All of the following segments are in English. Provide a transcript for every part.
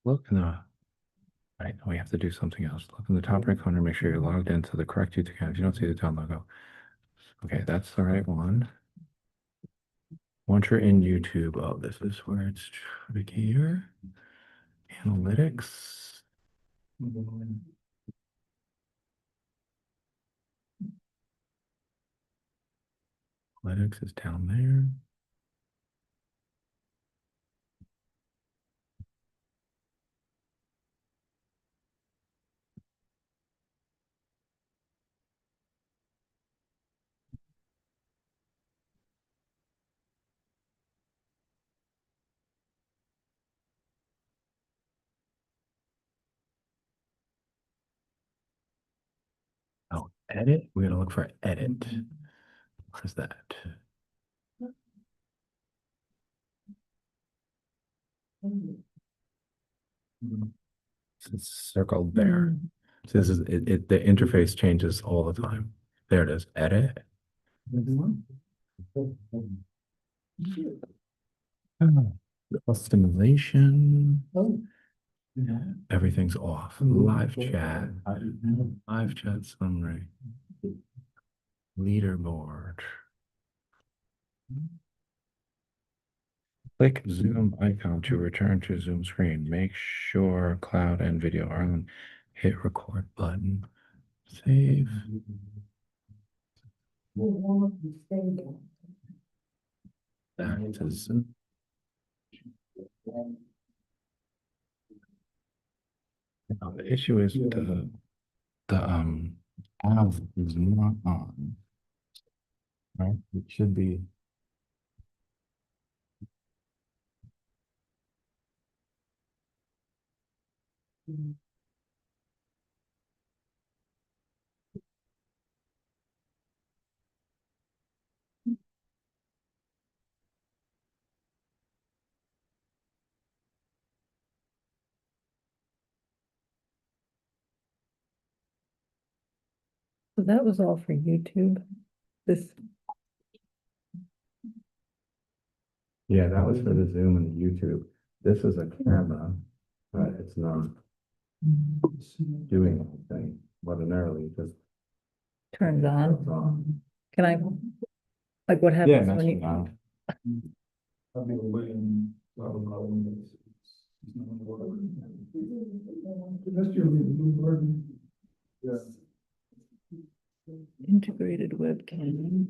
look in the right. We have to do something else. Look in the top right corner. Make sure you're logged into the correct YouTube account. If you don't see the town logo, okay, that's the right one. Once you're in YouTube, oh, this is where it's here. Analytics. Analytics is down there. Oh, edit. We gotta look for edit. Where's that? It's circled there. So this is it, the interface changes all the time. There it is. Edit. Customization. Everything's off. Live chat. Live chat summary. Leaderboard. Click Zoom icon to return to Zoom screen. Make sure cloud and video are on. Hit record button. Save. Back to Zoom. Now, the issue is the app is not on. Right? It should be. So that was all for YouTube. This, Yeah, that was for the Zoom and the YouTube. This is a camera, but it's not doing anything ordinarily. Just turns on. Can I, like, what yeah, happens when messing you, on. integrated webcam?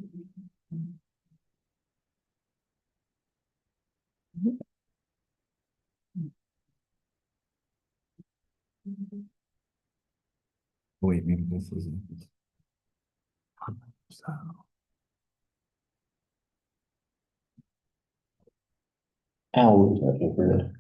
Wait, maybe this isn't. So. Ow, that's weird.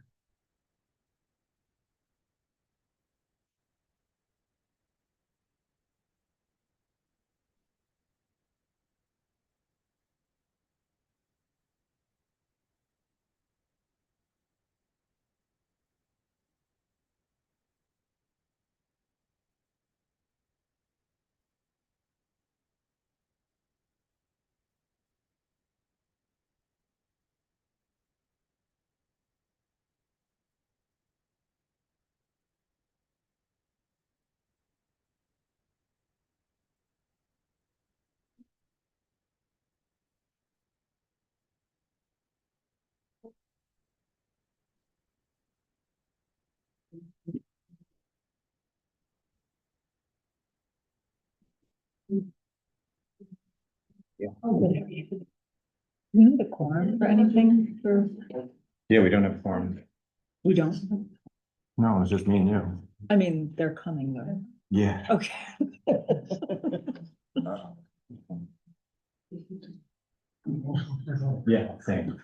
You need a quorum for anything for, Yeah, we don't have forms. we don't, No, it's just me and you. I mean, they're coming though. Yeah. Okay. Yeah, same.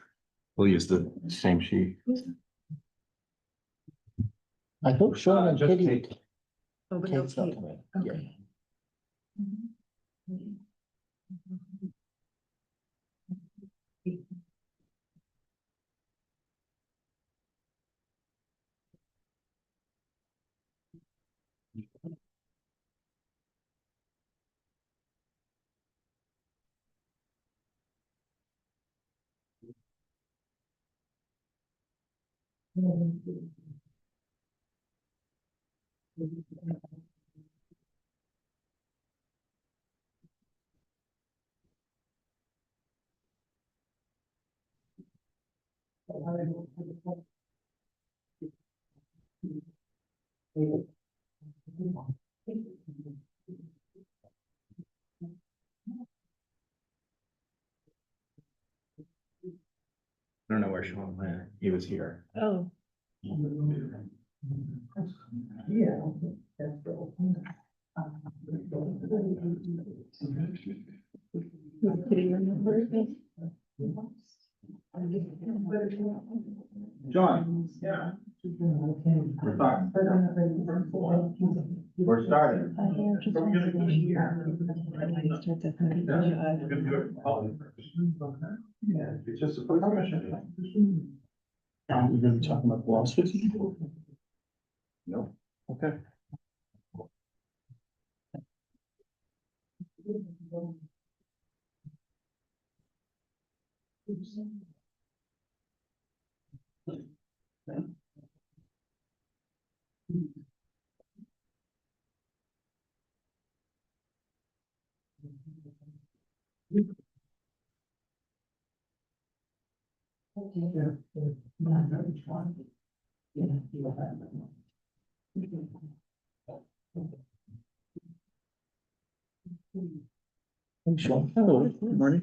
We'll use the same sheet. I hope Sean and Just Kitty. Kate. Oh, but no Kate's not Kate. coming. Okay. I don't know where Sean went. He was here. Oh. Did he remember this? John, yeah. We're starting. We're starting. Yeah, it's just a quick question. We're gonna be talking about law switching. No. Okay. Hey, Sean. Hello, good morning.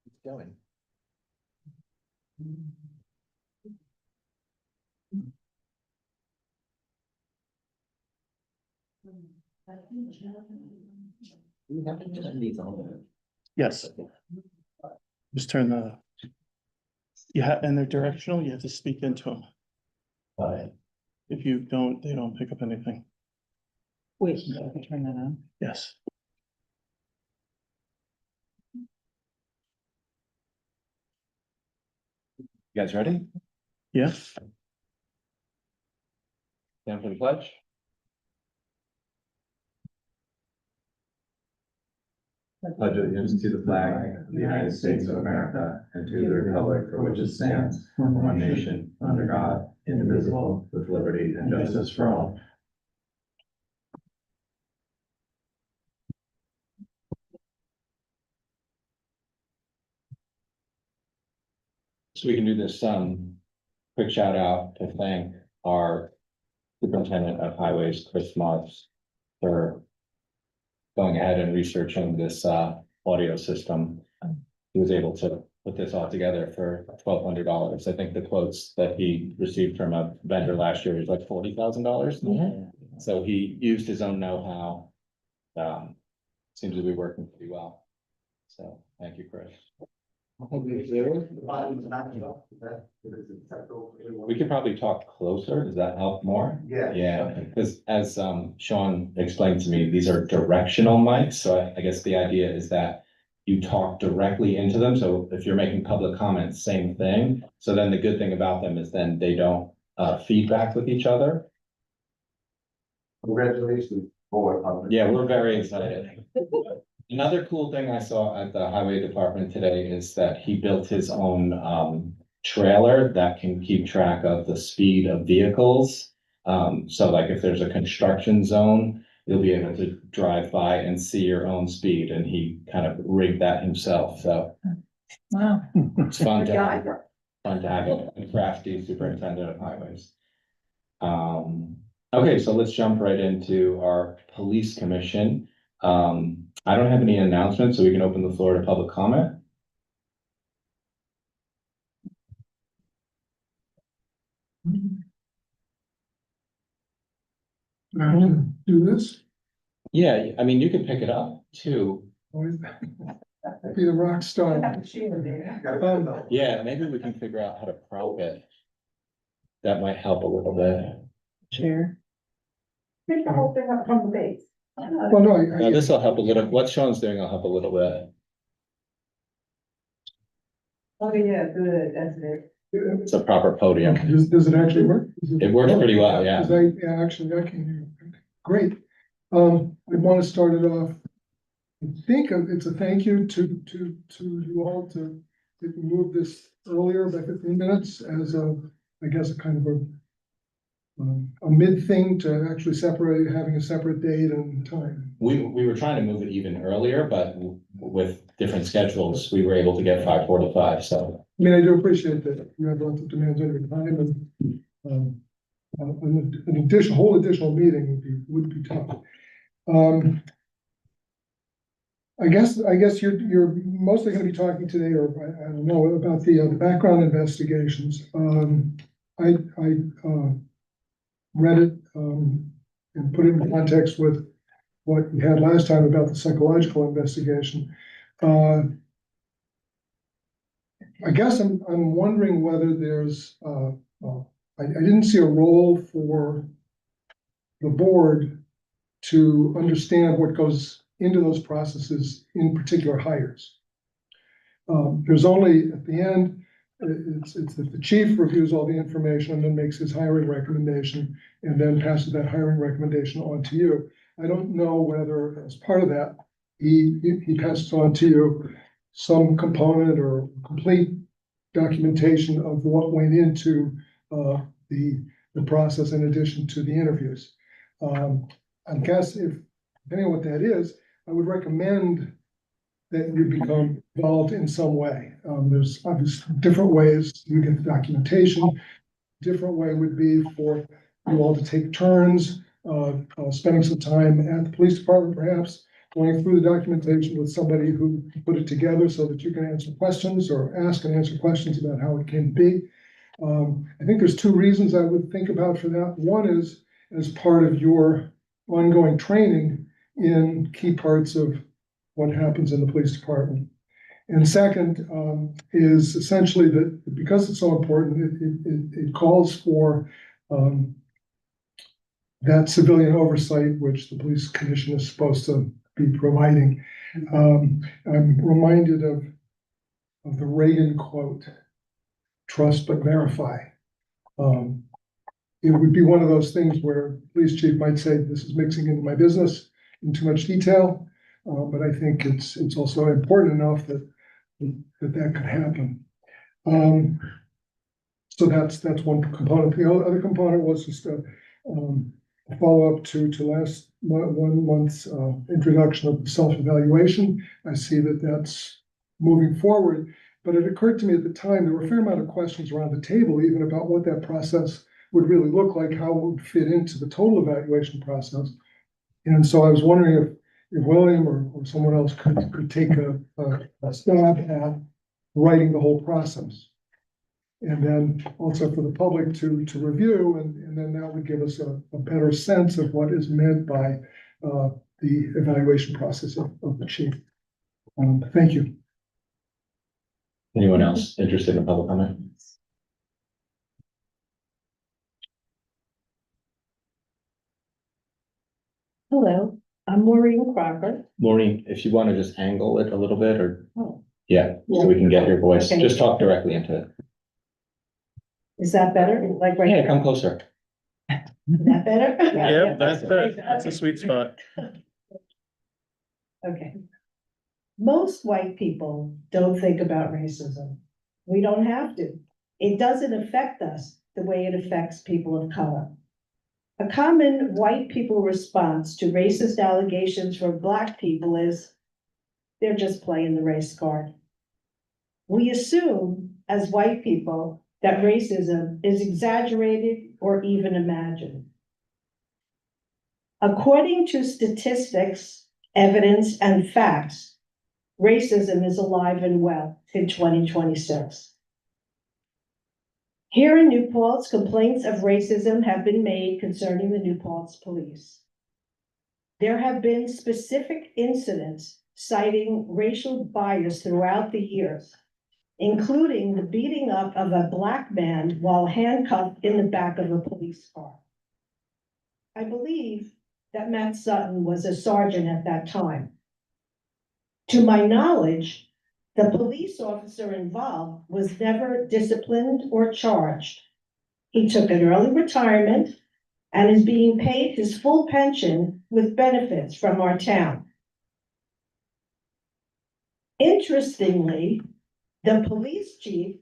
It's going. We have to turn these on. Yes. Just turn the. Yeah, and they're directional, you have to speak into them. If you don't, they don't pick up anything. Wait, I can turn that on. Yes. You guys ready? Yeah. Stand for the pledge. Pledge allegiance to the flag of the United States of America and to the republic for which it stands, one nation, under God, indivisible, with liberty and justice for all. So we can do this, quick shout out to thank our superintendent of highways, Chris Motz, for going ahead and researching this, audio system. He was able to put this all together for $1,200. I think the quotes that he received from a vendor last year was like $40,000. So he used his own know-how. Seems to be working pretty well. So thank you, Chris. We could probably talk closer. Does that help more? Yeah. Yeah, because as Sean explained to me, these are directional mics, so I guess the idea is that you talk directly into them, so if you're making public comments, same thing. So then the good thing about them is then they don't feedback with each other. Congratulations. Yeah, we're very excited. Another cool thing I saw at the highway department today is that he built his own trailer that can keep track of the speed of vehicles. So like if there's a construction zone, you'll be able to drive by and see your own speed, and he kind of rigged that himself, so. Wow. It's fun to have a crafty superintendent of highways. Okay, so let's jump right into our police commission. I don't have any announcements, so we can open the floor to public comment. Do this, Yeah, I mean, you could pick it up too. always be the rock star. Yeah, maybe we can figure out how to prop it. That might help a little bit. Chair. Pick the whole thing up from the base. Well, no, Now, this will help a little, what Sean's doing will help a little bit. Oh, yeah, good, that's it. It's a proper podium. Does it actually work? It works pretty well, yeah. 'Cause yeah, actually, I can hear you. Great. I want to start it off. I think it's a thank you to you all to move this earlier by 15 minutes as a, I guess, a kind of a mid thing to actually separate, having a separate date and time? We were trying to move it even earlier, but with different schedules, we were able to get 5:45, so. I mean, I do appreciate that you have lots of demands on your time and, an whole additional meeting would be tough. I guess you're mostly gonna be talking today, or I don't know, about the background investigations. I read it, and put it in context with what we had last time about the psychological investigation. I guess I'm wondering whether there's, I didn't see a role for the board to understand what goes into those processes, in particular hires. There's only, at the end, it's that the chief reviews all the information and then makes his hiring recommendation and then passes that hiring recommendation on to you. I don't know whether, as part of that, he passes on to you some component or complete documentation of what went into the process in addition to the interviews. I guess depending on what that is, I would recommend that you become involved in some way. There's obviously different ways you get the documentation. Different way would be for you all to take turns, spending some time at the police department, perhaps going through the documentation with somebody who put it together so that you can answer questions or ask and answer questions about how it came to be. I think there's two reasons I would think about for that. One is as part of your ongoing training in key parts of what happens in the police department. And second, is essentially that because it's so important, it calls for that civilian oversight, which the police commission is supposed to be providing. I'm reminded of the Reagan quote, "Trust but verify." It would be one of those things where the police chief might say, "This is mixing into my business in too much detail," but I think it's also important enough that could happen. So that's one component. The other component was just a follow-up to last 1 month's introduction of the self-evaluation. I see that that's moving forward, but it occurred to me at the time, there were a fair amount of questions around the table, even about what that process would really look like, how it would fit into the total evaluation process. And so I was wondering if William or someone else could take a stab at writing the whole process. And then also for the public to review, and then that would give us a better sense of what is meant by the evaluation process of the chief. Thank you. Anyone else interested in public comment? Hello, I'm Maureen Crocker. Maureen, if you want to just angle it a little bit, or, Oh, yeah, so we can get your voice, Okay. just talk directly into it. is that better? Like right Yeah, now? come closer. Is that better? Yep, that's a sweet spot. Okay. Most white people don't think about racism. We don't have to. It doesn't affect us the way it affects people of color. A common white people response to racist allegations from Black people is, they're just playing the race card. We assume, as white people, that racism is exaggerated or even imagined. According to statistics, evidence, and facts, racism is alive and well in 2026. Here in New Paltz, complaints of racism have been made concerning the New Paltz police. There have been specific incidents citing racial bias throughout the years, including the beating up of a Black man while handcuffed in the back of a police car. I believe that Matt Sutton was a sergeant at that time. To my knowledge, the police officer involved was never disciplined or charged. He took an early retirement and is being paid his full pension with benefits from our town. Interestingly, the police chief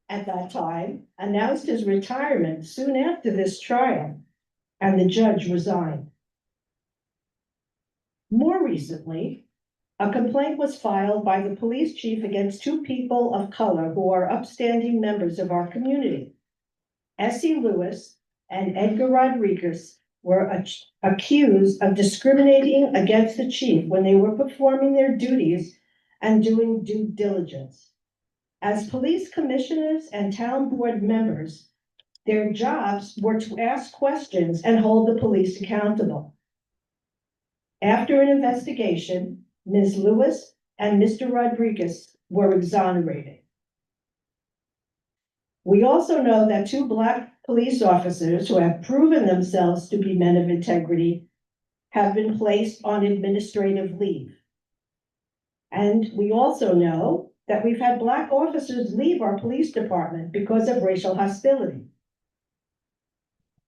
at that time announced his retirement soon after this trial and the judge resigned. More recently, a complaint was filed by the police chief against two people of color who are upstanding members of our community. Essie Lewis and Edgar Rodriguez were accused of discriminating against the chief when they were performing their duties and doing due diligence. As police commissioners and town board members, their jobs were to ask questions and hold the police accountable. After an investigation, Ms. Lewis and Mr. Rodriguez were exonerated. We also know that two Black police officers who have proven themselves to be men of integrity have been placed on administrative leave. And we also know that we've had Black officers leave our police department because of racial hostility.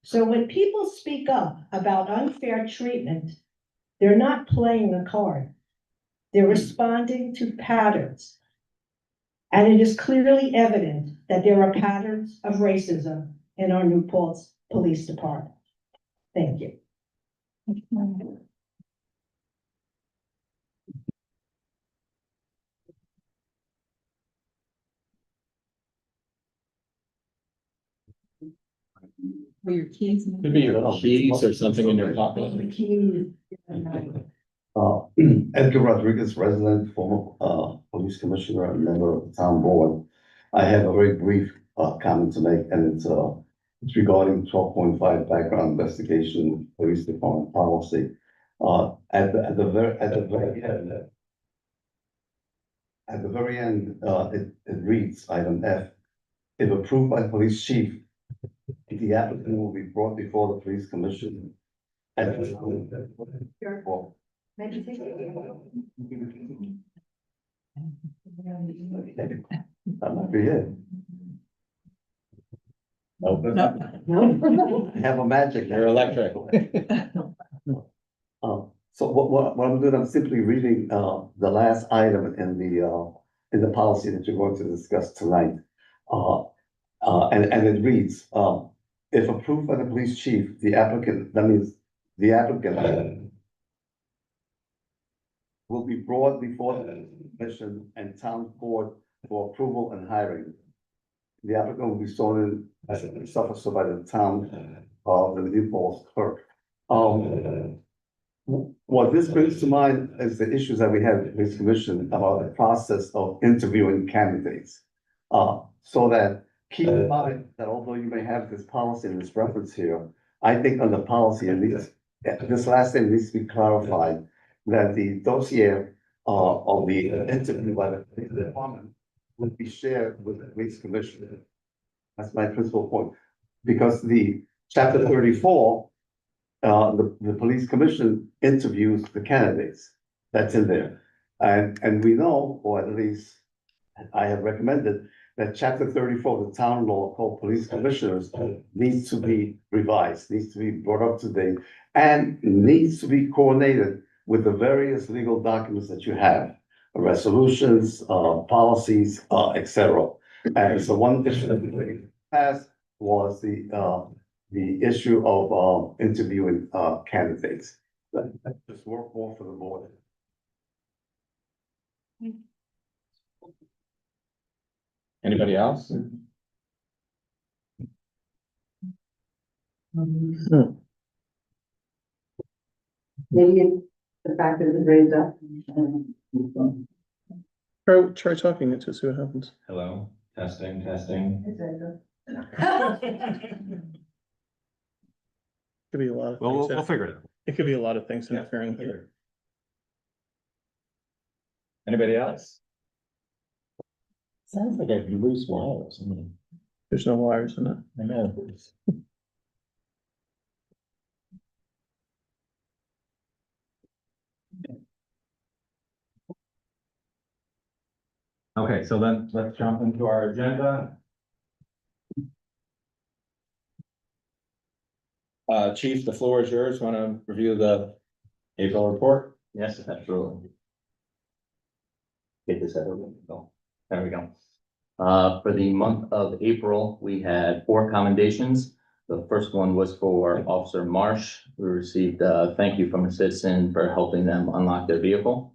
So when people speak up about unfair treatment, they're not playing a card. They're responding to patterns. And it is clearly evident that there are patterns of racism in our New Paltz Police Department. Thank you. Were your keys? Could be your keys or something in your pocket. The key. Edgar Rodriguez, resident, former police commissioner and member of the town board. I have a very brief comment to make, and it's regarding 12.5 background investigation, police department policy. At the very end, it reads, item F, if approved by the police chief, the applicant will be brought before the police commission. Well, Maybe take it. that might be it. No. I have a magic. You're electric. So what I'm doing, I'm simply reading, the last item in the policy that you're going to discuss tonight. And it reads, if approved by the police chief, the applicant, that means the applicant will be brought before the commission and town board for approval and hiring. The applicant will be sworn in as a police officer by the town of the New Paltz clerk. What this brings to mind is the issues that we have at the police commission about the process of interviewing candidates. So that keep in mind that although you may have this policy and this reference here, I think on the policy, and this last thing needs to be clarified, that the dossier of the interview by the police department would be shared with the police commissioner. That's my principal point, because the chapter 34, the police commission interviews the candidates. That's in there, and we know, or at least I have recommended, that chapter 34 of the town law called police commissioners needs to be revised, needs to be brought up to date, and needs to be coordinated with the various legal documents that you have, resolutions, policies, etc. And so one issue that we passed was the issue of interviewing candidates. That just work more for the board. Anybody else? Maybe the fact that it was raised up. Try talking it to see what happens. Hello, testing, testing. Could be a lot of Well, things. we'll figure it out. It could be a lot of things Yeah, interfering. sure. Anybody else? Sounds like a loose wire or something. There's no wires in it. I know. Okay, so then let's jump into our agenda. Chief, the floor is yours. Want to review the April report? Yes, absolutely. Get this out of the way. There we go. For the month of April, we had 4 commendations. The first one was for Officer Marsh. We received a thank you from a citizen for helping them unlock their vehicle.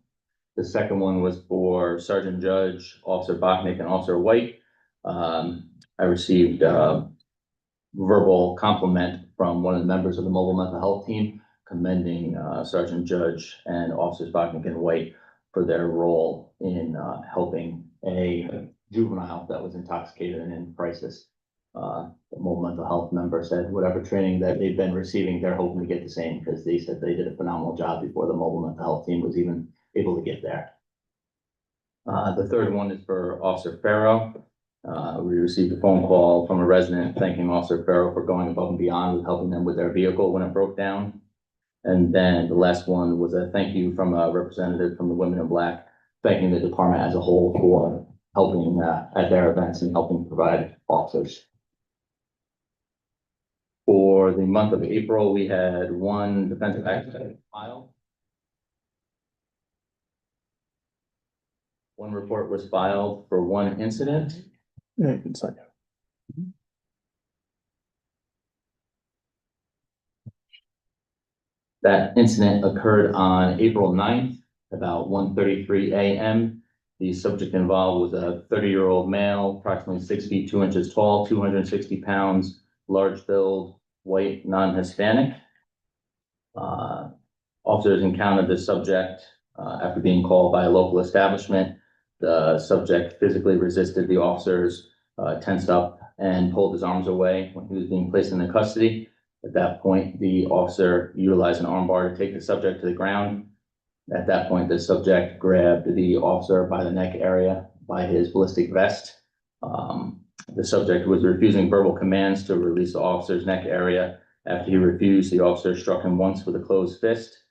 The second one was for Sergeant Judge, Officer Bachnick, and Officer White. I received verbal compliment from one of the members of the mobile mental health team, commending Sergeant Judge and Officers Bachnick and White for their role in helping a juvenile that was intoxicated and in crisis. The mobile mental health member said whatever training that they've been receiving, they're hoping to get the same, because they said they did a phenomenal job before the mobile mental health team was even able to get there. The third one is for Officer Farrow. We received a phone call from a resident thanking Officer Farrow for going above and beyond with helping them with their vehicle when it broke down. And then the last one was a thank you from a representative from the Women in Black, thanking the department as a whole for helping at their events and helping provide officers. For the month of April, we had one defensive action filed. One report was filed for one incident. Yeah, you can sign it. That incident occurred on April 9th, about 1:33 a.m. The subject involved was a 30-year-old male, approximately 6 feet 2 inches tall, 260 pounds, large build, white, non-Hispanic. Officers encountered the subject after being called by a local establishment. The subject physically resisted the officers, tensed up and pulled his arms away when he was being placed into custody. At that point, the officer utilized an armbar to take the subject to the ground. At that point, the subject grabbed the officer by the neck area by his ballistic vest. The subject was refusing verbal commands to release the officer's neck area. After he refused, the officer struck him once with a closed fist.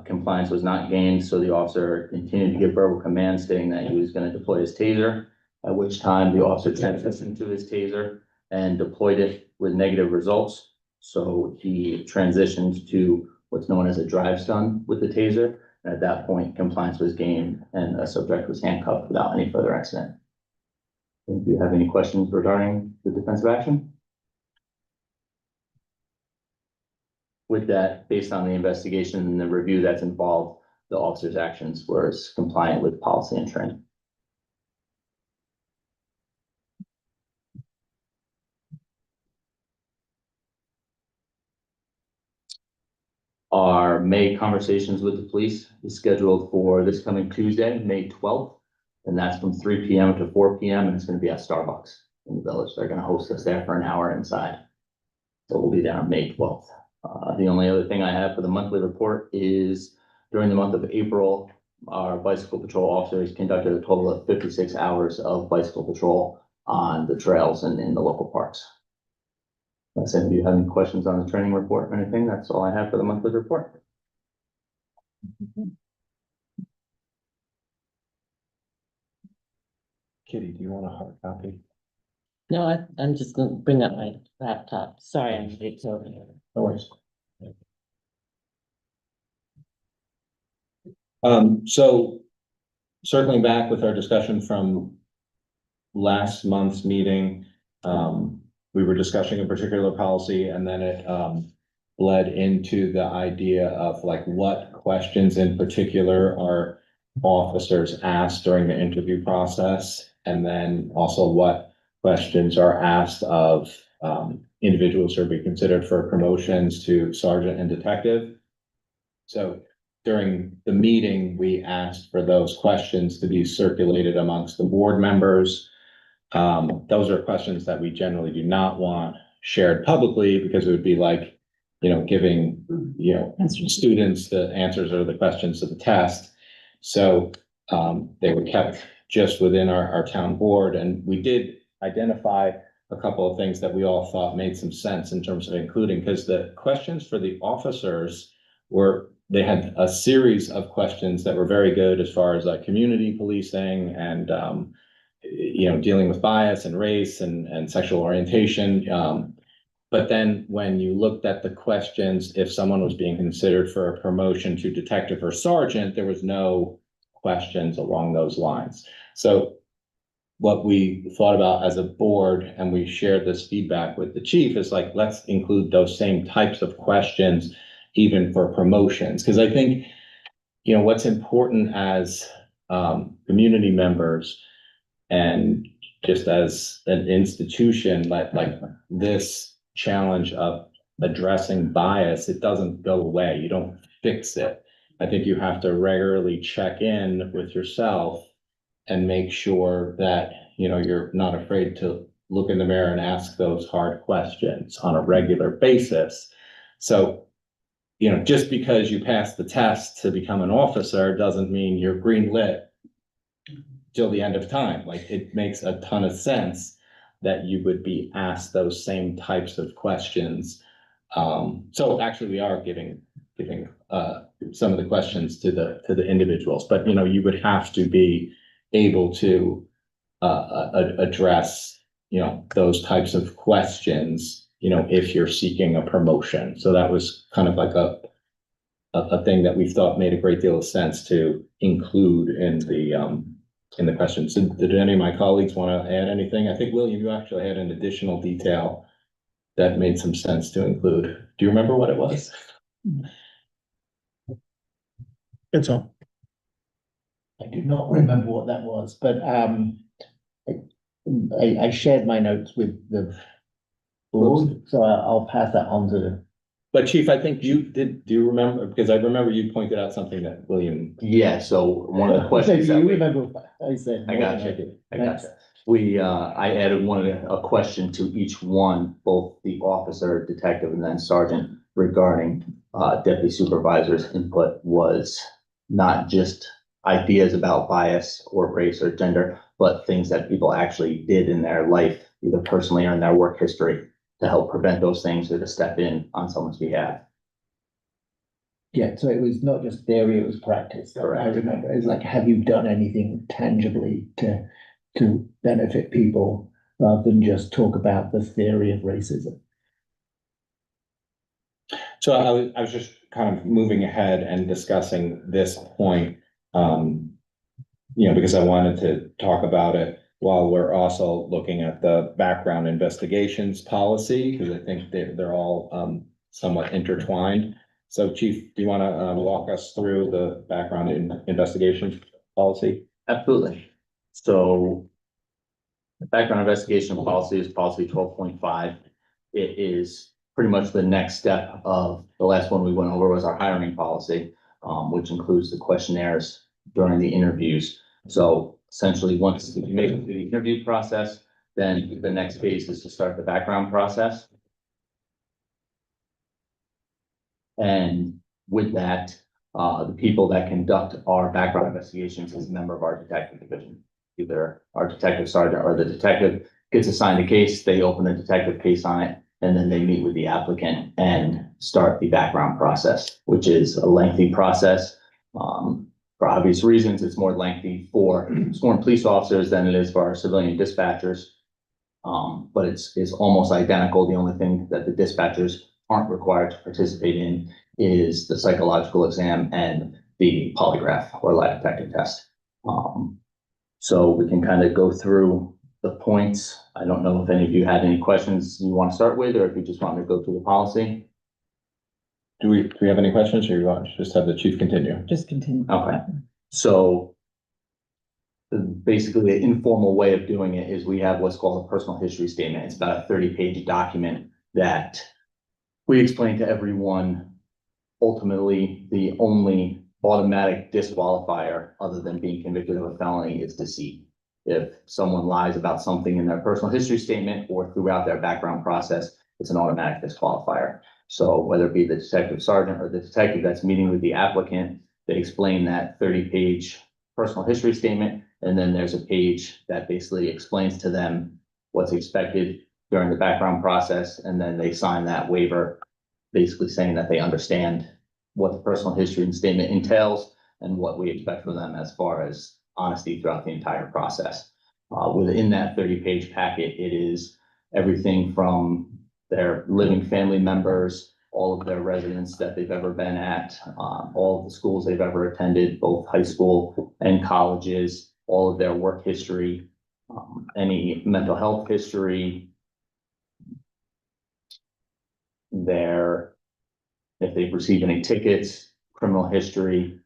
Compliance was not gained, so the officer continued to give verbal commands stating that he was going to deploy his taser, at which time the officer transitioned to his taser and deployed it with negative results. So he transitioned to what's known as a drive stun with the taser. And at that point, compliance was gained and the subject was handcuffed without any further accident. Do you have any questions regarding the defensive action? With that, based on the investigation and the review that's involved, the officer's actions were compliant with policy and training. Our May conversations with the police is scheduled for this coming Tuesday, May 12th. And that's from 3 p.m. to 4 p.m. and it's going to be at Starbucks in the village. They're going to host us there for an hour inside. So we'll be there on May 12th. The only other thing I have for the monthly report is during the month of April, our bicycle patrol officers conducted a total of 56 hours of bicycle patrol on the trails and in the local parks. Unless any of you have any questions on the training report or anything, that's all I have for the monthly report. Kitty, do you want a hard copy? No, I'm just gonna bring up my laptop. Sorry, I'm late, so. No worries. So circling back with our discussion from last month's meeting, we were discussing a particular policy and then it bled into the idea of like what questions in particular are officers asked during the interview process, and then also what questions are asked of individuals who are being considered for promotions to sergeant and detective. So during the meeting, we asked for those questions to be circulated amongst the board members. Those are questions that we generally do not want shared publicly because it would be like, giving, students the answers or the questions to the test. So they were kept just within our town board, and we did identify a couple of things that we all thought made some sense in terms of including, because the questions for the officers they had a series of questions that were very good as far as like community policing and, dealing with bias and race and sexual orientation. But then when you looked at the questions, if someone was being considered for a promotion to detective or sergeant, there was no questions along those lines. So what we thought about as a board, and we shared this feedback with the chief, is like, let's include those same types of questions even for promotions. Because I think, you know, what's important as community members and just as an institution, like this challenge of addressing bias, it doesn't go away. You don't fix it. I think you have to regularly check in with yourself and make sure that, you know, you're not afraid to look in the mirror and ask those hard questions on a regular basis. So, you know, just because you pass the test to become an officer doesn't mean you're green lit till the end of time. Like, it makes a ton of sense that you would be asked those same types of questions. So actually we are giving some of the questions to the individuals, but, you know, you would have to be able to address, you know, those types of questions, you know, if you're seeking a promotion. So that was kind of like a thing that we thought made a great deal of sense to include in the questions. Did any of my colleagues want to add anything? I think, William, you actually had an additional detail that made some sense to include. Do you remember what it was? It's all. I do not remember what that was, but I shared my notes with the board, so I'll pass that on to. But Chief, I think you did, do you remember? Because I remember you pointed out something that William. Yeah, so one of the questions So that you we, remember what I said. I more got than you. did. I got Thanks. you. I added a question to each one, both the officer, detective, and then sergeant, regarding deputy supervisor's input was not just ideas about bias or race or gender, but things that people actually did in their life, either personally or in their work history, to help prevent those things or to step in on someone's behalf. Yeah, so it was not just theory, it was practice. Correct. I remember, it's like, have you done anything tangibly to benefit people rather than just talk about the theory of racism? So I was just kind of moving ahead and discussing this point, you know, because I wanted to talk about it while we're also looking at the background investigations policy, because I think they're all somewhat intertwined. So Chief, do you want to walk us through the background investigation policy? Absolutely. So the background investigation policy is policy 12.5. It is pretty much the next step of the last one we went over was our hiring policy, which includes the questionnaires during the interviews. So essentially, once you make it through the interview process, then the next phase is to start the background process. And with that, the people that conduct our background investigations is a member of our detective division. Either our detective sergeant or the detective gets assigned a case, they open a detective case on it, and then they meet with the applicant and start the background process, which is a lengthy process. For obvious reasons, it's more lengthy for sworn police officers than it is for our civilian dispatchers. But it's almost identical. The only thing that the dispatchers aren't required to participate in is the psychological exam and the polygraph or lie detector test. So we can kind of go through the points. I don't know if any of you had any questions you want to start with, or if you just want me to go through the policy. Do we have any questions, or you want to just have the chief continue? Just continue. Okay. So basically, the informal way of doing it is we have what's called a personal history statement. It's about a 30-page document that we explain to everyone. Ultimately, the only automatic disqualifier other than being convicted of a felony is deceit. If someone lies about something in their personal history statement or throughout their background process, it's an automatic disqualifier. So whether it be the detective sergeant or the detective that's meeting with the applicant, they explain that 30-page personal history statement, and then there's a page that basically explains to them what's expected during the background process, and then they sign that waiver, basically saying that they understand what the personal history and statement entails and what we expect from them as far as honesty throughout the entire process. Within that 30-page packet, it is everything from their living family members, all of their residents that they've ever been at, all of the schools they've ever attended, both high school and colleges, all of their work history, any mental health history. If they've received any tickets, criminal history,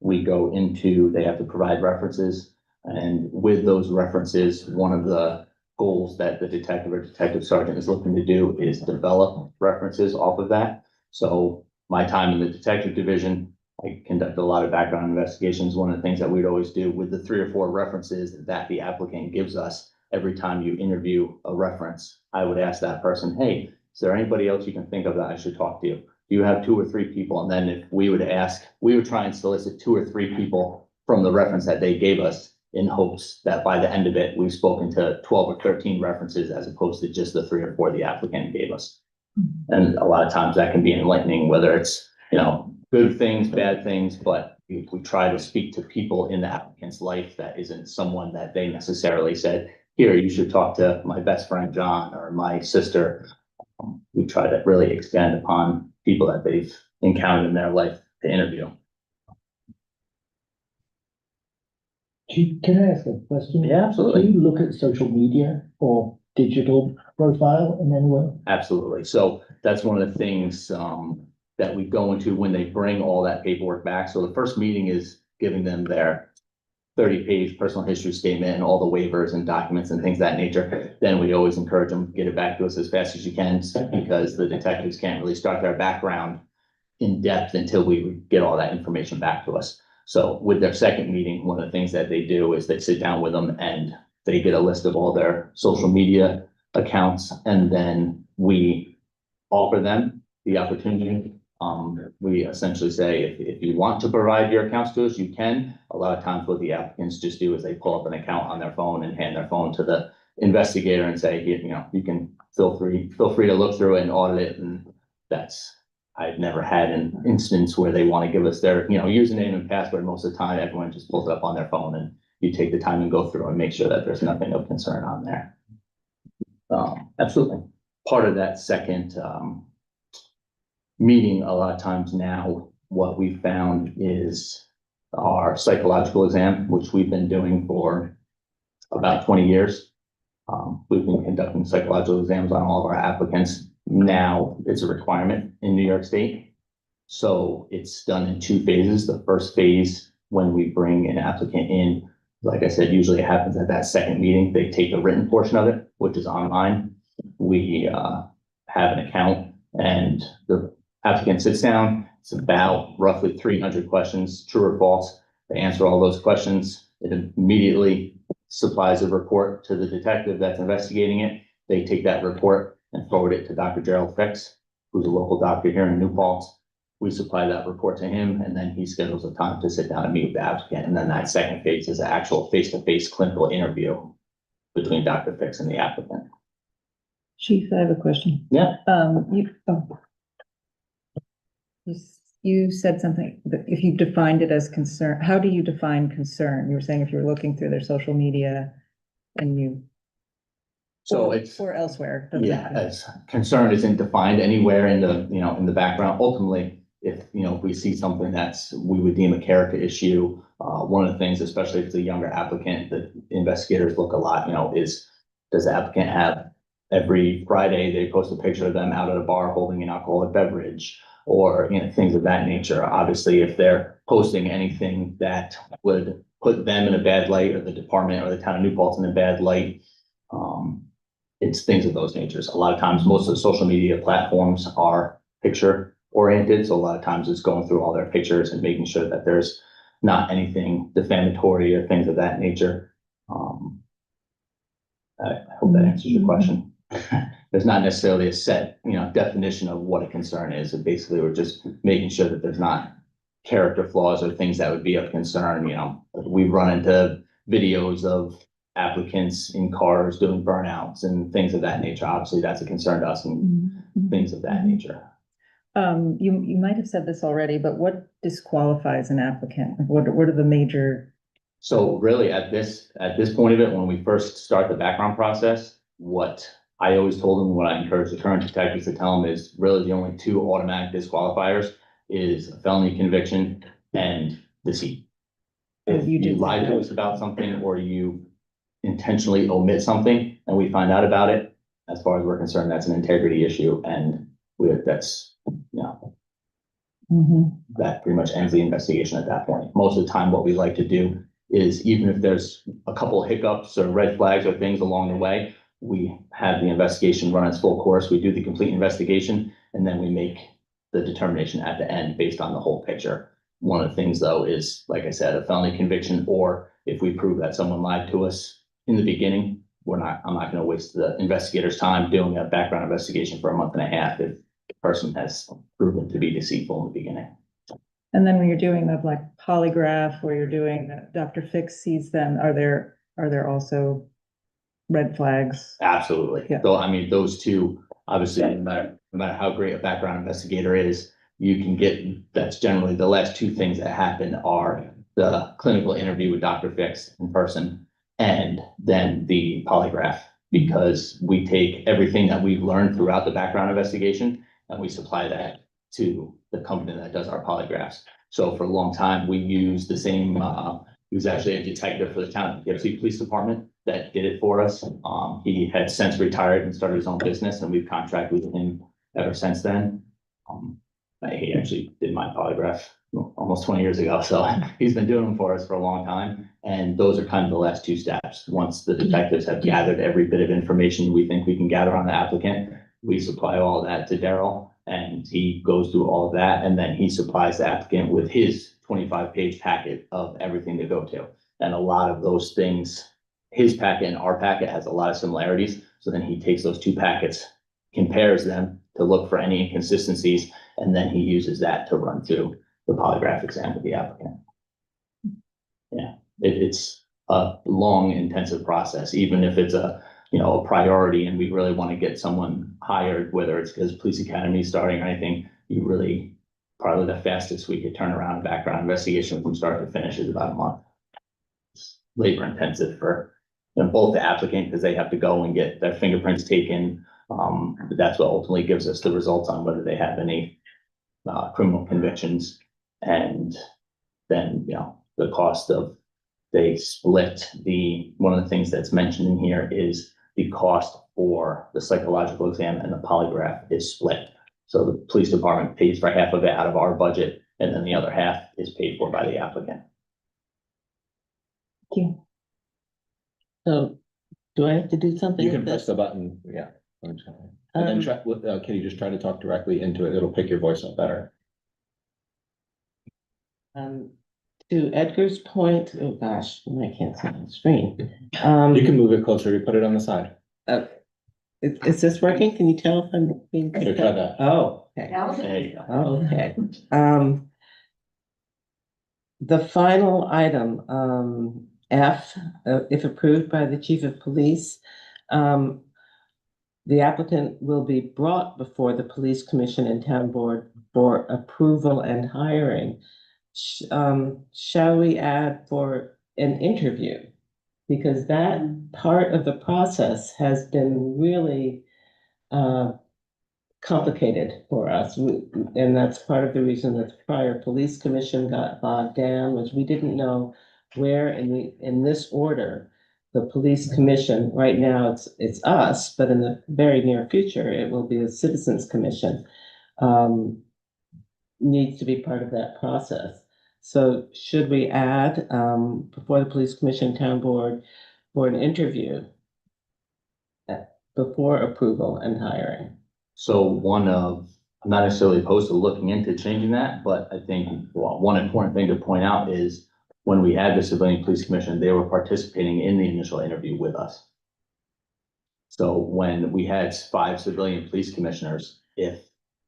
they have to provide references. And with those references, one of the goals that the detective or detective sergeant is looking to do is develop references off of that. So my time in the detective division, I conduct a lot of background investigations. One of the things that we'd always do with the 3 or 4 references that the applicant gives us, every time you interview a reference, I would ask that person, hey, is there anybody else you can think of that I should talk to? Do you have 2 or 3 people? And then if we would try and solicit 2 or 3 people from the reference that they gave us in hopes that by the end of it, we've spoken to 12 or 13 references as opposed to just the 3 or 4 the applicant gave us. And a lot of times that can be enlightening, whether it's, good things, bad things, but we try to speak to people in the applicant's life that isn't someone that they necessarily said, here, you should talk to my best friend, John, or my sister. We try to really expand upon people that they've encountered in their life to interview. Can I ask a question? Yeah, absolutely. Do you look at social media or digital profile in any way? Absolutely. So that's one of the things that we go into when they bring all that paperwork back. So the first meeting is giving them their 30-page personal history statement and all the waivers and documents and things of that nature. Then we always encourage them to get it back to us as fast as you can, because the detectives can't really start their background in depth until we get all that information back to us. So with their second meeting, one of the things that they do is they sit down with them and they get a list of all their social media accounts, and then we offer them the opportunity. We essentially say, if you want to provide your accounts to us, you can. A lot of times what the applicants just do is they pull up an account on their phone and hand their phone to the investigator and say, you can feel free to look through it and audit it. And I've never had an instance where they want to give us their, username and password. Most of the time, everyone just pulls it up on their phone and you take the time and go through and make sure that there's nothing of concern on there. Absolutely. Part of that second, meeting, a lot of times now, what we found is our psychological exam, which we've been doing for about 20 years. We've been conducting psychological exams on all of our applicants. Now it's a requirement in New York State. So it's done in 2 phases. The first phase, when we bring an applicant in, like I said, usually it happens at that second meeting. They take the written portion of it, which is online. We have an account and the applicant sits down. It's about roughly 300 questions, true or false. They answer all those questions. It immediately supplies a report to the detective that's investigating it. They take that report and forward it to Dr. Gerald Fix, who's a local doctor here in New Paltz. We supply that report to him, and then he schedules a time to sit down and meet with the applicant. And then that second phase is an actual face-to-face clinical interview between Dr. Fix and the applicant. Chief, I have a question. Yeah. You said something, that if you defined it as concern, how do you define concern? You were saying if you're looking through their social media and you. So it's. Or elsewhere. doesn't Yeah, matter. as concern isn't defined anywhere in the, in the background. Ultimately, if we see something we would deem a character issue, one of the things, especially if it's a younger applicant, that investigators look a lot, is, does the applicant have every Friday they post a picture of them out at a bar holding an alcoholic beverage, or, things of that nature. Obviously, if they're posting anything that would put them in a bad light, or the department or the town of New Paltz in a bad light, it's things of those natures. A lot of times, most of the social media platforms are picture oriented. So a lot of times it's going through all their pictures and making sure that there's not anything defamatory or things of that nature. I hope that answers your question. There's not necessarily a set, definition of what a concern is. And basically, we're just making sure that there's not character flaws or things that would be of concern. We run into videos of applicants in cars doing burnouts and things of that nature. Obviously, that's a concern to us and things of that nature. You might have said this already, but what disqualifies an applicant? What are the major? So really at this point of it, when we first start the background process, what I always told them, what I encourage the current detectives to tell them is really the only 2 automatic disqualifiers is a felony conviction and deceit. If you lie to us about something, or you intentionally omit something and we find out about it, as far as we're concerned, that's an integrity issue and that's, Mhm. that pretty much ends the investigation at that point. Most of the time, what we like to do is even if there's a couple of hiccups or red flags or things along the way, we have the investigation run its full course. We do the complete investigation and then we make the determination at the end based on the whole picture. One of the things though is, like I said, a felony conviction, or if we prove that someone lied to us in the beginning, I'm not gonna waste the investigator's time doing a background investigation for a month and a half if the person has proven to be deceitful in the beginning. And then when you're doing the like polygraph, where you're doing, Dr. Fix sees them, are there also red flags? Absolutely. Yeah. So, I mean, those two, obviously, no matter how great a background investigator is, you can get, that's generally the last two things that happen are the clinical interview with Dr. Fix in person and then the polygraph, because we take everything that we've learned throughout the background investigation and we supply that to the company that does our polygraphs. So for a long time, we used the same, he was actually a detective for the town of Poughkeepsie Police Department that did it for us. He had since retired and started his own business and we've contracted with him ever since then. He actually did my polygraph almost 20 years ago, so he's been doing them for us for a long time. And those are kind of the last two steps. Once the detectives have gathered every bit of information we think we can gather on the applicant, we supply all of that to Daryl and he goes through all of that. And then he supplies the applicant with his 25-page packet of everything to go to. And a lot of those things, his packet and our packet has a lot of similarities. So then he takes those two packets, compares them to look for any inconsistencies, and then he uses that to run through the polygraph exam with the applicant. Yeah, it's a long, intensive process, even if it's a priority and we really want to get someone hired, whether it's because police academy is starting or anything, you really, probably the fastest we could turn around a background investigation from start to finish is about a month. It's labor intensive for both the applicant because they have to go and get their fingerprints taken. That's what ultimately gives us the results on whether they have any criminal convictions. And then, the cost of, they split one of the things that's mentioned in here is the cost for the psychological exam and the polygraph is split. So the police department pays for half of it out of our budget, and then the other half is paid for by the applicant. Thank you. So do I have to do something? You with can press this? the button, yeah. And then try, can you just try to talk directly into it? It'll pick your voice up better. To Edgar's point, oh gosh, I can't see the screen. You can move it closer, you put it on the side. Is this working? Can you tell if I'm being? Here, try that. Oh, okay. There you go. Oh, okay. The final item, F, if approved by the chief of police, the applicant will be brought before the police commission and town board for approval and hiring. Shall we add for an interview? Because that part of the process has been really complicated for us. And that's part of the reason that the prior police commission got bogged down, was we didn't know where in this order, the police commission, right now it's us, but in the very near future, it will be a citizens commission, needs to be part of that process. So should we add before the police commission town board for an interview before approval and hiring? So I'm not necessarily opposed to looking into changing that, but I think one important thing to point out is when we had the civilian police commission, they were participating in the initial interview with us. So when we had 5 civilian police commissioners, if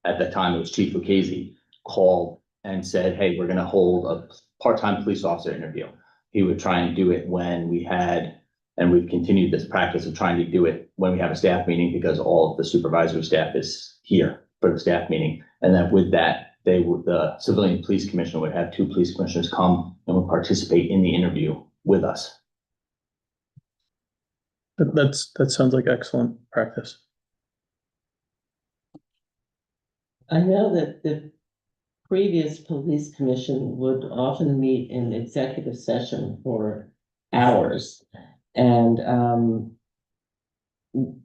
at that time it was Chief Lucchese, called and said, hey, we're going to hold a part-time police officer interview, he would try and do it when we had, and we've continued this practice of trying to do it when we have a staff meeting, because all of the supervisory staff is here for the staff meeting. And then with that, the civilian police commissioner would have 2 police commissioners come and would participate in the interview with us. That sounds like excellent practice. I know that the previous police commission would often meet in executive session for hours. And,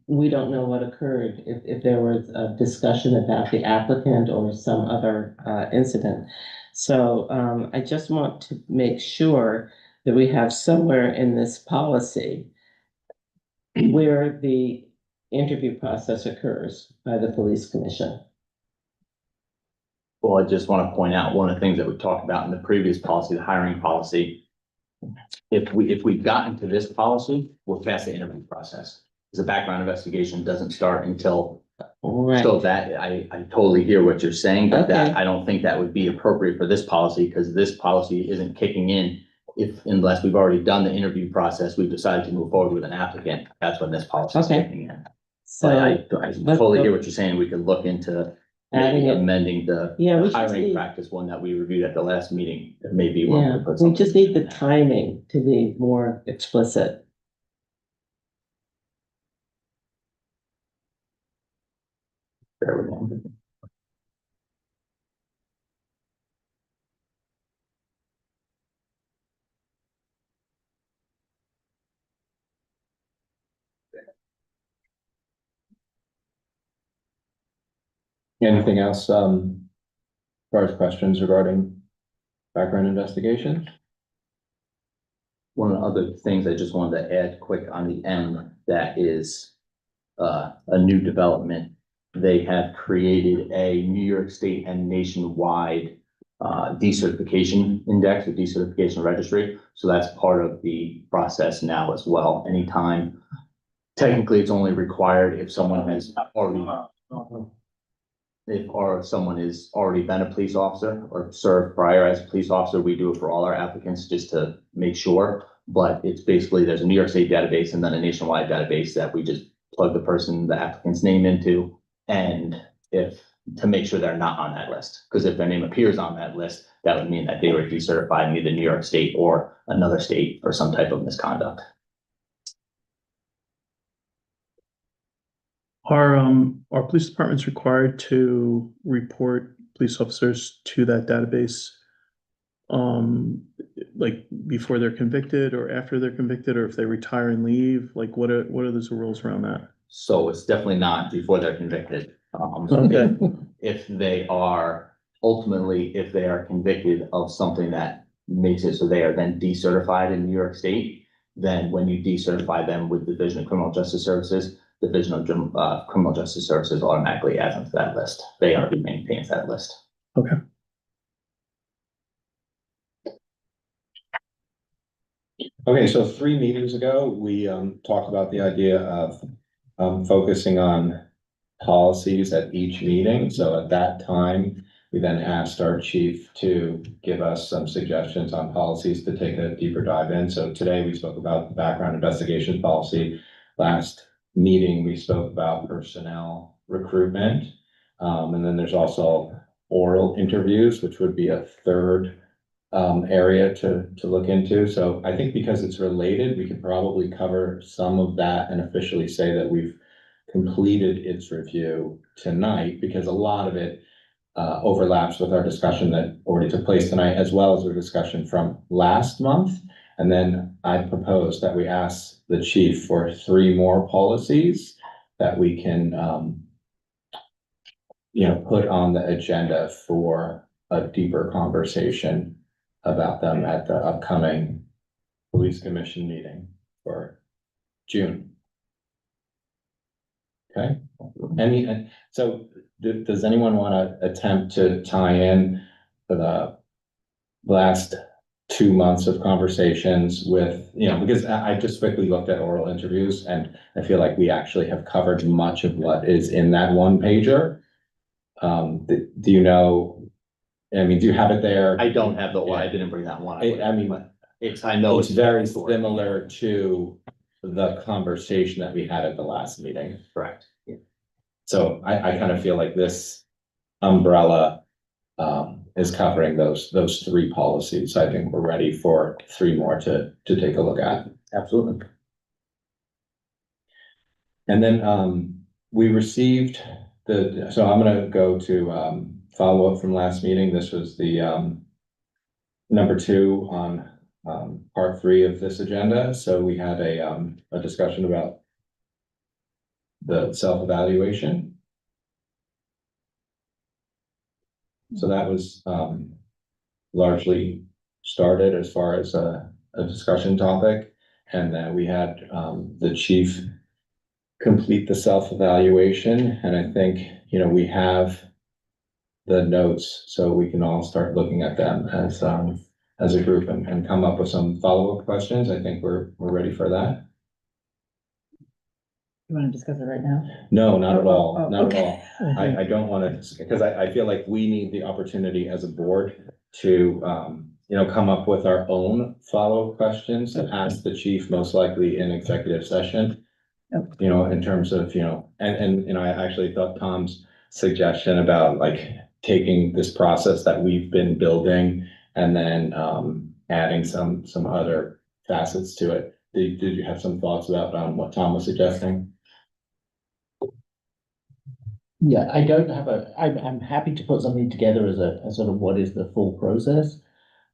we don't know what occurred, if there was a discussion about the applicant or some other, incident. So, I just want to make sure that we have somewhere in this policy where the interview process occurs by the police commission. Well, I just want to point out, one of the things that we talked about in the previous policy, the hiring policy. If we've gotten to this policy, we're past the interview process. The background investigation doesn't start until, Right. so that, I totally hear what you're saying, but that, Okay. I don't think that would be appropriate for this policy, because this policy isn't kicking in. Unless we've already done the interview process, we've decided to move forward with an applicant, that's when this policy is Okay. kicking in. So, But I let's totally go- hear what you're saying, we could look into Adding maybe it. amending the Yeah, we just hiring need, practice one that we reviewed at the last meeting, maybe. one yeah, could put we something just need the in there. timing to be more explicit. Bear with me. Anything else, as far as questions regarding background investigations? One of the other things I just wanted to add quick on the end, that is a new development. They have created a New York State and nationwide decertification index or decertification registry. So that's part of the process now as well. Anytime, technically, it's only required if someone has already, if someone has already been a police officer or served prior as a police officer. We do it for all our applicants just to make sure. But it's basically, there's a New York State database and then a nationwide database that we just plug the applicant's name into. And to make sure they're not on that list, because if their name appears on that list, that would mean that they were decertified in either New York State or another state for some type of misconduct. Are police departments required to report police officers to that database? Like before they're convicted or after they're convicted, or if they retire and leave, like what are those rules around that? So it's definitely not before they're convicted. Okay. If they are convicted of something that makes it so they are then decertified in New York State, then when you decertify them with the Division of Criminal Justice Services, the Division of Criminal Justice Services automatically adds them to that list. They already maintain that list. Okay. Okay, so 3 meetings ago, we talked about the idea of focusing on policies at each meeting. So at that time, we then asked our chief to give us some suggestions on policies to take a deeper dive in. So today we spoke about the background investigation policy. Last meeting, we spoke about personnel recruitment. And then there's also oral interviews, which would be a third area to look into. So I think because it's related, we could probably cover some of that and officially say that we've completed its review tonight, because a lot of it overlaps with our discussion that already took place tonight, as well as our discussion from last month. And then I propose that we ask the chief for 3 more policies that we can put on the agenda for a deeper conversation about them at the upcoming police commission meeting for June. Okay, does anyone want to attempt to tie in the last 2 months of conversations with, because I just quickly looked at oral interviews and I feel like we actually have covered much of what is in that 1 pager. Do you know? I mean, do you have it there? I don't have I didn't bring that one. I mean, I know it's very similar to the conversation that we had at the last meeting. Correct. So I kind of feel like this umbrella is covering those 3 policies. I think we're ready for 3 more to take a look at. Absolutely. And then we received so I'm gonna go to follow up from last meeting. This was the number 2 on part 3 of this agenda. So we had a discussion about the self-evaluation. So that was, largely started as far as a discussion topic. And then we had, the chief complete the self-evaluation. And I think, you know, we have the notes, so we can all start looking at them as a group and come up with some follow-up questions. I think we're ready for that. You want to discuss it right now? No, not at all, Oh, not at okay. all. I don't want to, because I feel like we need the opportunity as a board to, you know, come up with our own follow-up questions and ask the chief, most likely in executive session. Okay. You know, in terms of, you know, and, you know, I actually thought Tom's suggestion about like taking this process that we've been building and then, adding some other facets to it. Did you have some thoughts about, what Tom was suggesting? Yeah, I don't have I'm happy to put something together as a sort of what is the full process.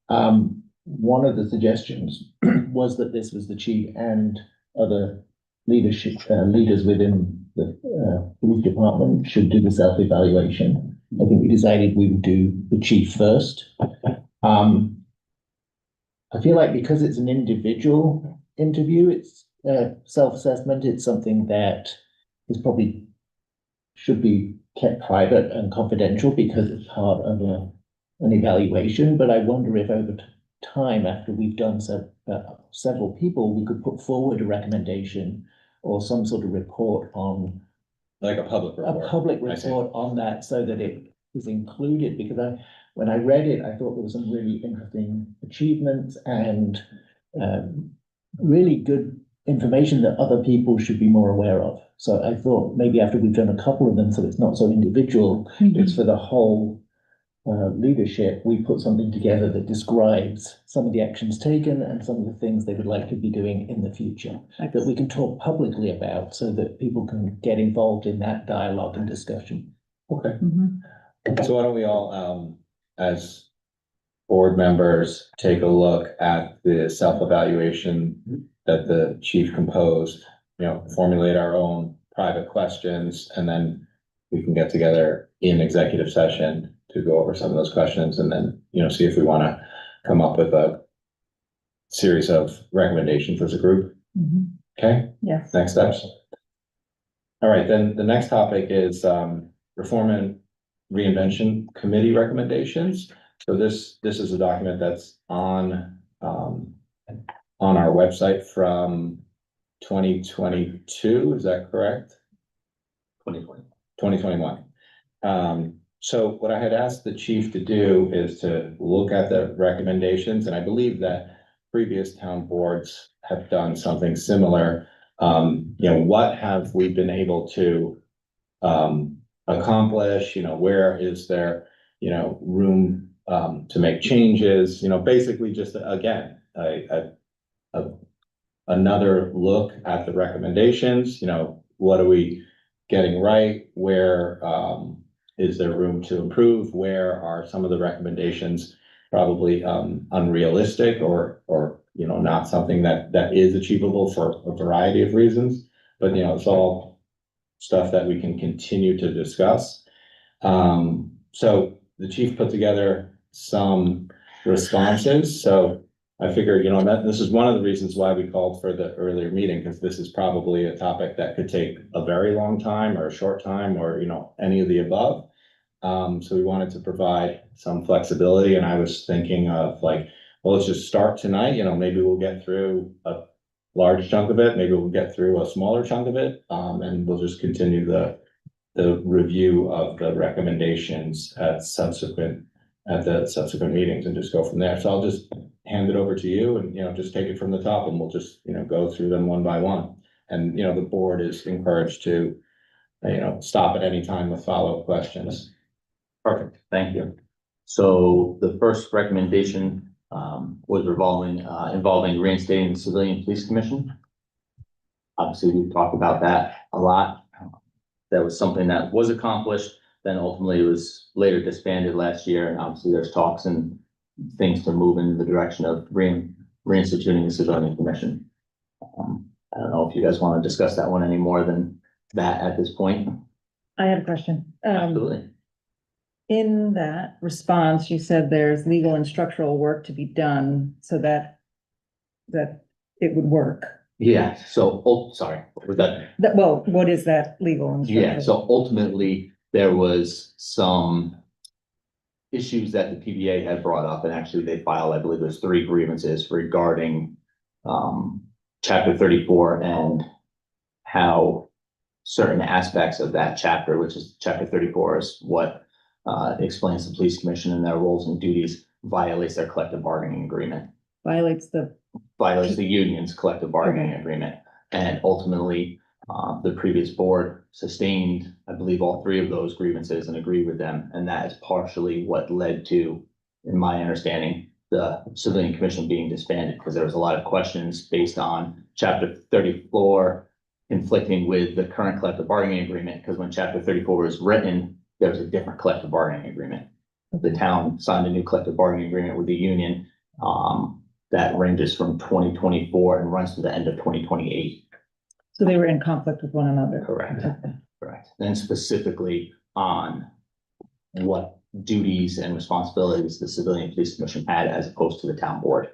One of the suggestions was that this was the chief and other leadership, leaders within the police department should do the self-evaluation. I think we decided we would do the chief first. I feel like because it's an individual interview, it's self-assessment, it's something that is probably should be kept private and confidential because it's part of an evaluation. But I wonder if over time, after we've done several people, we could put forward a recommendation or some sort of report on Like a public report? a public I see. report on that so that it is included, because when I read it, I thought there were some really interesting achievements and really good information that other people should be more aware of. So I thought maybe after we've done a couple of them, so it's not so individual, it's for the whole leadership, we put something together that describes some of the actions taken and some of the things they would like to be doing in the future that we can talk publicly about so that people can get involved in that dialogue and discussion. Okay. Mhm. So why don't we all, as board members, take a look at the self-evaluation that the chief composed, you know, formulate our own private questions, and then we can get together in executive session to go over some of those questions and then, you know, see if we want to come up with a series of recommendations as a group. Mhm. Okay, Yes. next steps. All right, then the next topic is Reform and Reinvention Committee recommendations. So this is a document that's on our website from 2022, is that correct? 2021. So what I had asked the chief to do is to look at the recommendations, and I believe that previous town boards have done something similar. You know, what have we been able to accomplish? You know, where is there, you know, room to make changes? You know, basically just again, another look at the recommendations. You know, what are we getting right? Where is there room to improve? Where are some of the recommendations probably unrealistic or you know, not something that is achievable for a variety of reasons? But you know, it's all stuff that we can continue to discuss. So the chief put together some responses. So I figured, you know, that this is one of the reasons why we called for the earlier meeting, because this is probably a topic that could take a very long time or a short time or, you know, any of the above. So we wanted to provide some flexibility, and I was thinking of like, well, let's just start tonight. You know, maybe we'll get through a large chunk of it. Maybe we'll get through a smaller chunk of it. And we'll just continue the review of the recommendations at the subsequent meetings and just go from there. So I'll just hand it over to you and, you know, just take it from the top and we'll just, you know, go through them one by one. And, you know, the board is encouraged to, you know, stop at any time with follow-up questions. Perfect, thank you. So the first recommendation was involving reinstating the Civilian Police Commission. Obviously, we've talked about that a lot. That was something that was accomplished, then ultimately it was later disbanded last year, and obviously there's talks and things to move in the direction of reinstituting the civilian commission. I don't know if you guys want to discuss that one any more than that at this point. I had a question. Absolutely. In that response, you said there's legal and structural work to be done so that it would work. Yeah, so, sorry, what was that? Well, what is that legal and structural? Yeah, so ultimately, there was some issues that the PBA had brought up, and actually they filed, I believe there's 3 grievances regarding chapter 34 and how certain aspects of that chapter, which is chapter 34 is what explains the police commission and their roles and duties, violates their collective bargaining agreement. Violates the union's collective bargaining agreement. And ultimately, the previous board sustained, I believe, all 3 of those grievances and agreed with them. And that is partially what led to, in my understanding, the civilian commission being disbanded, because there was a lot of questions based on chapter 34 conflicting with the current collective bargaining agreement, because when chapter 34 was written, there was a different collective bargaining agreement. The town signed a new collective bargaining agreement with the union that ranges from 2024 and runs to the end of 2028. So they were in conflict with one another. Correct. Okay. Correct. And specifically on what duties and responsibilities the civilian police commission had as opposed to the town board.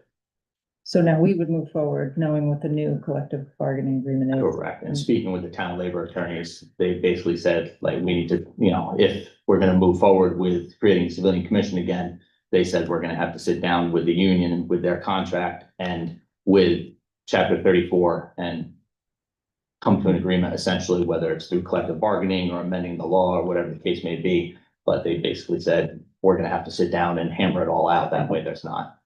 So now we would move forward knowing what the new collective bargaining agreement is. Correct. And speaking with the town labor attorneys, they basically said, like, we need to, if we're gonna move forward with creating a civilian commission again, they said we're gonna have to sit down with the union and with their contract and with chapter 34 and come to an agreement, essentially, whether it's through collective bargaining or amending the law or whatever the case may be. But they basically said, we're gonna have to sit down and hammer it all out. That way there's not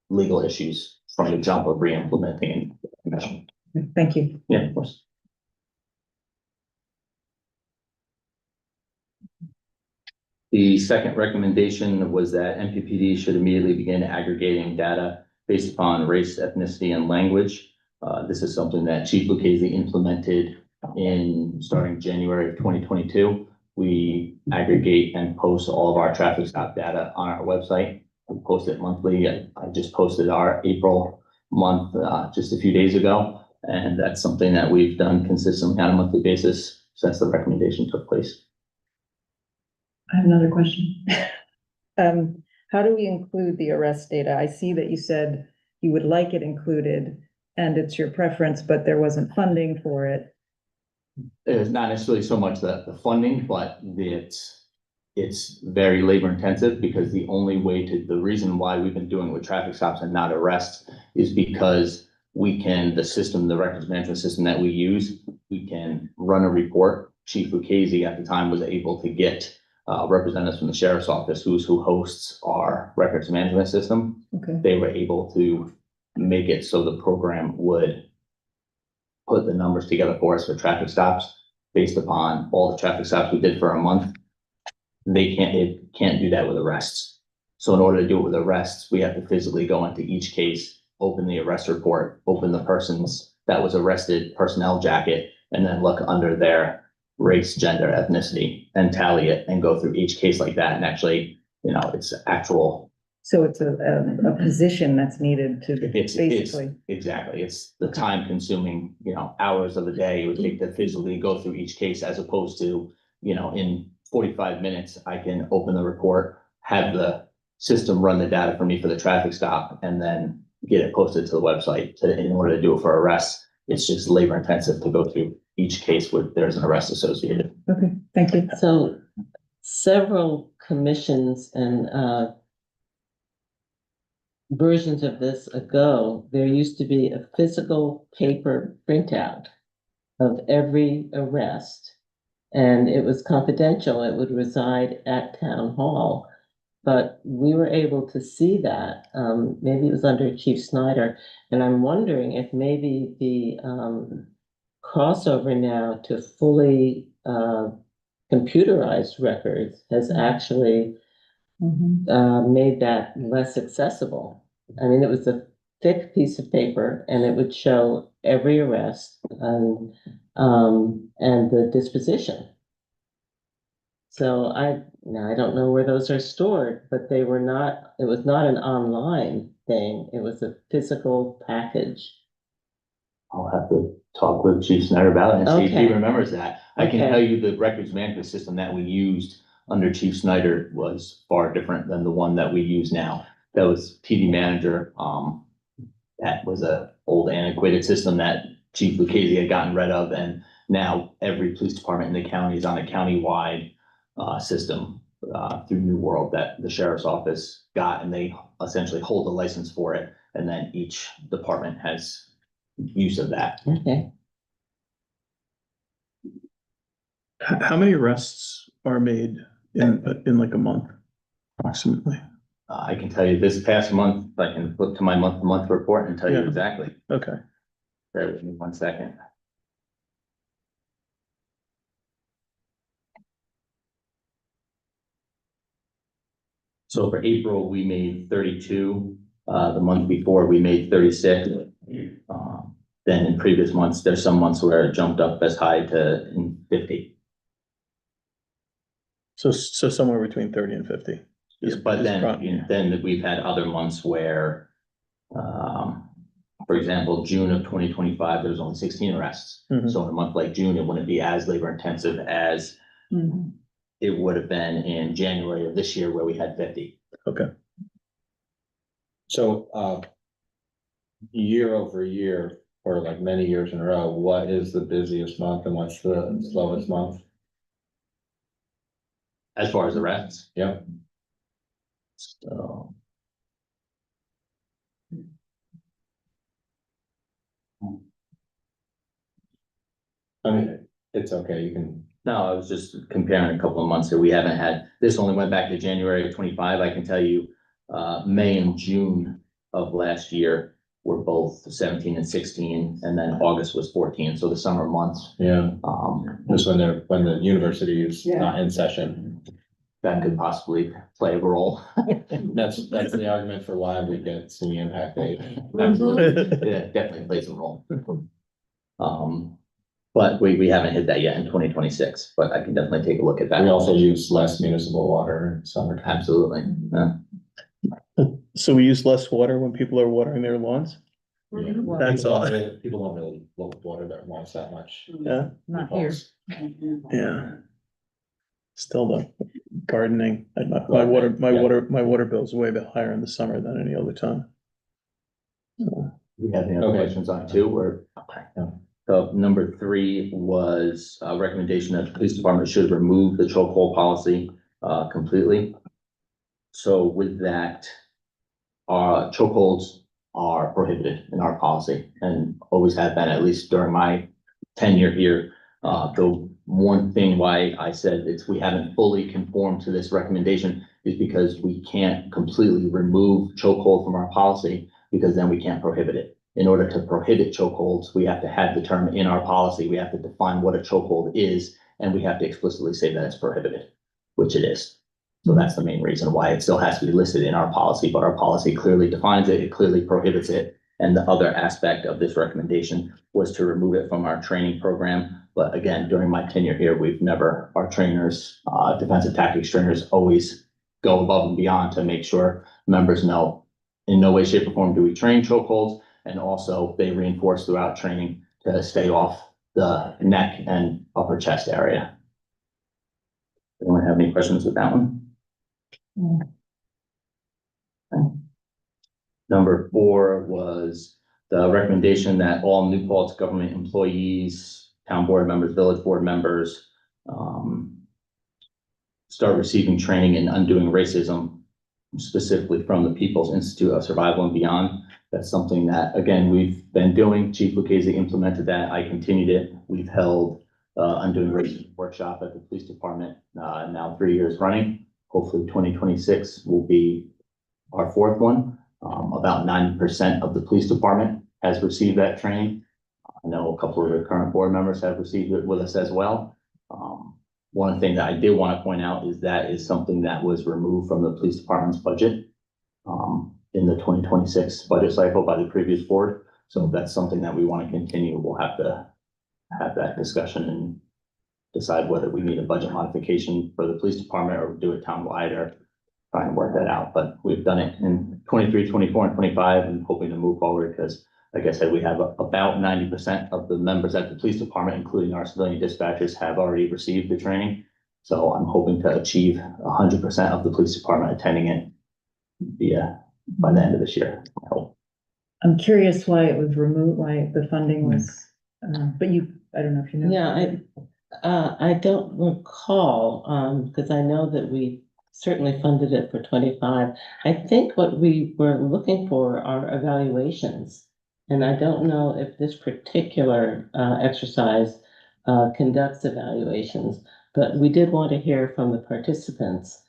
legal issues from the jump of re-implementing the commission. Thank you. Yeah, of course. The second recommendation was that MPPD should immediately begin aggregating data based upon race, ethnicity, and language. This is something that Chief Lucchese implemented in starting January of 2022. We aggregate and post all of our traffic stop data on our website. We post it monthly. I just posted our April month just a few days ago, and that's something that we've done consistently on a monthly basis since the recommendation took place. I have another question. How do we include the arrest data? I see that you said you would like it included and it's your preference, but there wasn't funding for it. It's not necessarily so much the funding, but it's very labor intensive, because the only way the reason why we've been doing it with traffic stops and not arrests is because the records management system that we use, we can run a report. Chief Lucchese at the time was able to get representatives from the sheriff's office, who hosts our records management system. Okay. They were able to make it so the program would put the numbers together for us for traffic stops based upon all the traffic stops we did for a month. It can't do that with arrests. So in order to do it with arrests, we have to physically go into each case, open the arrest report, open the person's that was arrested personnel jacket, and then look under their race, gender, ethnicity, and tally it and go through each case like that. And actually, it's actual. So it's a position that's needed to It's basically. exactly. It's the time consuming, hours of the day it would take to physically go through each case, as opposed to, in 45 minutes, I can open the report, have the system run the data for me for the traffic stop, and then get it posted to the website. In order to do it for arrests, it's just labor intensive to go through each case where there's an arrest associated. Okay, thank you. So several commissions and versions of this ago, there used to be a physical paper printout of every arrest. And it was confidential. It would reside at town hall. But we were able to see that. Maybe it was under Chief Snyder. And I'm wondering if maybe the crossover now to fully computerized records has actually made that less accessible. I mean, it was a thick piece of paper and it would show every arrest and the disposition. So now I don't know where those are stored, but they were not, it was not an online thing. It was a physical package. I'll have to talk with Chief Snyder about it and see if he Okay. remembers that. I can Okay. tell you the records management system that we used under Chief Snyder was far different than the one that we use now. That was TD Manager. That was a old antiquated system that Chief Lucchese had gotten rid of, and now every police department in the county is on a county-wide system through New World that the sheriff's office got, and they essentially hold a license for it, and then each department has use of that. Okay. How many arrests are made in like a month approximately? I can tell you this past month, I can look to my month-to-month report and tell you Yeah. exactly. Okay. Bear with me 1 second. So for April, we made 32. The month before, we made 36. Then in previous months, there's some months where it jumped up as high to 50. So somewhere between 30 and 50. But then we've had other months where, for example, June of 2025, there was only 16 arrests. Mhm. So in a month like June, it wouldn't be as labor intensive as it would have been in January of this year where we had 50. Okay. So, year over year, or like many years in a row, what is the busiest month and what's the slowest month? As far as arrests. Yep. So. I mean, it's okay, you can. No, I was just comparing a couple of months here. We haven't had, this only went back to January of 25. I can tell you, May and June of last year were both 17 and 16, and then August was 14. So the summer months, Yeah, just when when the university is Yeah. not in session. that could possibly play a role. That's the argument for why we get city impact aid. Absolutely. Yeah, definitely plays a role. But we haven't hit that yet in 2026, but I can definitely take a look at that. We also use less municipal water in summertime. Absolutely. Yeah. So we use less water when people are watering their lawns? Yeah. That's People all. don't really- People don't really water their lawns that much. Yeah, Not here. yeah. Still though, gardening, my water bill's way bit higher in the summer than any other time. So, We have any other Okay. questions on two or? Okay. So number 3 was a recommendation that the police department should remove the chokehold policy completely. So with that, chokeholds are prohibited in our policy and always have been, at least during my tenure here. The one thing why I said we haven't fully conformed to this recommendation is because we can't completely remove chokehold from our policy, because then we can't prohibit it. In order to prohibit chokeholds, we have to have the term in our policy. We have to define what a chokehold is, and we have to explicitly say that it's prohibited, which it is. So that's the main reason why it still has to be listed in our policy, but our policy clearly defines it, it clearly prohibits it. And the other aspect of this recommendation was to remove it from our training program. But again, during my tenure here, our trainers, defensive tactics trainers always go above and beyond to make sure members know in no way, shape or form do we train chokeholds. And also they reinforce throughout training to stay off the neck and upper chest area. Anyone have any questions with that one? Okay. Number 4 was the recommendation that all New Paltz government employees, town board members, village board members, start receiving training in undoing racism, specifically from the People's Institute of Survival and Beyond. That's something that, again, we've been doing. Chief Lucchese implemented that. I continued it. We've held undoing racism workshop at the police department now 3 years running. Hopefully 2026 will be our 4th one. About 90% of the police department has received that training. I know a couple of the current board members have received it with us as well. One thing that I did want to point out is that is something that was removed from the police department's budget in the 2026 budget cycle by the previous board. So if that's something that we want to continue, we'll have to have that discussion and decide whether we need a budget modification for the police department or do it townwide or try and work that out. But we've done it in 23, 24, and 25 and hoping to move forward because, like I said, we have about 90% of the members at the police department, including our civilian dispatchers, have already received the training. So I'm hoping to achieve 100% of the police department attending it by the end of this year. I hope. I'm curious why it was removed, why the funding was, but I don't know if you know. Yeah, I don't recall, because I know that we certainly funded it for 25. I think what we were looking for are evaluations. And I don't know if this particular exercise conducts evaluations, but we did want to hear from the participants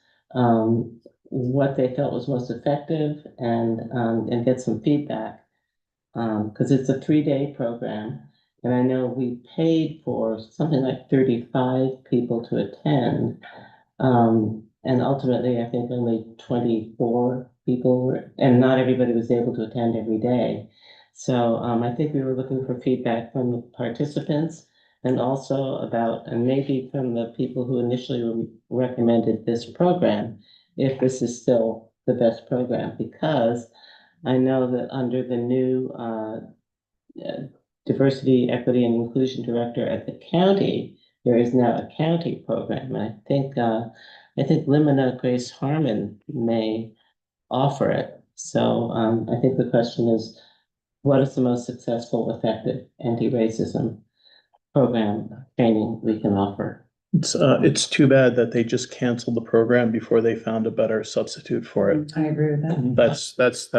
what they felt was most effective and get some feedback. Because it's a 3-day program. And I know we paid for something like 35 people to attend. And ultimately, I think only 24 people were, and not everybody was able to attend every day. So I think we were looking for feedback from the participants and also and maybe from the people who initially recommended this program, if this is still the best program, because I know that under the new Diversity, Equity, and Inclusion Director at the county, there is now a county program. And I think Limina Grace Harmon may offer it. So I think the question is, what is the most successful, effective anti-racism program training we can offer? It's too bad that they just canceled the program before they found a better substitute for it. I agree with that. That's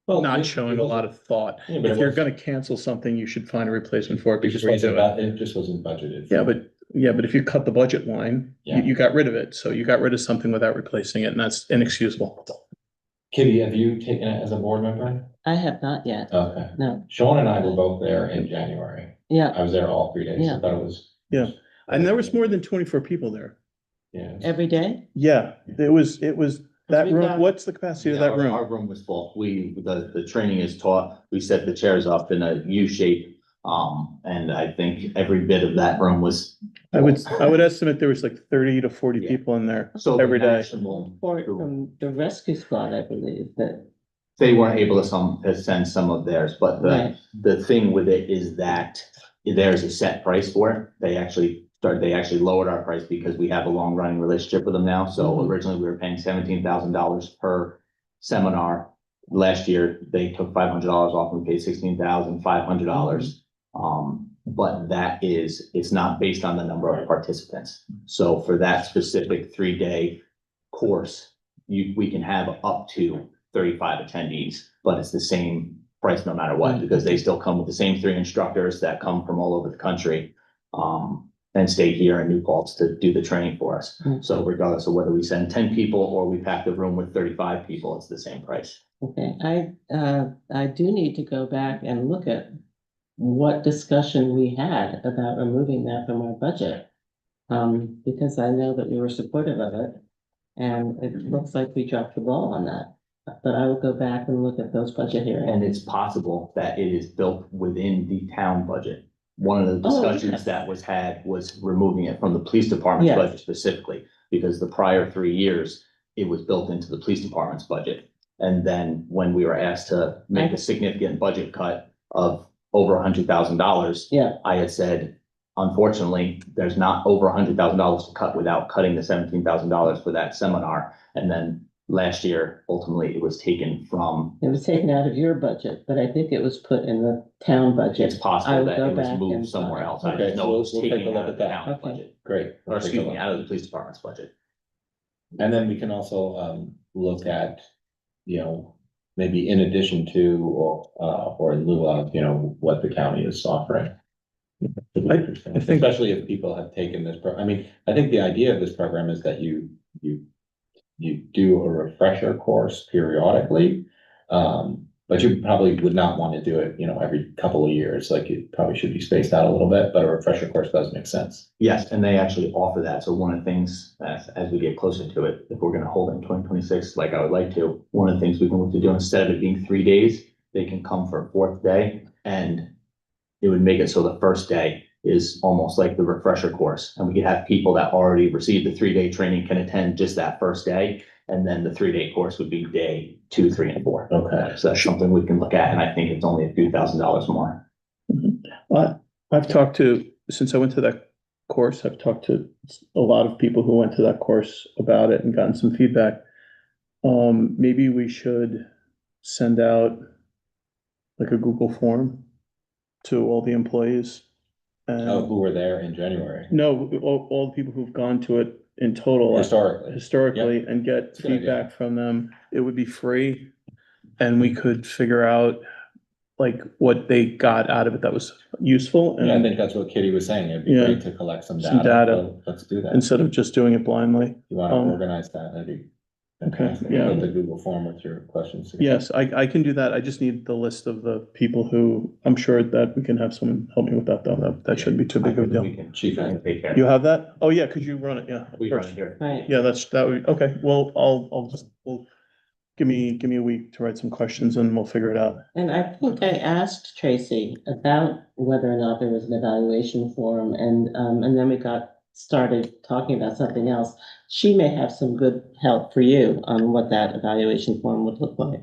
not showing a lot of thought. Yeah, but If you're gonna cancel something, you should find a replacement for it before you do it. It just wasn't budgeted. Yeah, but if you cut the budget line, you got rid of it. So you got rid of something without replacing it, and that's inexcusable. Kitty, have you taken it as a board member? I have not yet. Okay. No. Sean and I were both there in January. Yeah, I was there all 3 days. Yeah. I thought it was. Yeah. And there was more than 24 people there. Yeah. every day? Yeah, it was that we room. got- What's the capacity of that Our room? room was full. The training is taught, we set the chairs up in a U shape. And I think every bit of that room was. I would estimate there was like 30 to 40 Yeah. people in there So every the day. maximum- Report from the rescue squad, I believe, that, They weren't able to send some of theirs, but right, the thing with it is that there's a set price for it. They actually lowered our price because we have a long running relationship with them now. So Mhm. originally we were paying $17,000 per seminar. Last year, they took $500 off and we paid $16,500. But it's not based on the number of participants. So for that specific 3-day course, we can have up to 35 attendees, but it's the same price no matter what, because they still come with the same 3 instructors that come from all over the country. And stay here in New Paltz to do the training for us. Mm. So regardless of whether we send 10 people or we pack the room with 35 people, it's the same price. okay. I do need to go back and look at what discussion we had about removing that from our budget. Because I know that we were supportive of it, and it looks like we dropped the ball on that. But I will go back and look at those budget hearings. And it's possible that it is built within the town budget. One of the Oh, discussions yes. that was had was removing it from the police department's Yes. budget specifically, because the prior 3 years, it was built into the police department's budget. And then when we were asked to make a significant budget cut of over $100,000, Yeah, I had said, unfortunately, there's not over $100,000 to cut without cutting the $17,000 for that seminar. And then last year, ultimately, it was taken from, it was taken out of your budget, but I think it was put in the town budget. it's I possible will that go it was back moved and somewhere find. else. I Okay, just so know it was we'll take a taken look out at of the that. town's Okay. budget, Great. or We'll take a excuse me, look. out of the police department's budget. And then we can also look at, maybe in addition to or in lieu of, what the county is offering. I think- Especially if people have taken this I think the idea of this program is that you do a refresher course periodically. But you probably would not want to do it, every couple of years, like it probably should be spaced out a little bit, but a refresher course does make sense. Yes, and they actually offer that. So one of the things, as we get closer to it, if we're gonna hold it in 2026, like I would like to, one of the things we can look to do, instead of it being 3 days, they can come for a 4th day, and it would make it so the first day is almost like the refresher course. And we could have people that already received the 3-day training can attend just that first day. And then the 3-day course would be day 2, 3, and 4. Okay. So that's something we can look at, and I think it's only a few $1,000s more. I've talked to, since I went to that course, I've talked to a lot of people who went to that course about it and gotten some feedback. Maybe we should send out like a Google form to all the employees. And Who were there in January? no, all the people who've gone to it in total. Historically, and get That's a good idea. feedback from them. It would be free. And we could figure out like what they got out of it that was useful. Yeah, I And think that's what Kitty was saying. It'd be Yeah. great to collect some Some data. data. So let's do that. instead of just doing it blindly. You want to um, organize that, that'd be Okay, fantastic. yeah. Put the Google form with your questions. together. Yes, I can do that. I just need the list of the people who, I'm sure that we can have someone help me with that though. That shouldn't be too big of a deal. We can, Chief, I can take care. You have that? Oh, yeah, could you run it? Yeah. We of run course. it here. Right. Yeah, that would, okay, well, we'll give me a week to write some questions and we'll figure it out. And I think I asked Tracy about whether or not there was an evaluation form, and then we got started talking about something else. She may have some good help for you on what that evaluation form would look like.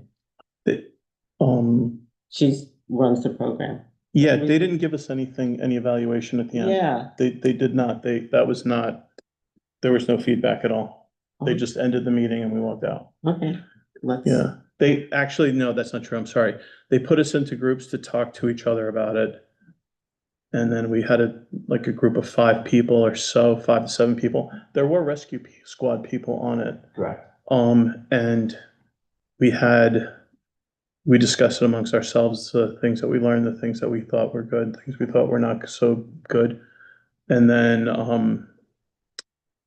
She runs the program. Yeah, they didn't give us any evaluation at the end. Yeah. They did not, there was no feedback at all. They just ended the meeting and we walked out. Okay, let's. Yeah, they actually, no, that's not true. I'm sorry. They put us into groups to talk to each other about it. And then we had a group of 5 people or so, 5 to 7 people. There were rescue squad people on it. Correct. And we discussed it amongst ourselves, the things that we learned, the things that we thought were good, things we thought were not so good. And then,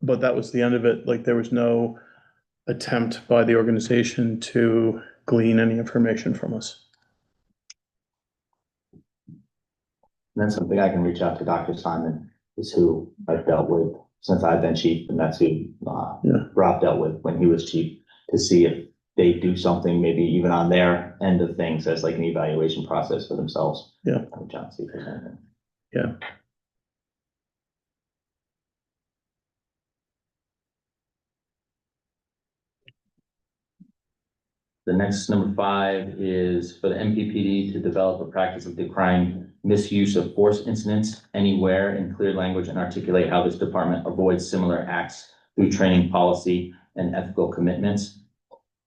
but that was the end of it. Like there was no attempt by the organization to glean any information from us. And that's something I can reach out to Dr. Simon, is who I've dealt with since I've been chief, and that's who Yeah. Rob dealt with when he was chief, to see if they do something maybe even on their end of things as like an evaluation process for themselves. Yeah. Reach out and see if there's anything. Yeah. The next number 5 is for the MPPD to develop a practice of decrying misuse of force incidents anywhere in clear language and articulate how this department avoids similar acts through training policy and ethical commitments.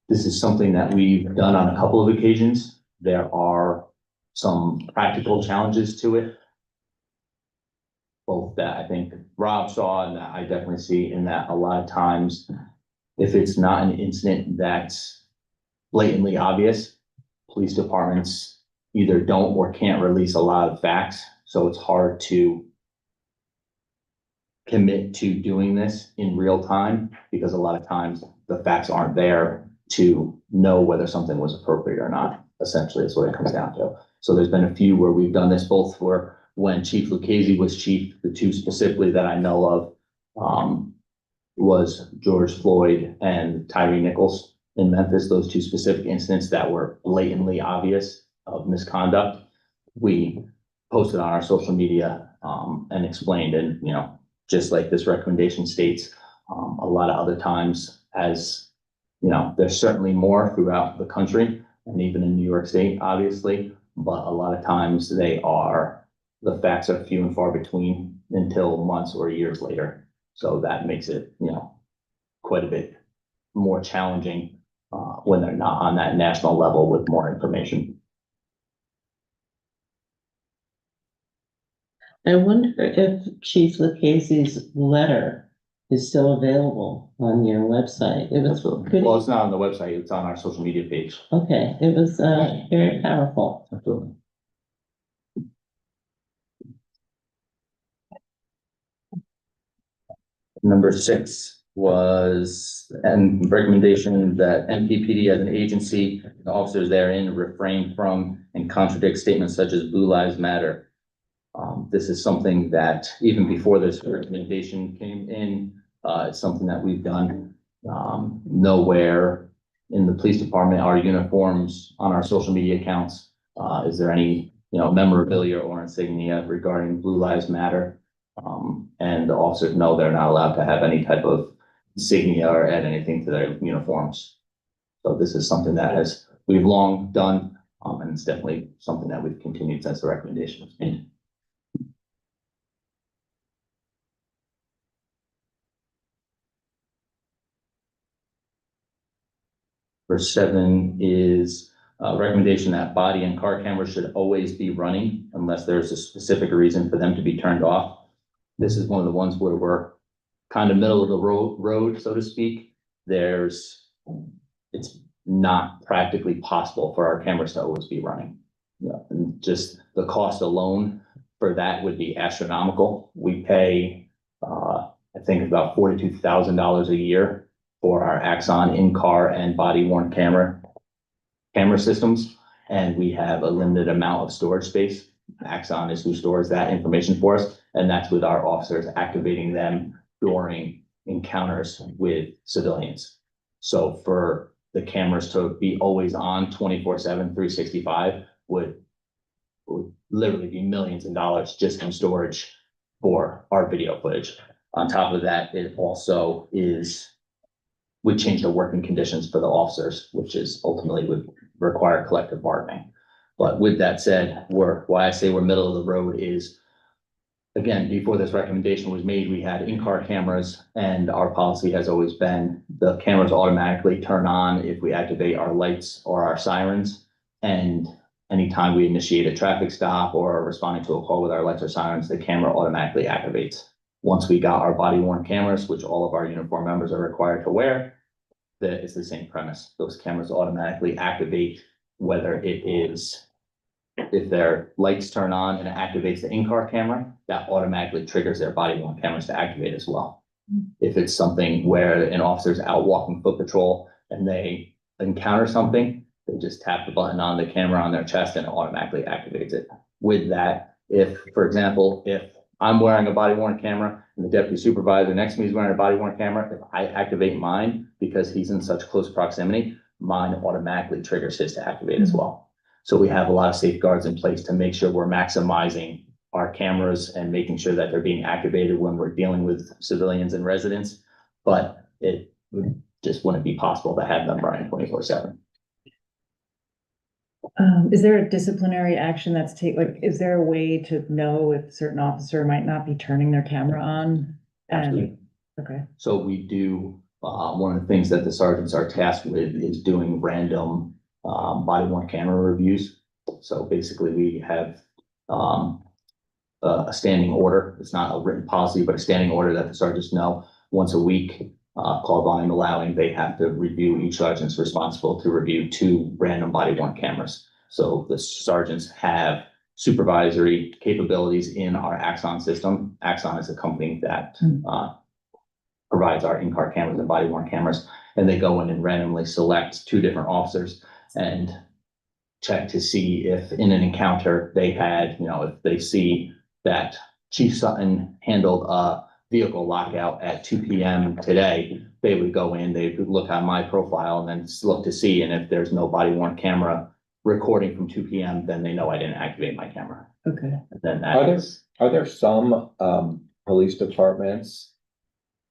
This is something that we've done on a couple of occasions. There are some practical challenges to it, both that I think Rob saw and that I definitely see, in that a lot of times, if it's not an incident that's blatantly obvious, police departments either don't or can't release a lot of facts. So it's hard to commit to doing this in real time, because a lot of times the facts aren't there to know whether something was appropriate or not. Essentially, that's what it comes down to. So there's been a few where we've done this, both for when Chief Lucchese was chief. The 2 specifically that I know of was George Floyd and Tyree Nichols in Memphis. Those 2 specific incidents that were blatantly obvious of misconduct, we posted on our social media and explained. And, just like this recommendation states, a lot of other times, as there's certainly more throughout the country and even in New York State, obviously, but a lot of times the facts are few and far between until months or years later. So that makes it, quite a bit more challenging when they're not on that national level with more information. I wonder if Chief Lucchese's letter is still available on your website. It was pretty, Well, it's not on the website, it's on our social media page. okay, it was very powerful. Absolutely. Number 6 was, and recommendation that MPPD as an agency, the officers therein refrain from and contradict statements such as Blue Lives Matter. This is something that even before this recommendation came in, it's something that we've done. Nowhere in the police department, our uniforms on our social media accounts, is there any memorabilia or insignia regarding Blue Lives Matter. And the officers know they're not allowed to have any type of insignia or add anything to their uniforms. So this is something that we've long done, and it's definitely something that we've continued since the recommendation was made. Verse 7 is a recommendation that body and car cameras should always be running unless there's a specific reason for them to be turned off. This is one of the ones where we're kind of middle of the road, so to speak. It's not practically possible for our cameras to always be running. And just the cost alone for that would be astronomical. We pay, I think about $42,000 a year for our Axon in-car and body-worn camera systems, and we have a limited amount of storage space. Axon is who stores that information for us, and that's with our officers activating them during encounters with civilians. So for the cameras to be always on 24/7, 365 would literally be millions of dollars just in storage for our video footage. On top of that, it also would change the working conditions for the officers, which is ultimately would require collective bargaining. But with that said, why I say we're middle of the road is, again, before this recommendation was made, we had in-car cameras, and our policy has always been the cameras automatically turn on if we activate our lights or our sirens. And anytime we initiate a traffic stop or are responding to a call with our lights or sirens, the camera automatically activates. Once we got our body-worn cameras, which all of our uniform members are required to wear, that is the same premise. Those cameras automatically activate, whether it is if their lights turn on and it activates the in-car camera, that automatically triggers their body-worn cameras to activate as well. If it's something where an officer's out walking foot patrol and they encounter something, they just tap the button on the camera on their chest and it automatically activates it. With that, for example, if I'm wearing a body-worn camera and the deputy supervisor next to me is wearing a body-worn camera, if I activate mine because he's in such close proximity, mine automatically triggers his to activate as well. So we have a lot of safeguards in place to make sure we're maximizing our cameras and making sure that they're being activated when we're dealing with civilians and residents. But it just wouldn't be possible to have them running 24/7. Is there a disciplinary action is there a way to know if a certain officer might not be turning their camera on? Absolutely. Okay. So we do, one of the things that the sergeants are tasked with is doing random body-worn camera reviews. So basically we have a standing order. It's not a written policy, but a standing order that the sergeants know once a week, call volume allowing, they have to review, each sergeant's responsible to review 2 random body-worn cameras. So the sergeants have supervisory capabilities in our Axon system. Axon is a company that provides our in-car cameras and body-worn cameras, and they go in and randomly select 2 different officers and check to see if in an encounter they had, if they see that Chief Sutton handled a vehicle lockout at 2 p.m. today, they would go in, they would look at my profile and then look to see, and if there's no body-worn camera recording from 2 p.m., then they know I didn't activate my camera. Okay. And then Are there some police departments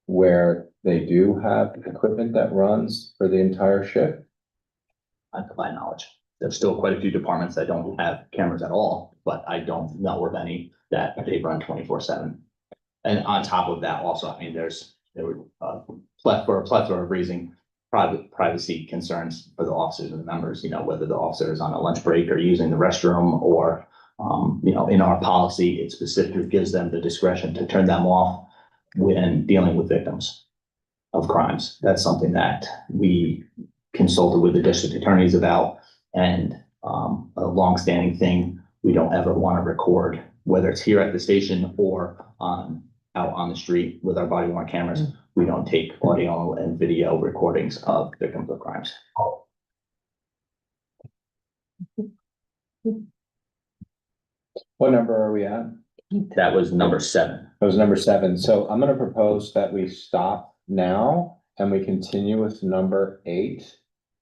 where they do have equipment that runs for the entire shift? to my knowledge, there's still quite a few departments that don't have cameras at all, but I don't know of any that they run 24/7. And on top of that, also, I mean, there were plethora of reason privacy concerns for the officers and the members, whether the officer is on a lunch break or using the restroom or, in our policy, it specifically gives them the discretion to turn them off when dealing with victims of crimes. That's something that we consulted with the district attorneys about, and a longstanding thing, we don't ever want to record, whether it's here at the station or out on the street with our body-worn cameras. We don't take audio and video recordings of victims of crimes. What number are we at? That was number 7. That was number 7. So I'm going to propose that we stop now and we continue with number 8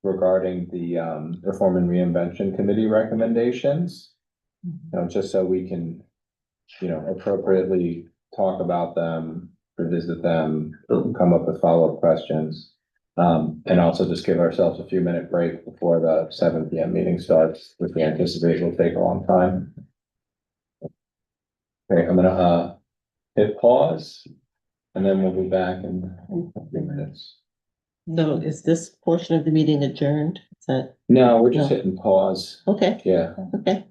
regarding the Reform and Reinvention Committee recommendations. just so we can, appropriately talk about them, revisit them, come up with follow-up questions. And also just give ourselves a few minute break before the 7 PM meeting starts, which we anticipate will take a long time. Okay, I'm gonna, hit pause, and then we'll be back in a few minutes. So is this portion of the meeting adjourned? Is that, No, we're just No. hitting pause. okay, Yeah. okay.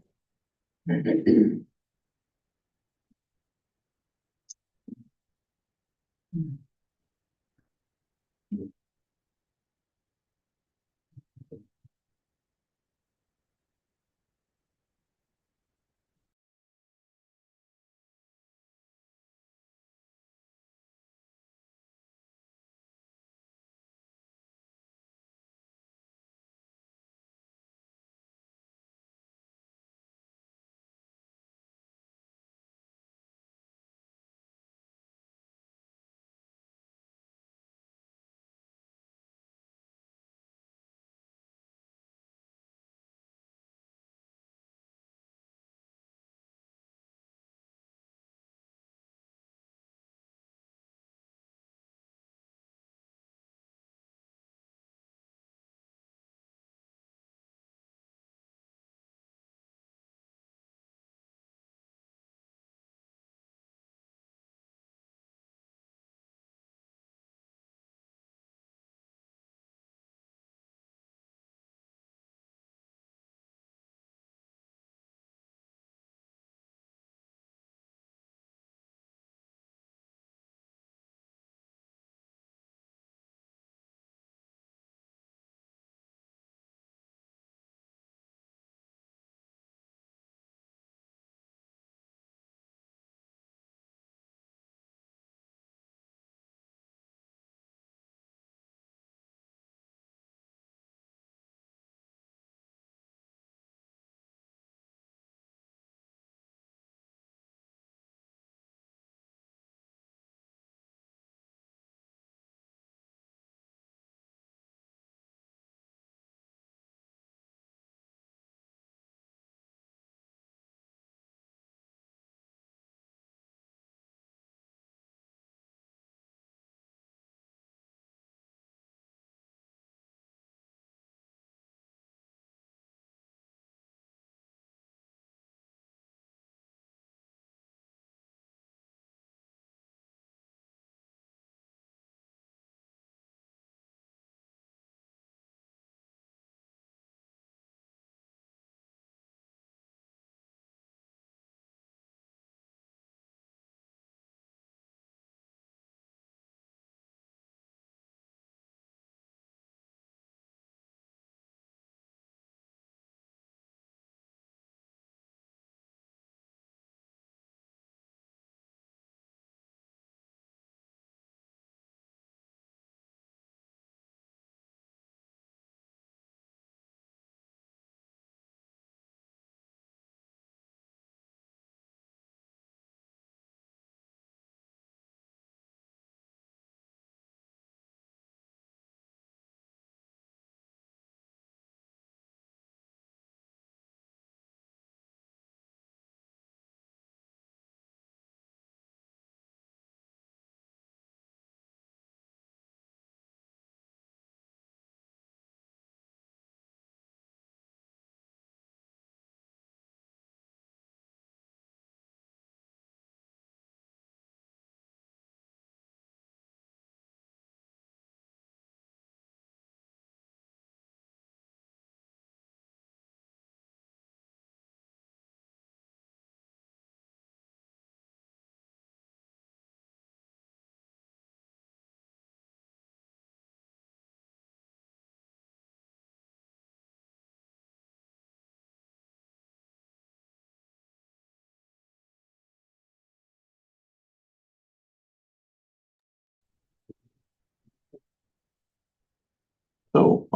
So,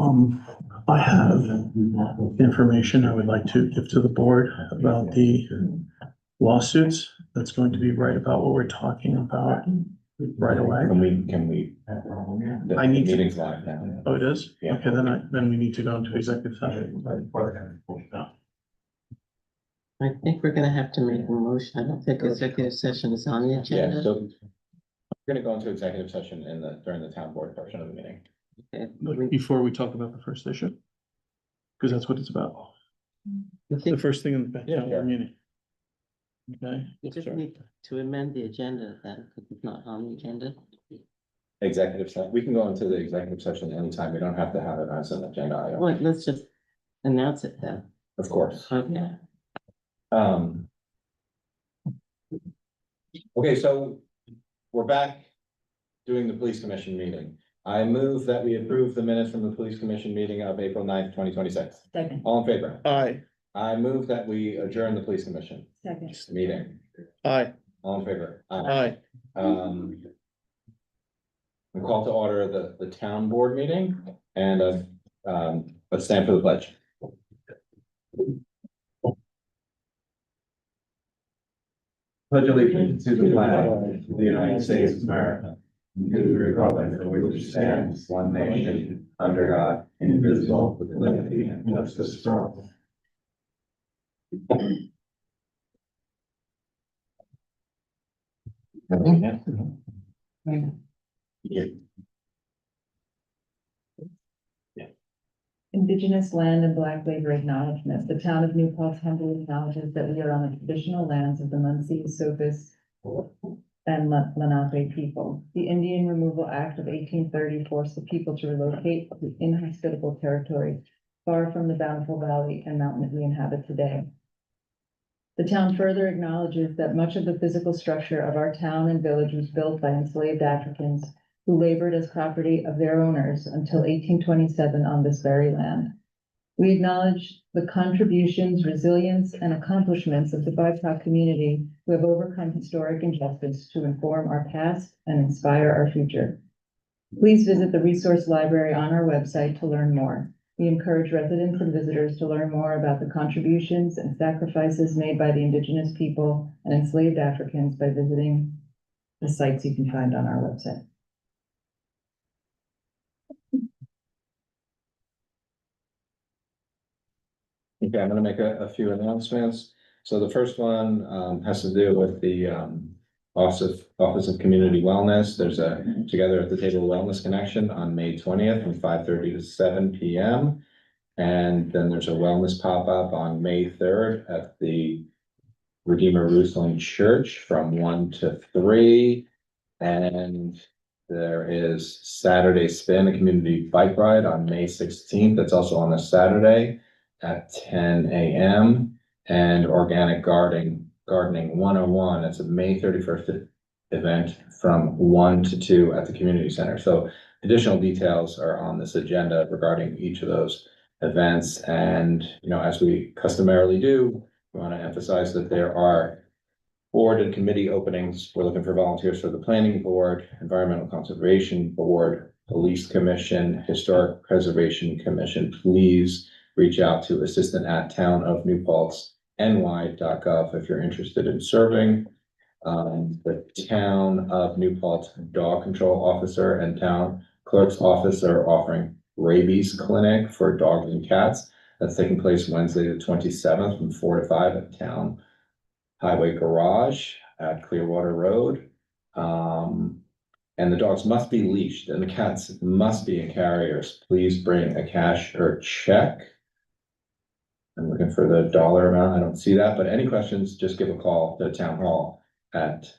I have information I would like to give to the board about the lawsuits. That's going to be right about what we're talking about right away. Can we? I need to- Meeting's live now. Oh, it is? Yeah. Okay, then we need to go into executive session. I think we're gonna have to make a motion. I don't think executive session is on the Yeah, agenda. so we're gonna go into executive session during the town board portion of the meeting. Okay. Like, before we talk about the first issue. Because that's what it's about. I The think first thing in the Yeah, sure. meeting. Okay. we just sure. need to amend the agenda then, because it's not on the agenda. Executive session, we can go into the executive session anytime. We don't have to have it as an agenda item, Well, let's just announce it then. of course. Okay. Um. Okay, so we're back doing the police commission meeting. I move that we approve the minutes from the police commission meeting of April 9th, 2026. Second, All in favor? Aye, I move that we adjourn the police commission second. meeting. aye, All in favor? aye. We call to order the town board meeting and let's stand for the pledge. Pledge allegiance to the flag of the United States of America, and to the republic for which it stands, one nation, under God, indivisible, with liberty and justice for all. Yeah. Indigenous land and Black labor acknowledgement. The town of New Paltz humbly acknowledges that we are on the traditional lands of the Munsee, Sopus, and Lenape people. The Indian Removal Act of 1830 forced the people to relocate to inhospitable territory far from the Bountiful Valley and mountain that we inhabit today. The town further acknowledges that much of the physical structure of our town and village was built by enslaved Africans who labored as property of their owners until 1827 on this very land. We acknowledge the contributions, resilience, and accomplishments of the BIPOC community who have overcome historic injustice to inform our past and inspire our future. Please visit the resource library on our website to learn more. We encourage residents and visitors to learn more about the contributions and sacrifices made by the Indigenous people and enslaved Africans by visiting the sites you can find on our website. Okay, I'm gonna make a few announcements. So the first one has to do with the Office of Community Wellness. There's a Together at the Table Wellness Connection on May 20th from 5:30 to 7 p.m. And then there's a wellness pop-up on May 3rd at the Redeemer Lutheran Church from 1 to 3. And there is Saturday Spin, a community bike ride on May 16th. That's also on a Saturday at 10 a.m. and Organic Gardening 101. It's a May 31st event from 1 to 2 at the community center. So additional details are on this agenda regarding each of those events. And, you know, as we customarily do, we want to emphasize that there are board and committee openings. We're looking for volunteers for the planning board, environmental conservation board, police commission, historic preservation commission. Please reach out to assistant@townofnewpaltz.ny.gov if you're interested in serving. The Town of New Paltz Dog Control Officer and Town Clerk's Office are offering rabies clinic for dogs and cats. That's taking place Wednesday, the 27th from 4 to 5 at Town Highway Garage at Clearwater Road. And the dogs must be leashed and the cats must be in carriers. Please bring a cash or check. I'm looking for the dollar amount. I don't see that, but any questions, just give a call to Town Hall at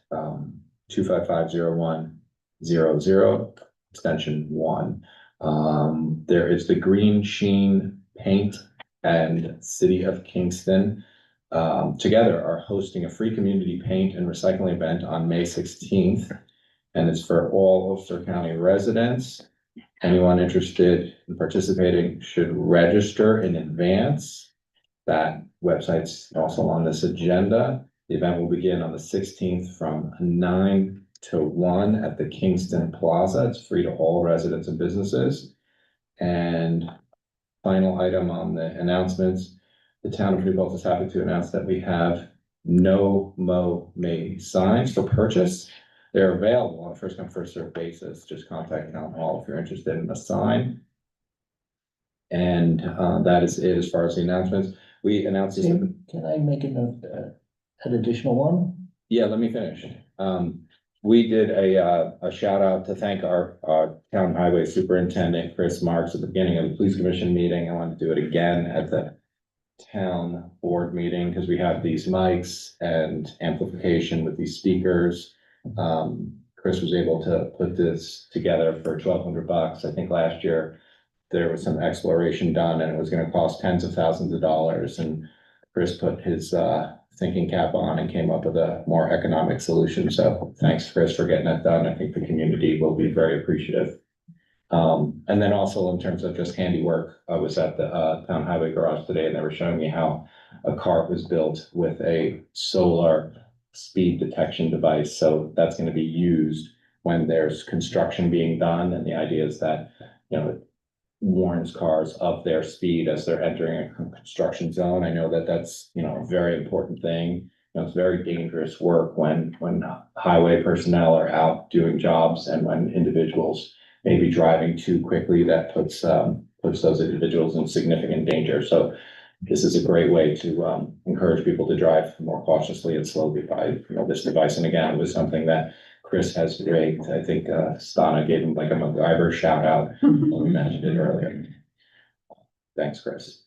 255-0100, extension 1. There is the Green Sheen Paint and City of Kingston together are hosting a free community paint and recycling event on May 16th. And it's for all Ulster County residents. Anyone interested in participating should register in advance. That website's also on this agenda. The event will begin on the 16th from 9 to 1 at the Kingston Plaza. It's free to all residents and businesses. And final item on the announcements, the town of New Paltz is happy to announce that we have no Mow May signs for purchase. They're available on a first come, first served basis. Just contact Town Hall if you're interested in a sign. And that is it as far as the announcements. we announced this. Tim, can I make an additional one? Yeah, let me finish. We did a shout out to thank our town highway superintendent, Chris Marks, at the beginning of the police commission meeting. I want to do it again at the town board meeting, because we have these mics and amplification with these speakers. Chris was able to put this together for $1,200. I think last year there was some exploration done and it was gonna cost tens of thousands of dollars, and Chris put his thinking cap on and came up with a more economic solution. So thanks, Chris, for getting that done. I think the community will be very appreciative. And then also in terms of just handiwork, I was at the town highway garage today and they were showing me how a cart was built with a solar speed detection device. So that's going to be used when there's construction being done. And the idea is that, you know, it warns cars of their speed as they're entering a construction zone. I know that that's, you know, a very important thing. You know, it's very dangerous work when highway personnel are out doing jobs and when individuals may be driving too quickly. That puts those individuals in significant danger. So this is a great way to encourage people to drive more cautiously and slowly by, you know, this device. And again, it was something that Chris has rigged. I think Stana gave him like a MacGyver shout out when we mentioned it earlier. Thanks, Chris.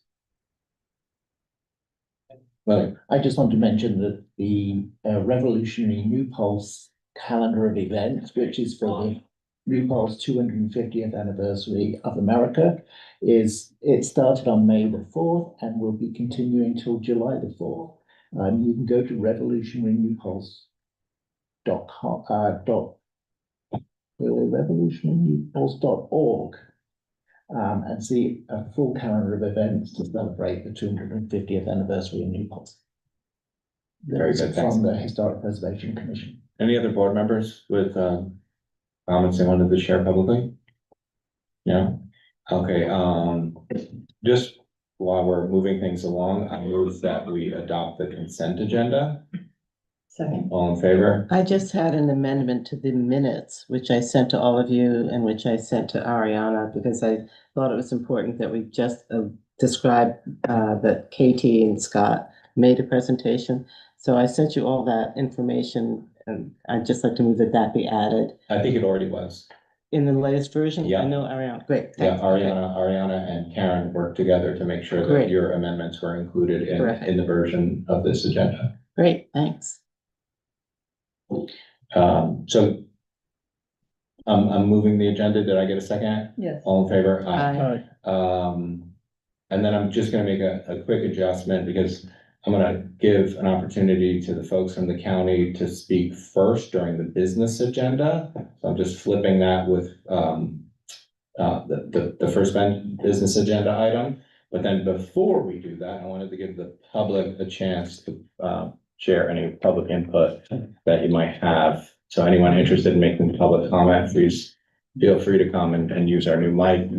Well, I just want to mention that the Revolutionary New Pulse calendar of events, which is for the New Pulse 250th anniversary of America, it started on May the 4th and will be continuing till July the 4th. You can go to revolutionarynewpulse.org and see a full calendar of events to celebrate the 250th anniversary of New Pulse. Very good, thanks. From the Historic Preservation Commission. any other board members with comments they wanted to share publicly? Yeah, okay, just while we're moving things along, I move that we adopt the consent agenda. Second. All in favor? I just had an amendment to the minutes, which I sent to all of you and which I sent to Ariana, because I thought it was important that we just describe that Katie and Scott made a presentation. So I sent you all that information, and I'd just like to move that be added I think it already was. in the latest version. Yeah. I know Ariana, great. Yeah, thanks. Ariana and Karen worked together to make sure that Great. your amendments were included Terrific. in the version of this agenda. Great, thanks. So I'm moving the agenda. Did I get a second? Yes. All in favor? Aye. And then I'm just gonna make a quick adjustment because I'm gonna give an opportunity to the folks from the county to speak first during the business agenda. So I'm just flipping that with the first business agenda item. But then before we do that, I wanted to give the public a chance to share any public input that you might have. So anyone interested in making public comment, please feel free to come and use our new mic.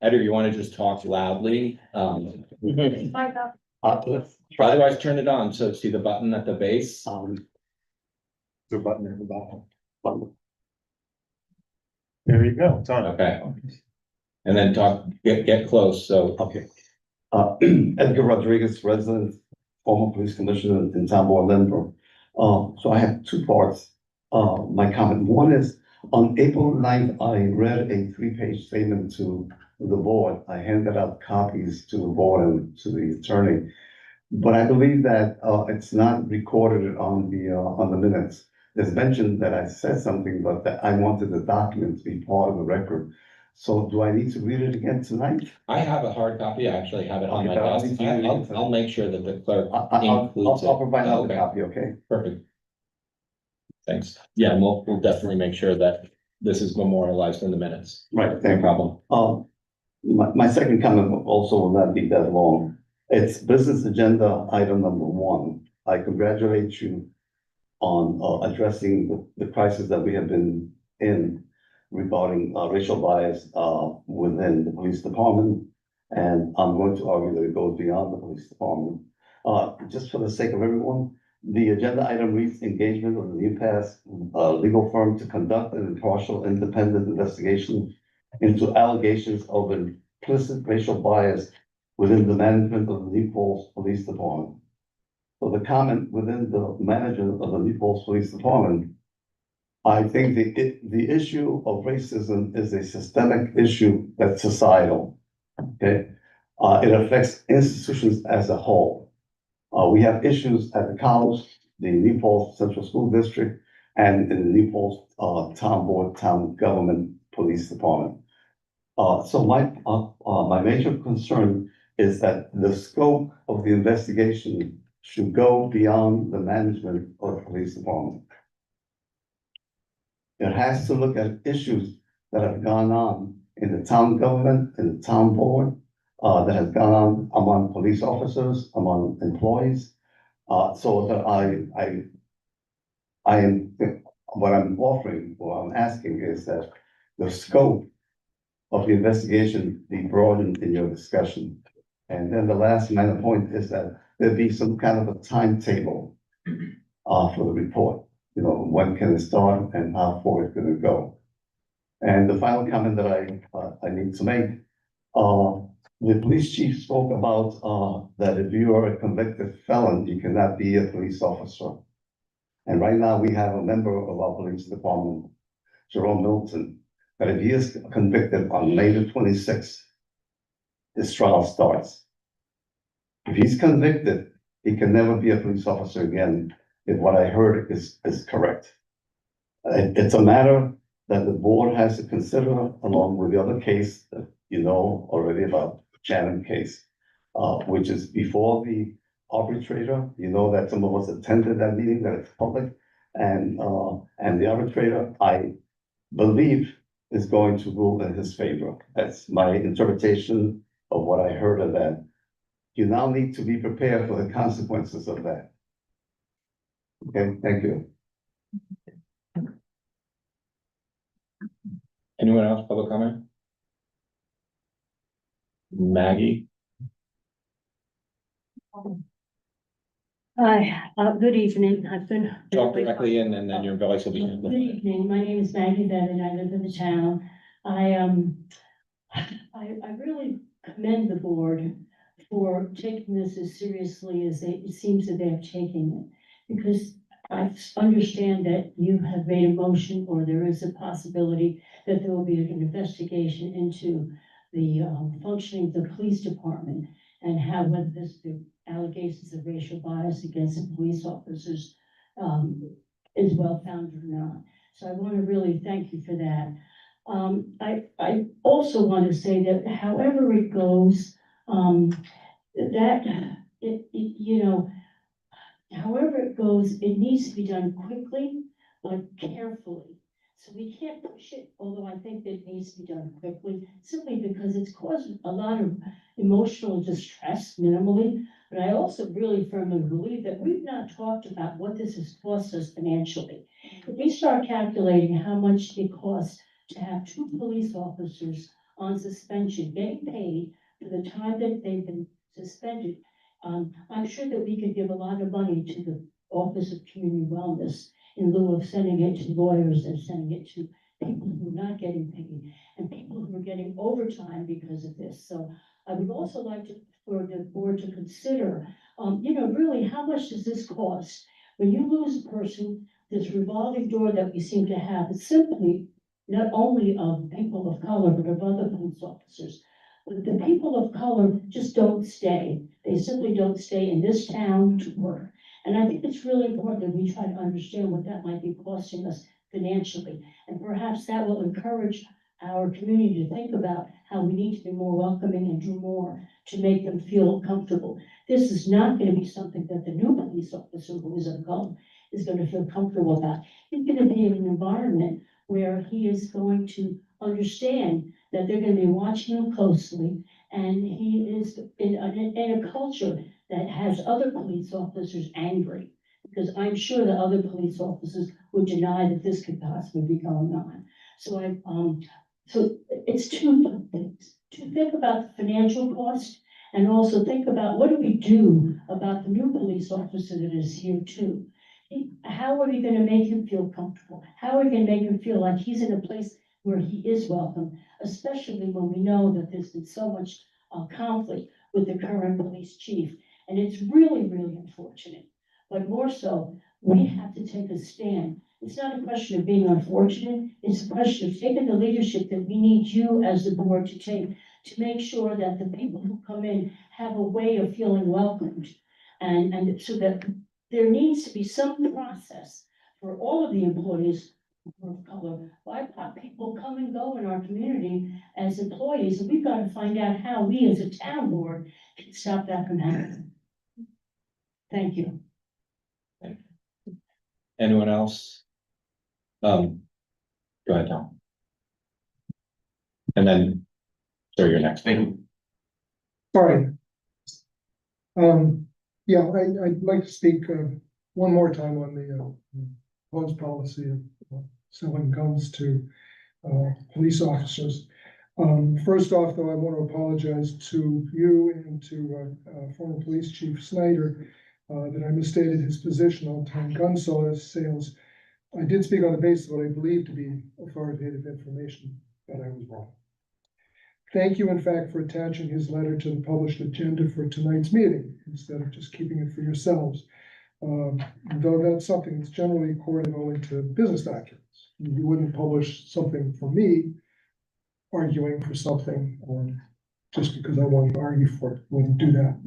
Edgar, you want to just talk loudly? Otherwise, turn it on. So see the button at the base? The button at the bottom. There you go, it's on. Okay. And then get close, so. Okay. Edgar Rodriguez, resident, former police commissioner in Town Board, Lindbergh. So I have two parts. My comment, one is, on April 9th, I read a 3-page statement to the board. I handed out copies to the board and to the attorney. But I believe that it's not recorded on the minutes. There's mention that I said something, but that I wanted the document to be part of the record. So do I need to read it again tonight? I have a hard copy. I actually have it on my Okay, desk. I'll make sure that the clerk I'll includes it. provide another Okay. copy, okay? Perfect. Thanks. Yeah, we'll definitely make sure that this is memorialized in the minutes. Right, No thank you. problem. My second comment also will not be that long. It's business agenda item number 1. I congratulate you on addressing the crisis that we have been in regarding racial bias within the police department. And I'm going to argue that it goes beyond the police department. Just for the sake of everyone, the agenda item reads engagement of the New Pass legal firm to conduct an impartial, independent investigation into allegations of explicit racial bias within the management of the New Paltz Police Department. So the comment within the management of the New Paltz Police Department, I think the issue of racism is a systemic issue that's societal, okay? It affects institutions as a whole. We have issues at the college, the New Paltz Central School District, and in the New Paltz Town Board, Town Government Police Department. So my major concern is that the scope of the investigation should go beyond the management of the police department. It has to look at issues that have gone on in the town government, in the town board, that has gone on among police officers, among employees. So that I am, what I'm offering, what I'm asking is that the scope of the investigation be broadened in your discussion. And then the last minor point is that there be some kind of a timetable for the report. You know, when can it start and how far it's gonna go. And the final comment that I need to make, the police chief spoke about that if you are a convicted felon, you cannot be a police officer. And right now we have a member of our police department, Jerome Milton, that if he is convicted on May the 26th, his trial starts. If he's convicted, he can never be a police officer again, if what I heard is correct. It's a matter that the board has to consider along with the other case that you know already about, Shannon case, which is before the arbitrator. You know that some of us attended that meeting, that it's public, and the arbitrator, I believe, is going to rule in his favor. That's my interpretation of what I heard of that. You now need to be prepared for the consequences of that. Okay, thank you. Anyone else, public comment? Maggie? Hi, good evening. I've been. Talk directly in and then your voice will be. Good evening. My name is Maggie Bennett. I live in the town. I really commend the board for taking this as seriously as it seems that they're taking it. Because I understand that you have made a motion, or there is a possibility that there will be an investigation into the functioning of the police department and how whether the allegations of racial bias against the police officers is well founded or not. So I want to really thank you for that. I also want to say that however it goes, however it goes, it needs to be done quickly, but carefully. So we can't push it, although I think that it needs to be done quickly, simply because it's causing a lot of emotional distress minimally. But I also really firmly believe that we've not talked about what this has cost us financially. If we start calculating how much it costs to have 2 police officers on suspension, getting paid for the time that they've been suspended, I'm sure that we could give a lot of money to the Office of Community Wellness in lieu of sending it to lawyers and sending it to people who are not getting paid and people who are getting overtime because of this. So I would also like for the board to consider, really how much does this cost? When you lose a person, this revolving door that we seem to have is simply not only of people of color, but of other police officers. But the people of color just don't stay. They simply don't stay in this town to work. And I think it's really important that we try to understand what that might be costing us financially. And perhaps that will encourage our community to think about how we need to be more welcoming and do more to make them feel comfortable. This is not going to be something that the new police officer who is of color is going to feel comfortable about. He's going to be in an environment where he is going to understand that they're going to be watching him closely, and he is in a culture that has other police officers angry, because I'm sure that other police officers would deny that this could possibly be going on. So so it's 2 things: to think about the financial cost, and also think about what do we do about the new police officer that is here too. How are we going to make him feel comfortable? How are we going to make him feel like he's in a place where he is welcome, especially when we know that there's been so much conflict with the current police chief. And it's really, really unfortunate. But more so, we have to take a stand. It's not a question of being unfortunate. It's a question of taking the leadership that we need you as the board to take to make sure that the people who come in have a way of feeling welcomed. And so that there needs to be some process for all of the employees of color. BIPOC people come and go in our community as employees, and we've got to find out how we as a town board can stop that from happening. Thank you. Anyone else? Go ahead, Tom. And then, sir, you're next. Sorry. Yeah, I'd like to speak, one more time on the, proposed policy of selling guns to, police officers. First off, though, I want to apologize to you and to, former police chief Snyder, that I misstated his position on town gun sales. I did speak on the basis of what I believe to be authoritative information, but I was wrong. Thank you, in fact, for attaching his letter to the published agenda for tonight's meeting, instead of just keeping it for yourselves. Though that's something that's generally accorded only to business documents. You wouldn't publish something from me arguing for something, or just because I wanted to argue for it, wouldn't do that.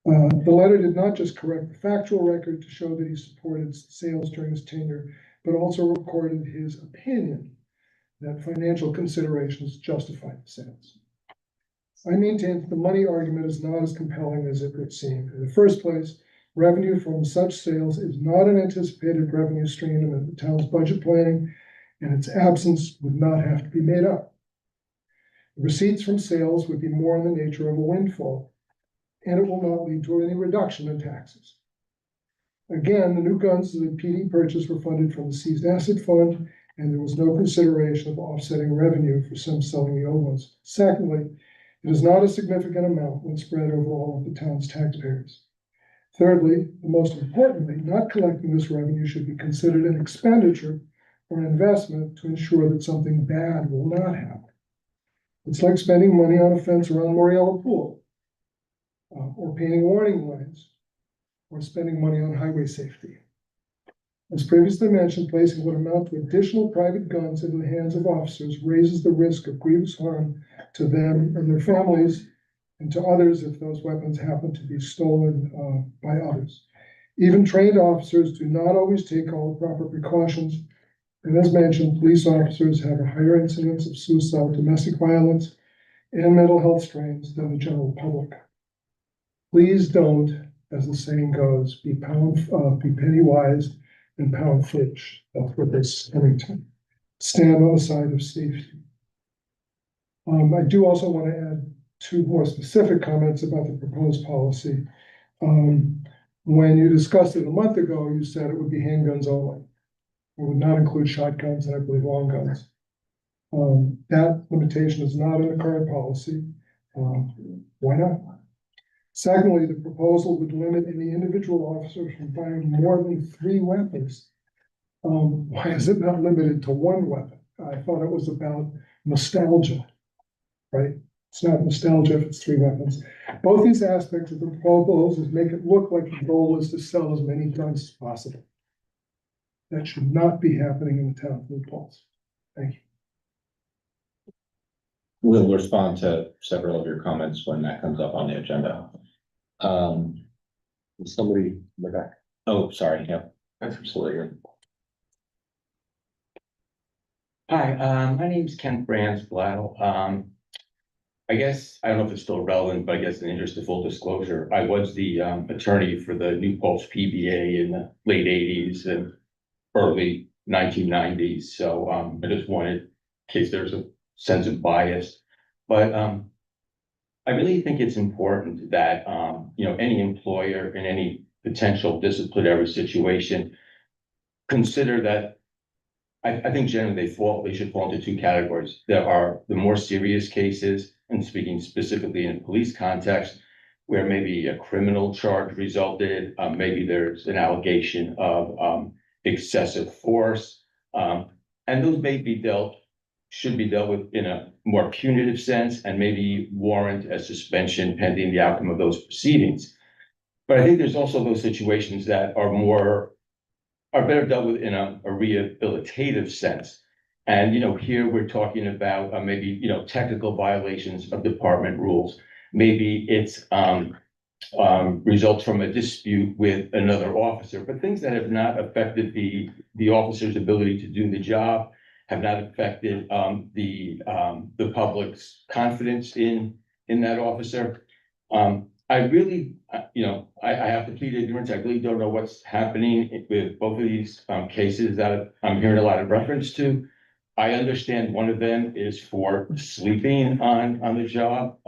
The letter did not just correct the factual record to show that he supported sales during his tenure, but also recorded his opinion that financial considerations justify the sales. I maintain that the money argument is not as compelling as it would seem. In the first place, revenue from such sales is not an anticipated revenue stream in the town's budget planning, and its absence would not have to be made up. The receipts from sales would be more in the nature of a windfall, and it will not lead to any reduction in taxes. Again, the new guns that the PD purchased were funded from the seized asset fund, and there was no consideration of offsetting revenue for some selling the old ones. Secondly, it is not a significant amount when spread over all of the town's taxpayers. Thirdly, and most importantly, not collecting this revenue should be considered an expenditure or an investment to ensure that something bad will not happen. It's like spending money on a fence around Moriella Pool, or painting warning lines, or spending money on highway safety. As previously mentioned, placing what amount to additional private guns into the hands of officers raises the risk of grievous harm to them and their families, and to others if those weapons happen to be stolen by others. Even trained officers do not always take all the proper precautions. And as mentioned, police officers have a higher incidence of suicide, domestic violence, and mental health strains than the general public. Please don't, as the saying goes, be penny wise and pound foolish. That's what this Remington. Stand on the side of safety. I do also want to add two more specific comments about the proposed policy. When you discussed it a month ago, you said it would be handguns only. It would not include shotguns and I believe long guns. That limitation is not in the current policy. Why not? Secondly, the proposal would limit any individual officer from buying more than 3 weapons. Why is it not limited to 1 weapon? I thought it was about nostalgia, right? It's not nostalgia if it's 3 weapons. Both these aspects of the proposals make it look like the goal is to sell as many guns as possible. That should not be happening in the town of New Paltz. Thank you. We'll respond to several of your comments when that comes up on the agenda. Somebody in the back. Oh, sorry. Yep. That's absolutely. Hi, my name's Ken Bransblattle. I guess, I don't know if it's still relevant, but I guess in the interest of full disclosure, I was the attorney for the New Paltz PBA in the late 80s and early 1990s. So I just wanted, in case there's a sense of bias, but I really think it's important that any employer in any potential disciplinary situation consider that. I think generally they should fall into 2 categories. There are the more serious cases, and speaking specifically in a police context, where maybe a criminal charge resulted, maybe there's an allegation of excessive force, and those may be dealt should be dealt with in a more punitive sense and maybe warrant a suspension pending the outcome of those proceedings. But I think there's also those situations that are better dealt with in a rehabilitative sense. And, here we're talking about maybe, technical violations of department rules. Maybe it's results from a dispute with another officer, but things that have not affected the officer's ability to do the job, have not affected the public's confidence in that officer. I really, I have to plead ignorance. I really don't know what's happening with both of these cases that I'm hearing a lot of reference to. I understand one of them is for sleeping on the job.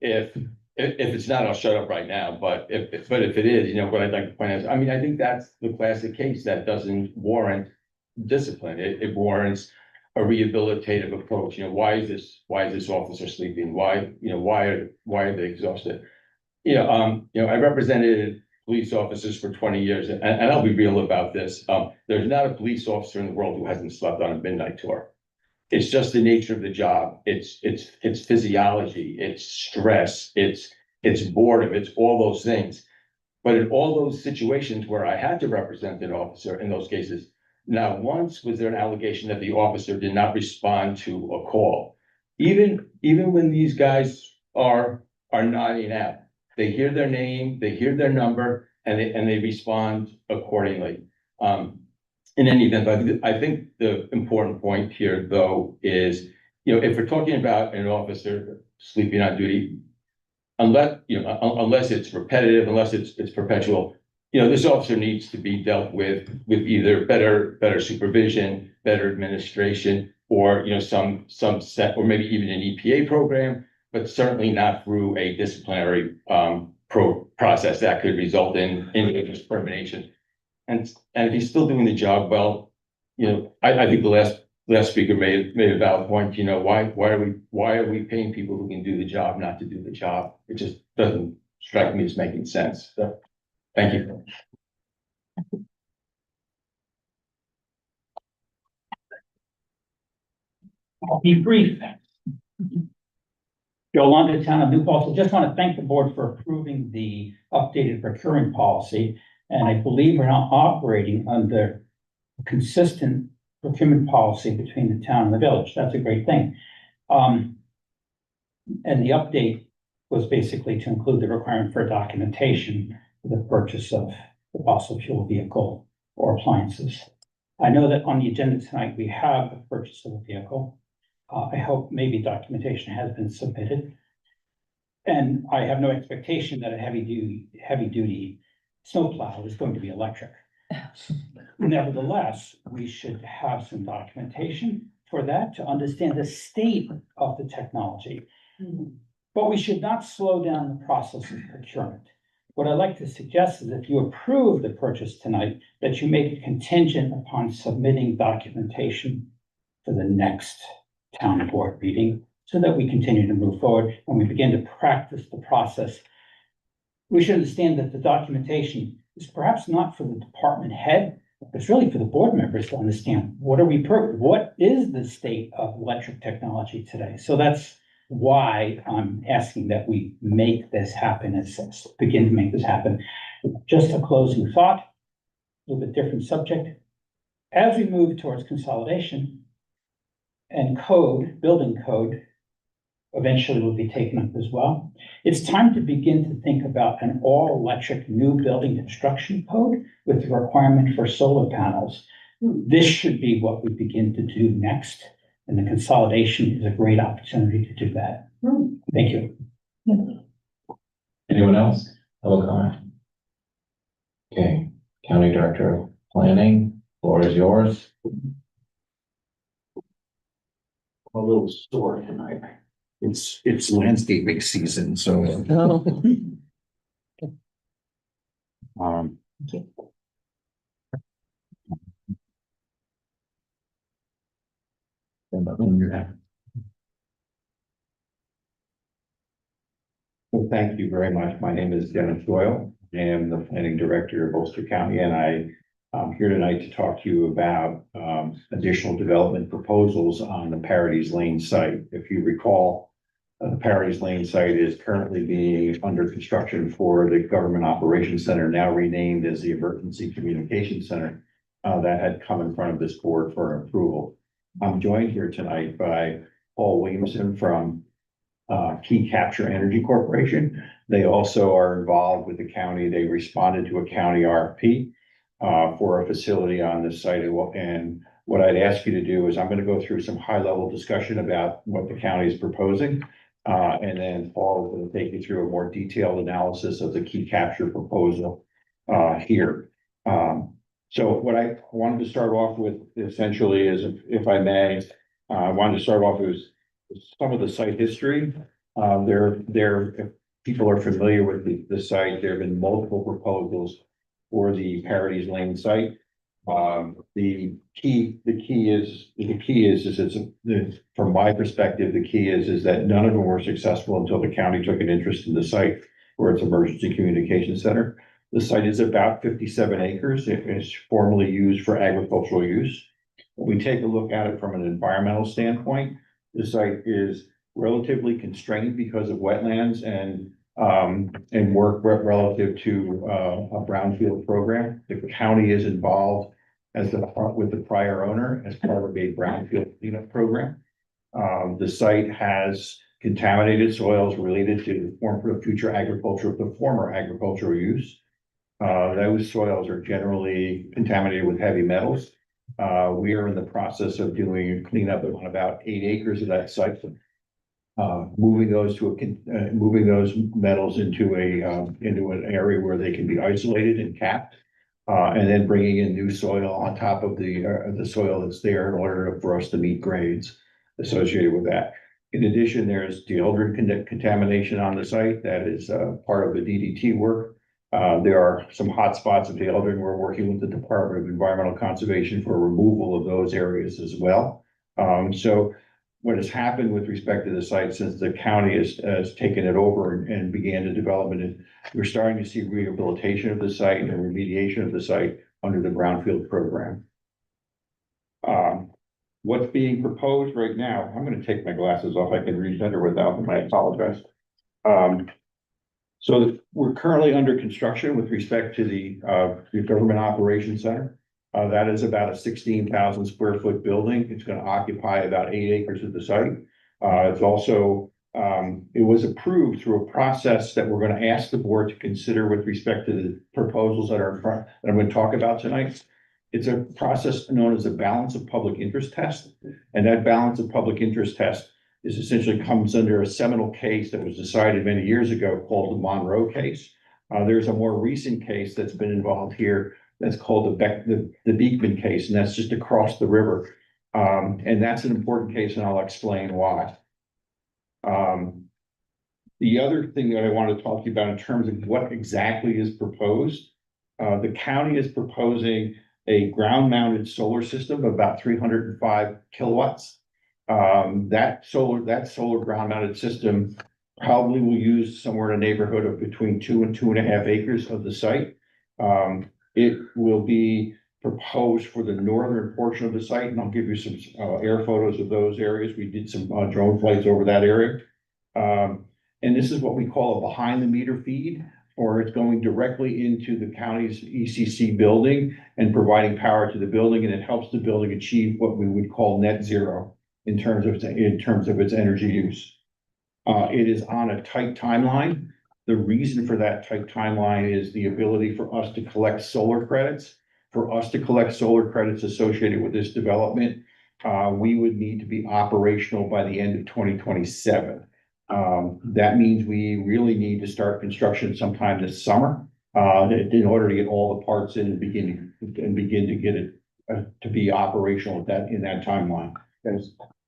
If it's not, I'll shut up right now, but if it is, what I'd like to point out is, I think that's the classic case that doesn't warrant discipline. It warrants a rehabilitative approach. Why is this officer sleeping? Why are they exhausted? I represented police officers for 20 years, and I'll be real about this. There's not a police officer in the world who hasn't slept on a midnight tour. It's just the nature of the job. It's physiology, it's stress, it's boredom, it's all those things. But in all those situations where I had to represent an officer in those cases, not once was there an allegation that the officer did not respond to a call. Even when these guys are nodding out, they hear their name, they hear their number, and they respond accordingly. In any event, I think the important point here, though, is, if we're talking about an officer sleeping on duty, unless it's repetitive, unless it's perpetual, this officer needs to be dealt with either better supervision, better administration, or, some set, or maybe even an EPA program, but certainly not through a disciplinary process that could result in termination. And if he's still doing the job well, I think the last speaker made a valid point. Why are we paying people who can do the job not to do the job? It just doesn't strike me as making sense. So, thank you. I'll be brief. Joe Londa, Town of New Paltz. I just want to thank the board for approving the updated procurement policy. And I believe we're now operating under a consistent procurement policy between the town and the village. That's a great thing. And the update was basically to include the requirement for documentation for the purchase of the fossil fuel vehicle or appliances. I know that on the agenda tonight, we have the purchase of a vehicle. I hope maybe documentation has been submitted. And I have no expectation that a heavy duty snowplow is going to be electric. Nevertheless, we should have some documentation for that to understand the state of the technology. But we should not slow down the process of procurement. What I'd like to suggest is if you approve the purchase tonight, that you make it contingent upon submitting documentation for the next town board meeting so that we continue to move forward and we begin to practice the process. We should understand that the documentation is perhaps not for the department head, it's really for the board members to understand what is the state of electric technology today. So that's why I'm asking that we make this happen and begin to make this happen. Just a closing thought, a little bit different subject. As we move towards consolidation and building code, eventually will be taken up as well. It's time to begin to think about an all-electric new building construction code with the requirement for solar panels. This should be what we begin to do next, and the consolidation is a great opportunity to do that. Thank you. Anyone else? Public comment? Okay, County Director of Planning, floor is yours. A little story tonight. It's landscaping season, so. Well, thank you very much. My name is Dennis Doyle. I am the planning director of Ulster County, and I I'm here tonight to talk to you about additional development proposals on the Paradise Lane site. If you recall, the Paradise Lane site is currently being under construction for the Government Operations Center, now renamed as the Emergency Communications Center, that had come in front of this board for approval. I'm joined here tonight by Paul Williamson from Key Capture Energy Corporation. They also are involved with the county. They responded to a county RFP for a facility on this site. And what I'd ask you to do is I'm going to go through some high-level discussion about what the county is proposing. And then Paul is going to take you through a more detailed analysis of the Key Capture proposal here. So what I wanted to start off with essentially is, if I may, I wanted to start off with some of the site history. If people are familiar with the site, there have been multiple proposals for the Paradise Lane site. The key is from my perspective, the key is that none of them were successful until the county took an interest in the site for its emergency communication center. The site is about 57 acres. It is formerly used for agricultural use. When we take a look at it from an environmental standpoint, the site is relatively constrained because of wetlands and work relative to a brownfield program. The county is involved with the prior owner as part of a brownfield cleanup program. The site has contaminated soils related to the former agricultural use. Those soils are generally contaminated with heavy metals. We are in the process of doing a cleanup on about 8 acres of that site. Moving those metals into an area where they can be isolated and capped, and then bringing in new soil on top of the soil that's there in order for us to meet grades associated with that. In addition, there's deodorant contamination on the site that is part of the DDT work. There are some hot spots of deodorant. We're working with the Department of Environmental Conservation for removal of those areas as well. So what has happened with respect to the site since the county has taken it over and began the development, we're starting to see rehabilitation of the site and remediation of the site under the brownfield program. What's being proposed right now, I'm going to take my glasses off. I can read better without them. I apologize. So we're currently under construction with respect to the Government Operations Center. That is about a 16,000 square foot building. It's going to occupy about 8 acres of the site. It's also, it was approved through a process that we're going to ask the board to consider with respect to the proposals that are in front, that I'm going to talk about tonight. It's a process known as a balance of public interest test. And that balance of public interest test is essentially comes under a seminal case that was decided many years ago called the Monroe case. There's a more recent case that's been involved here that's called the Beekman case, and that's just across the river. And that's an important case, and I'll explain why. The other thing that I want to talk to you about in terms of what exactly is proposed, the county is proposing a ground-mounted solar system of about 305 kilowatts. That solar ground-mounted system probably will use somewhere in a neighborhood of between 2 and 2.5 acres of the site. It will be proposed for the northern portion of the site, and I'll give you some air photos of those areas. We did some drone flights over that area. And this is what we call a behind the meter feed, or it's going directly into the county's ECC building and providing power to the building, and it helps the building achieve what we would call net zero in terms of its energy use. It is on a tight timeline. The reason for that tight timeline is the ability for us to collect solar credits. For us to collect solar credits associated with this development, we would need to be operational by the end of 2027. That means we really need to start construction sometime this summer in order to get all the parts in and begin to get it to be operational in that timeline.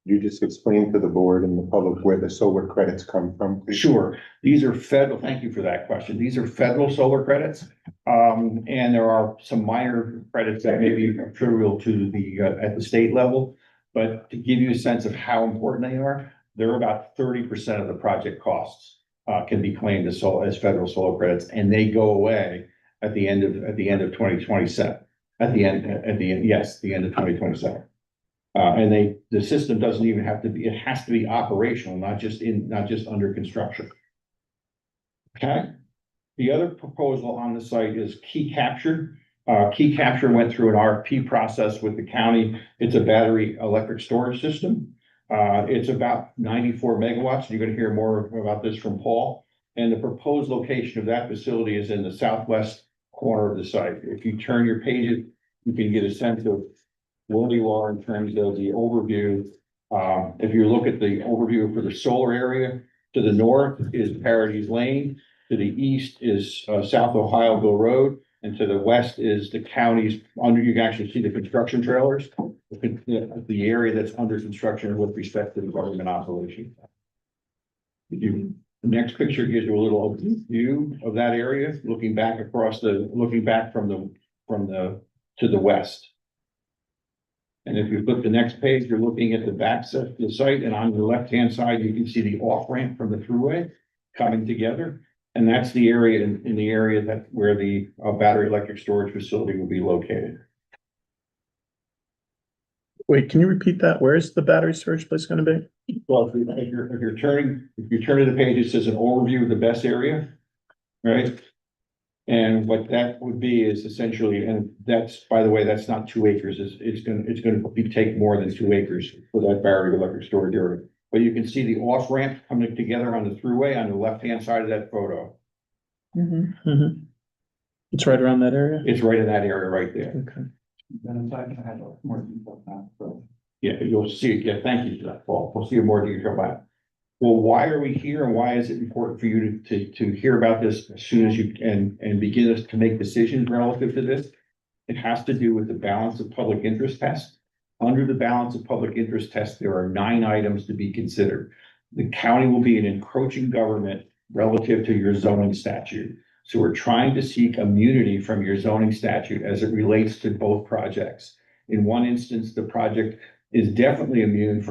You just explained to the board and the public where the solar credits come from, please? Sure. These are federal. Thank you for that question. These are federal solar credits. And there are some minor credits that may be trivial to the at the state level. But to give you a sense of how important they are, they're about 30% of the project costs can be claimed as federal solar credits, and they go away at the end of 2027. At the end, yes, the end of 2027. And the system doesn't even have to be, it has to be operational, not just under construction. Okay? The other proposal on the site is Key Capture. Key Capture went through an RFP process with the county. It's a battery electric storage system. It's about 94 megawatts. You're gonna hear more about this from Paul. And the proposed location of that facility is in the southwest corner of the site. If you turn your pages, you can get a sense of where you are in terms of the overview. If you look at the overview for the solar area, to the north is Paradise Lane, to the east is South Ohioville Road, and to the west is the county's under, you can actually see the construction trailers, the area that's under construction with respect to the government operation. The next picture gives you a little view of that area, looking back from the to the west. And if you flip the next page, you're looking at the back side of the site, and on the left-hand side, you can see the off-ramp from the thruway coming together. And that's the area in the area that where the battery electric storage facility will be located. Wait, can you repeat that? Where's the battery storage place gonna be? Well, if you turn to the page, it says an overview of the best area, right? And what that would be is essentially, and that's, by the way, that's not 2 acres. It's gonna take more than 2 acres for that battery electric storage area. But you can see the off ramp coming together on the thruway on the left-hand side of that photo. It's right around that area? It's right in that area right there. Okay. Then I'm talking about more detail now, so. Yeah, you'll see it. Yeah, thank you for that, Paul. We'll see more detail about it. Well, why are we here and why is it important for you to hear about this as soon as you can and begin us to make decisions relative to this? It has to do with the balance of public interest test. Under the balance of public interest test, there are 9 items to be considered. The county will be an encroaching government relative to your zoning statute. So we're trying to seek immunity from your zoning statute as it relates to both projects. In one instance, the project is definitely immune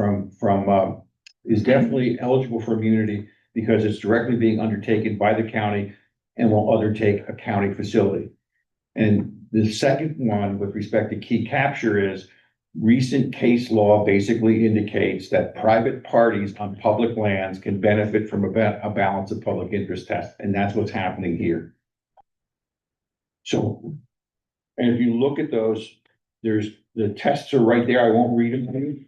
is definitely eligible for immunity because it's directly being undertaken by the county and will undertake a county facility. And the second one with respect to Key Capture is recent case law basically indicates that private parties on public lands can benefit from a balance of public interest test, and that's what's happening here. So, and if you look at those, the tests are right there. I won't read them to you.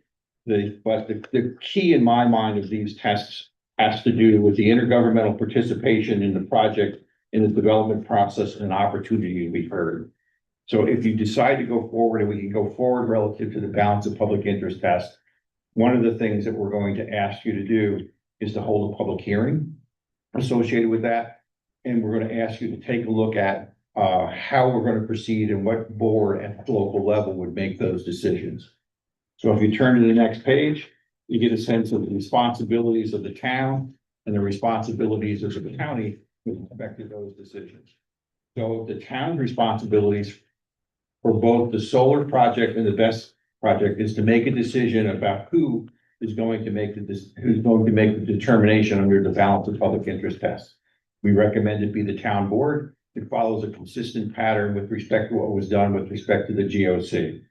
But the key in my mind of these tests has to do with the intergovernmental participation in the project, in the development process, and opportunity we heard. So if you decide to go forward, and we can go forward relative to the balance of public interest test, one of the things that we're going to ask you to do is to hold a public hearing associated with that. And we're going to ask you to take a look at how we're going to proceed and what board at the local level would make those decisions. So if you turn to the next page, you get a sense of the responsibilities of the town and the responsibilities of the county with respect to those decisions. So the town's responsibilities for both the solar project and the BESS project is to make a decision about who is going to make the determination under the balance of public interest test. We recommend it be the town board. It follows a consistent pattern with respect to what was done with respect to the GOC.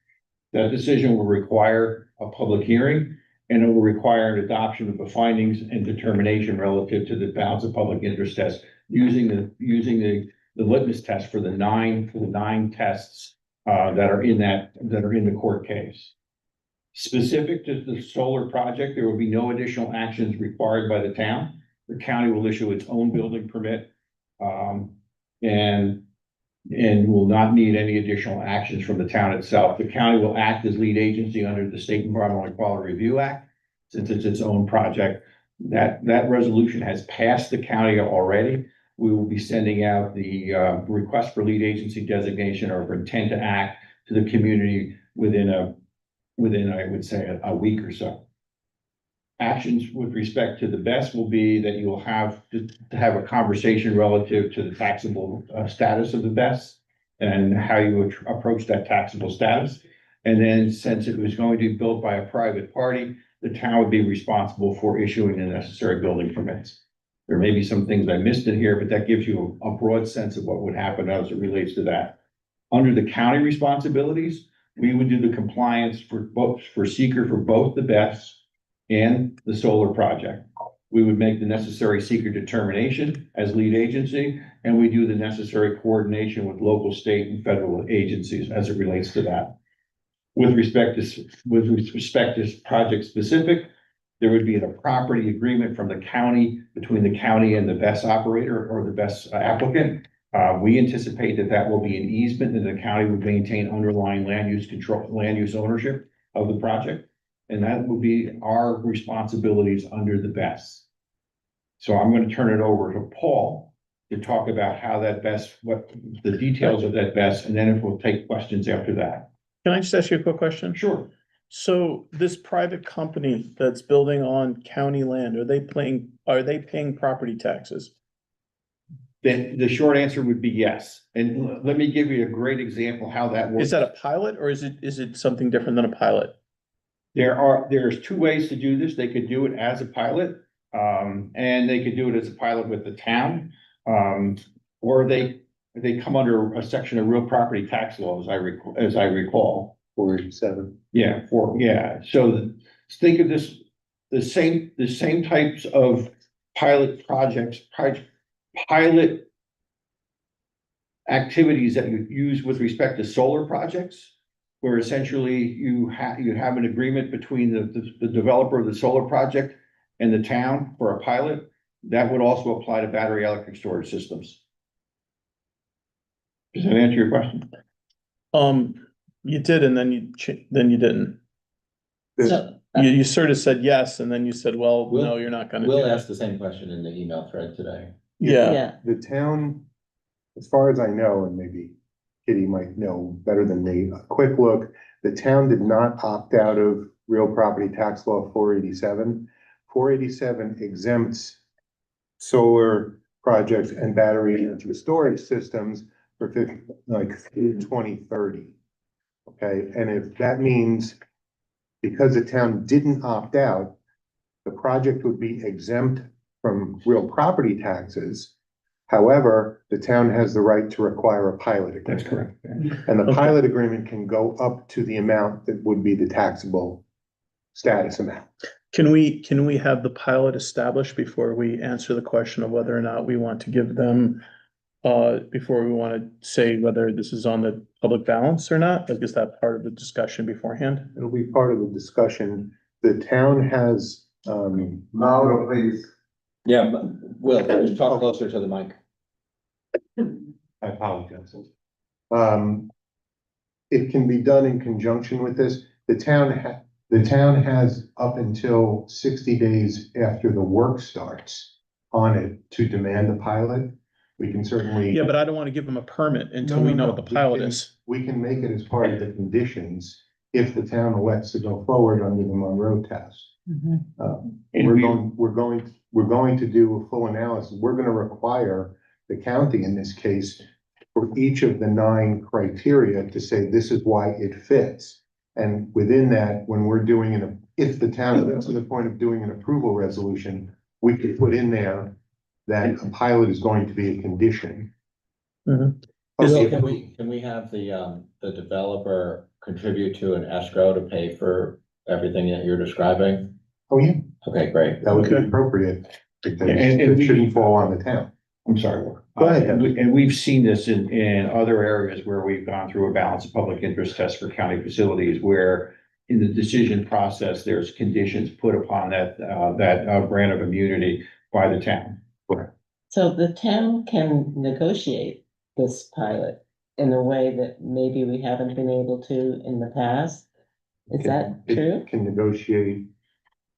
That decision will require a public hearing and it will require an adoption of the findings and determination relative to the balance of public interest test using the litmus test for the nine tests that are in the court case. Specific to the solar project, there will be no additional actions required by the town. The county will issue its own building permit and will not need any additional actions from the town itself. The county will act as lead agency under the State Environmental Quality Review Act, since it's its own project. That resolution has passed the county already. We will be sending out the request for lead agency designation or for intent to act to the community within I would say a week or so. Actions with respect to the BESS will be that you will have to have a conversation relative to the taxable status of the BESS and how you would approach that taxable status. And then since it was going to be built by a private party, the town would be responsible for issuing the necessary building permits. There may be some things I missed in here, but that gives you a broad sense of what would happen as it relates to that. Under the county responsibilities, we would do the compliance for both, for seeker for both the BES and the solar project. We would make the necessary seeker determination as lead agency, and we do the necessary coordination with local, state, and federal agencies as it relates to that. With respect to project specific, there would be a property agreement from the county, between the county and the BES operator or the BES applicant. We anticipate that that will be an easement, and the county would maintain underlying land use control, land use ownership of the project. And that will be our responsibilities under the BES. So I'm going to turn it over to Paul to talk about how that BES, what the details of that BES, and then if we'll take questions after that. Can I just ask you a quick question? Sure. So this private company that's building on county land, are they paying property taxes? Then the short answer would be yes. And let me give you a great example how that works. Is that a pilot or is it something different than a pilot? There's two ways to do this. They could do it as a pilot, and they could do it as a pilot with the town. Or they come under a section of real property tax law, as I recall. 487. Yeah. So think of this, the same types of pilot projects, pilot activities that you use with respect to solar projects, where essentially you have an agreement between the developer of the solar project and the town for a pilot. That would also apply to battery electric storage systems. Does that answer your question? You did, and then you didn't. So, You sort of said yes, and then you said, well, We'll- no, you're not gonna do We'll that. ask the same question in the email thread today. Yeah, yeah, The town, as far as I know, and maybe Kitty might know better than me, a quick look, the town did not opt out of real property tax law 487. 487 exempts solar projects and battery energy storage systems for 2030. Okay, and if that means, because the town didn't opt out, the project would be exempt from real property taxes. However, the town has the right to require a pilot agreement. That's correct. And the pilot agreement can go up to the amount that would be the taxable status amount. can we have the pilot established before we answer the question of whether or not we want to give them, before we want to say whether this is on the public balance or not? Like, is that part of the discussion beforehand? It'll be part of the discussion. The town has, Now, please. Yeah, but Will, talk closer to the mic. I apologize. It can be done in conjunction with this. The town has up until 60 days after the work starts on it to demand a pilot. We can certainly. Yeah, but I don't want to give them a permit until No, we no, know no. what the pilot can- is. We can make it as part of the conditions if the town elects to go forward under the Monroe test. And We're going to do a full analysis. We're gonna require the county in this case for each of the 9 criteria to say this is why it fits. And within that, when we're doing if the town gets to the point of doing an approval resolution, we could put in there that a pilot is going to be a condition. Mhm. So can we have the developer contribute to an escrow to pay for everything that you're describing? Oh, yeah, Okay, great. that would be Okay. appropriate, because And it we- shouldn't fall on the town. I'm sorry. Go ahead. And we've seen this in other areas where we've gone through a balance of public interest test for county facilities, where in the decision process, there's conditions put upon that grant of immunity by the town. so the town can negotiate this pilot in a way that maybe we haven't been able to in the past. Is that It true? can negotiate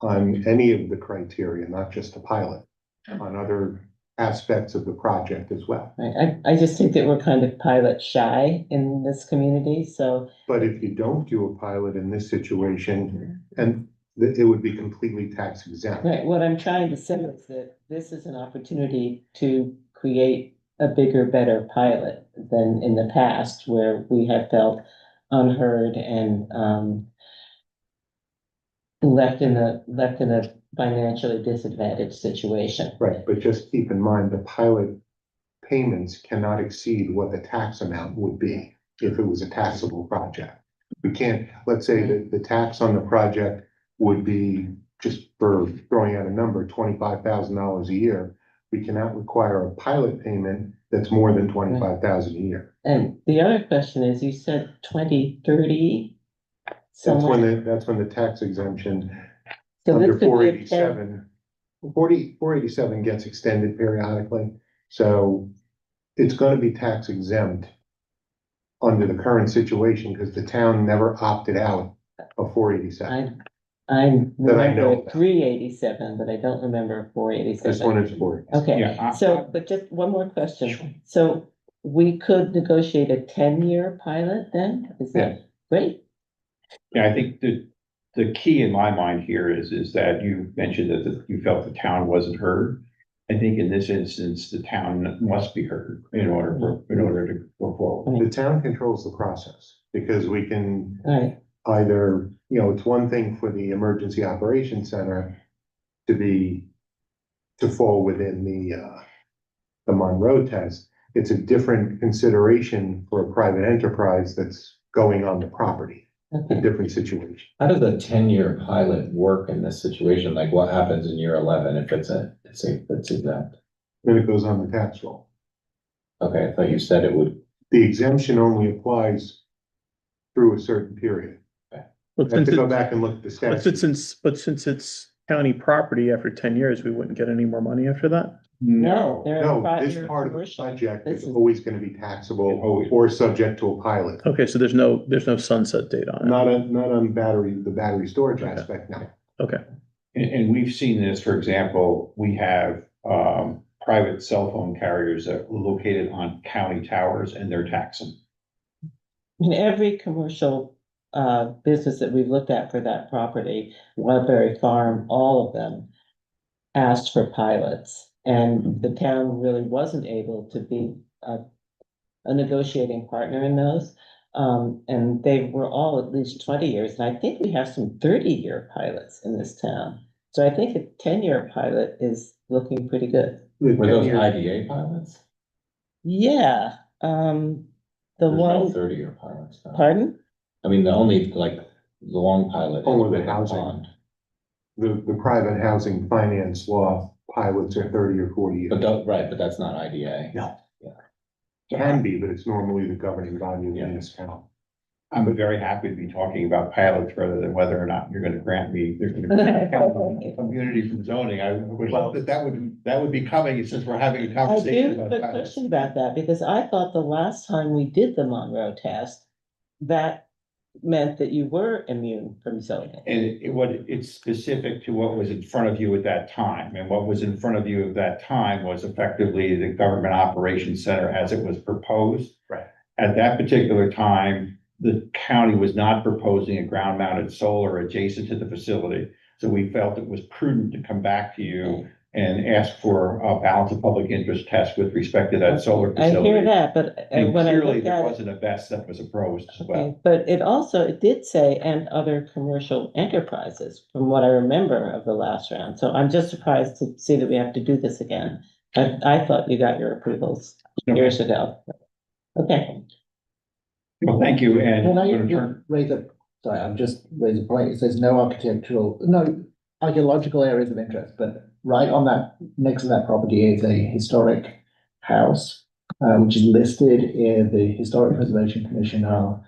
on any of the criteria, not just a pilot, on other aspects of the project as well. I just think that we're kind of pilot shy in this community, so, But if you don't do a pilot in this situation, and it would be completely tax exempt. right, what I'm trying to say is that this is an opportunity to create a bigger, better pilot than in the past, where we have felt unheard and, left in a financially disadvantaged situation. Right, but just keep in mind, the pilot payments cannot exceed what the tax amount would be. if it was a taxable project. We can't, let's say that the tax on the project would be, just for throwing out a number, $25,000 a year. We cannot require a pilot payment that's more than 25,000 a year. And the other question is, you said 2030. That's when the tax exemption So under this could be a 487, 487 gets extended periodically. So it's gonna be tax exempt under the current situation, because the town never opted out of 487. I That I know remember about. 387, but I don't remember 487. This one is 4. Okay, Yeah, so, but just one more question. So we could negotiate a 10-year pilot then? Is that great? Yeah, I think the key in my mind here is that you mentioned that you felt the town wasn't heard. I think in this instance, the town must be heard in order to go forward. The town controls the process, because we can Right. either, it's one thing for the Emergency Operations Center to fall within the Monroe test. It's a different consideration for a private enterprise that's going on the property, a different situation. How does a 10-year pilot work in this situation? Like what happens in year 11 if it's exempt? Then it goes on the tax roll. Okay, I thought you said it would. The exemption only applies through a certain period. I have to go back and look at the statute. Since it's county property, after 10 years, we wouldn't get any more money after that? No, No, this part of the project is always gonna be taxable or subject to a pilot. Okay, so there's no sunset date on it. Not on the battery storage aspect, no. Okay. And we've seen this, for example, we have private cell phone carriers that are located on county towers and they're taxing. In every commercial business that we've looked at for that property, Wildberry Farm, all of them asked for pilots. And the town really wasn't able to be a negotiating partner in those. And they were all at least 20 years. And I think we have some 30-year pilots in this town. So I think a 10-year pilot is looking pretty good. Were those IDA pilots? Yeah, the There's no one, 30-year pilots. though. pardon? I mean, the only, like, the long pilot. is Only the with housing. bond. The private housing finance law pilots are 30 or 40 years. Right, but that's not IDA. No. Can be, but it's normally the governing body of the municipality. I'm very happy to be talking about pilots rather than whether or not you're gonna grant me, community from zoning. I would hope that would be coming since we're having a I conversation do have about a pilots. question about that, because I thought the last time we did the Monroe test, that meant that you were immune from zoning. And it's specific to what was in front of you at that time, and what was in front of you at that time was effectively the Government Operations Center as it was proposed. Right. At that particular time, the county was not proposing a ground mounted solar adjacent to the facility. So we felt it was prudent to come back to you and ask for a balance of public interest test with respect to that solar I facility. hear that, but And when I clearly look there at it, wasn't a best that was approached as well. okay, but it did say, and other commercial enterprises, from what I remember of the last round. So I'm just surprised to see that we have to do this again. I thought you got your approvals years ago. Okay. Well, thank you, and Can I I'm gonna turn- raise I'm just raising a point, it says no archaeological areas of interest, but right on that, next to that property is a historic house, which is listed in the Historic Preservation Commission are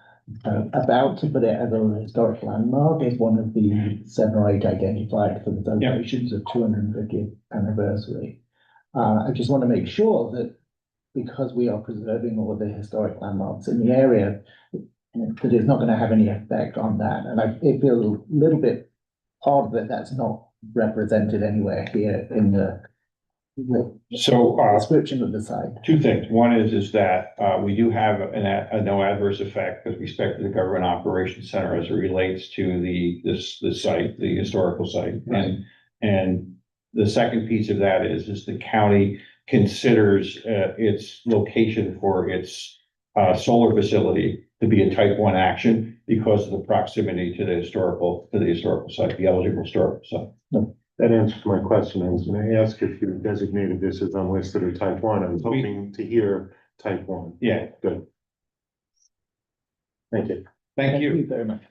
about to put it as a historic landmark, as one of the 7 or 8 identified for the celebrations of 250th anniversary. I just want to make sure that because we are preserving all of the historic landmarks in the area, that it's not going to have any effect on that. And it feels a little bit odd that that's not represented anywhere here in the description of the site. Two things. One is that we do have a no adverse effect with respect to the Government Operations Center as it relates to the site, the historical site. And the second piece of that is the county considers its location for its solar facility to be a type 1 action because of the proximity to the historical site, the eligible historical site. That answers my question. I was gonna ask if you designated this as unlisted or type 1. I was hoping to hear type 1. Yeah. Good. Thank you. Thank you. very much.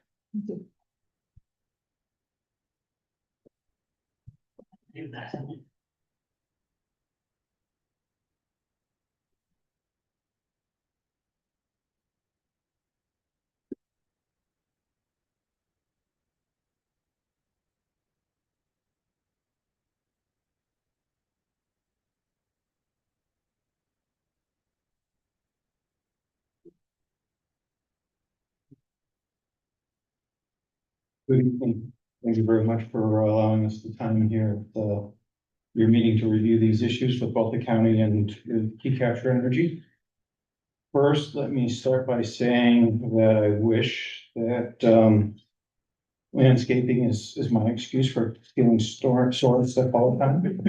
Good evening. Thank you very much for allowing us the time here at your meeting to review these issues with both the county and Key Capture Energy. First, let me start by saying that I wish that landscaping is my excuse for feeling sore stuff all the time.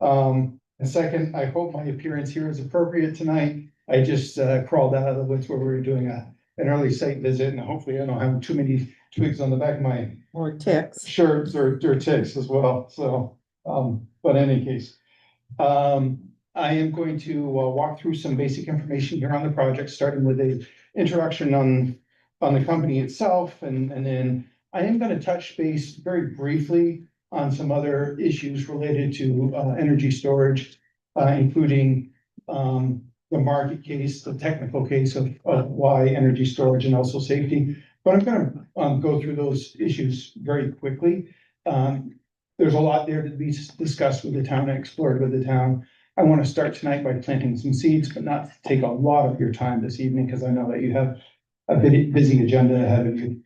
And second, I hope my appearance here is appropriate tonight. I just crawled out of the woods where we were doing an early site visit, and hopefully I don't have too many twigs on the back of my Or ticks. shirts or ticks as well. So, but in any case, I am going to walk through some basic information here on the project, starting with a introduction on the company itself, and then I am going to touch base very briefly on some other issues related to energy storage, including the market case, the technical case of why energy storage, and also safety. But I'm going to go through those issues very quickly. There's a lot there to be discussed with the town, explored with the town. I want to start tonight by planting some seeds, but not take a lot of your time this evening, because I know that you have a busy agenda ahead of you.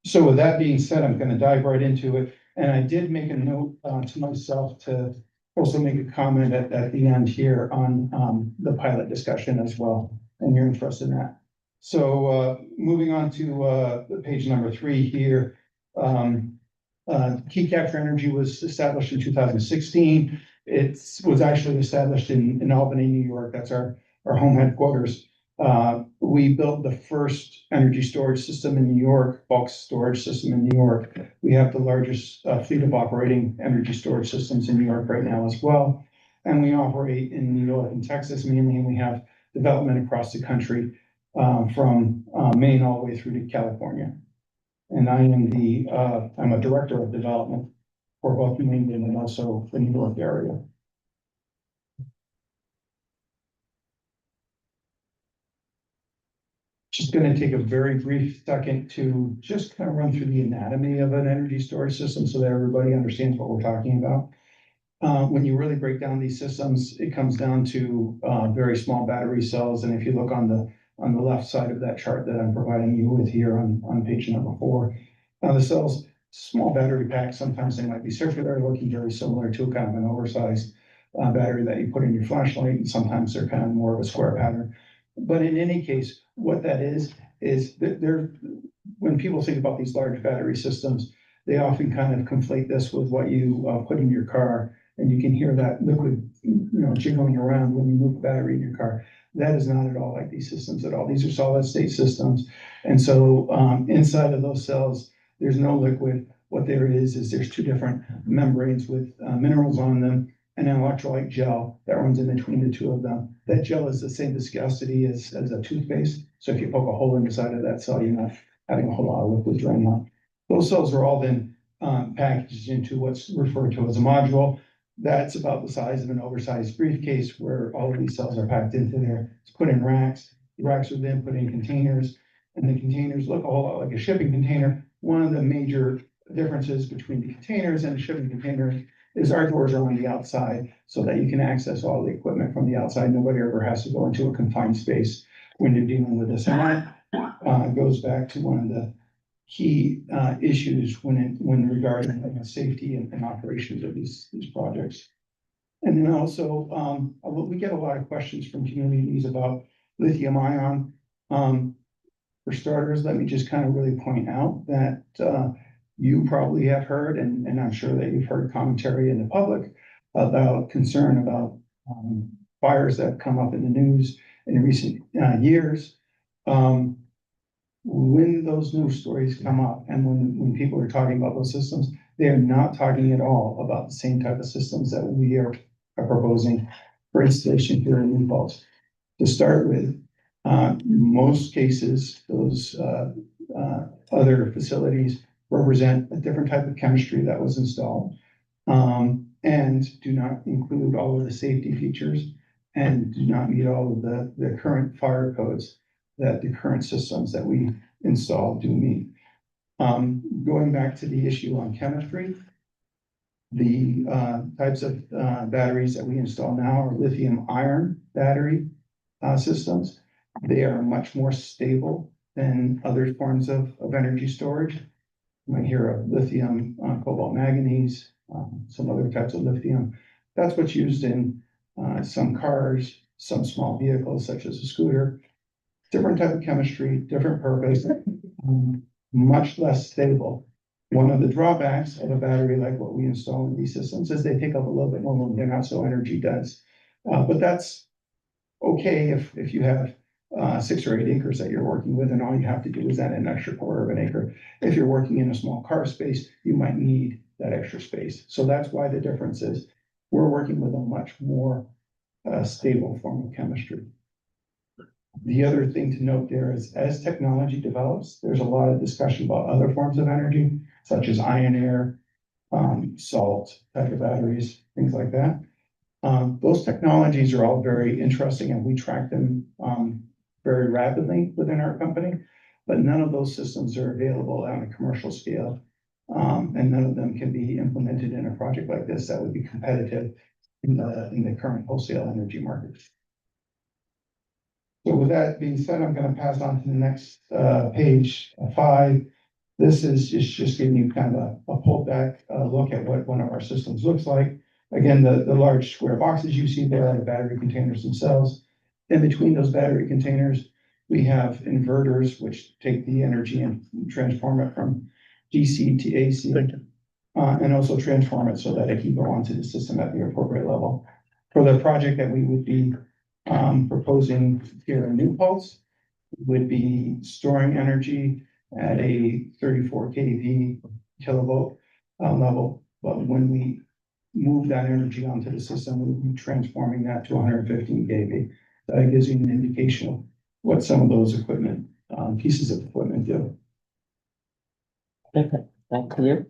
So with that being said, I'm going to dive right into it. And I did make a note to myself to also make a comment at the end here on the pilot discussion as well, and your interest in that. So moving on to page number 3 here. Key Capture Energy was established in 2016. It was actually established in Albany, New York. That's our home headquarters. We built the first energy storage system in New York, bulk storage system in New York. We have the largest fleet of operating energy storage systems in New York right now as well. And we operate in New York and Texas mainly, and we have development across the country from Maine all the way through to California. And I'm a director of development for both New England and also the New York area. Just going to take a very brief second to just kind of run through the anatomy of an energy storage system so that everybody understands what we're talking about. When you really break down these systems, it comes down to very small battery cells. And if you look on the left side of that chart that I'm providing you with here on page number 4, the cells, small battery packs, sometimes they might be circular, looking very similar to kind of an oversized battery that you put in your flashlight, and sometimes they're kind of more of a square pattern. But in any case, what that is that when people think about these large battery systems, they often kind of conflate this with what you put in your car, and you can hear that liquid, jiggling around when you move the battery in your car. That is not at all like these systems at all. These are solid state systems. And so inside of those cells, there's no liquid. What there is there's 2 different membranes with minerals on them, and an electrolyte gel that runs in between the 2 of them. That gel is the same viscosity as a toothpaste. So if you poke a hole in the side of that cell, you're not having a whole lot of liquid drain out. Those cells are all then packaged into what's referred to as a module. That's about the size of an oversized briefcase, where all of these cells are packed into there. It's put in racks. The racks are then put in containers, and the containers look a whole lot like a shipping container. One of the major differences between the containers and a shipping container is our doors are on the outside so that you can access all the equipment from the outside. Nobody ever has to go into a confined space when you're dealing with this. And that goes back to one of the key issues when regarding safety and operations of these projects. And then also, we get a lot of questions from communities about lithium ion. For starters, let me just kind of really point out that you probably have heard, and I'm sure that you've heard commentary in the public about concern about fires that have come up in the news in recent years. When those news stories come up and when people are talking about those systems, they're not talking at all about the same type of systems that we are proposing for installation here in New Paltz. To start with, Most cases, those other facilities represent a different type of chemistry that was installed. And do not include all of the safety features and do not meet all of the current fire codes that the current systems that we install do meet. Going back to the issue on chemistry, the types of batteries that we install now are lithium iron battery systems. They are much more stable than other forms of energy storage. You might hear of lithium, cobalt manganese, some other types of lithium. That's what's used in some cars, some small vehicles such as a scooter. Different type of chemistry, different purpose, much less stable. One of the drawbacks of a battery like what we install in these systems is they take up a little bit more room. They're not so energy dense. But that's okay if you have 6 or 8 acres that you're working with, and all you have to do is add an extra quarter of an acre. If you're working in a small car space, you might need that extra space. So that's why the difference is we're working with a much more stable form of chemistry. The other thing to note there is as technology develops, there's a lot of discussion about other forms of energy, such as iron air, salt type of batteries, things like that. Those technologies are all very interesting and we track them very rapidly within our company, but none of those systems are available on a commercial scale. And none of them can be implemented in a project like this that would be competitive in the current wholesale energy market. So with that being said, I'm going to pass on to the next page 5. This is just giving you kind of a pulled back look at what one of our systems looks like. Again, the large square boxes you see there are the battery containers themselves. In between those battery containers, we have inverters, which take the energy and transform it from DC to AC. And also transform it so that it can go onto the system at the appropriate level. For the project that we would be proposing here in New Paltz, would be storing energy at a 34 kV kilovolt level. But when we move that energy onto the system, we'll be transforming that to 115 kV. That gives you an indication of what some of those equipment, pieces of equipment do. Okay, thank you.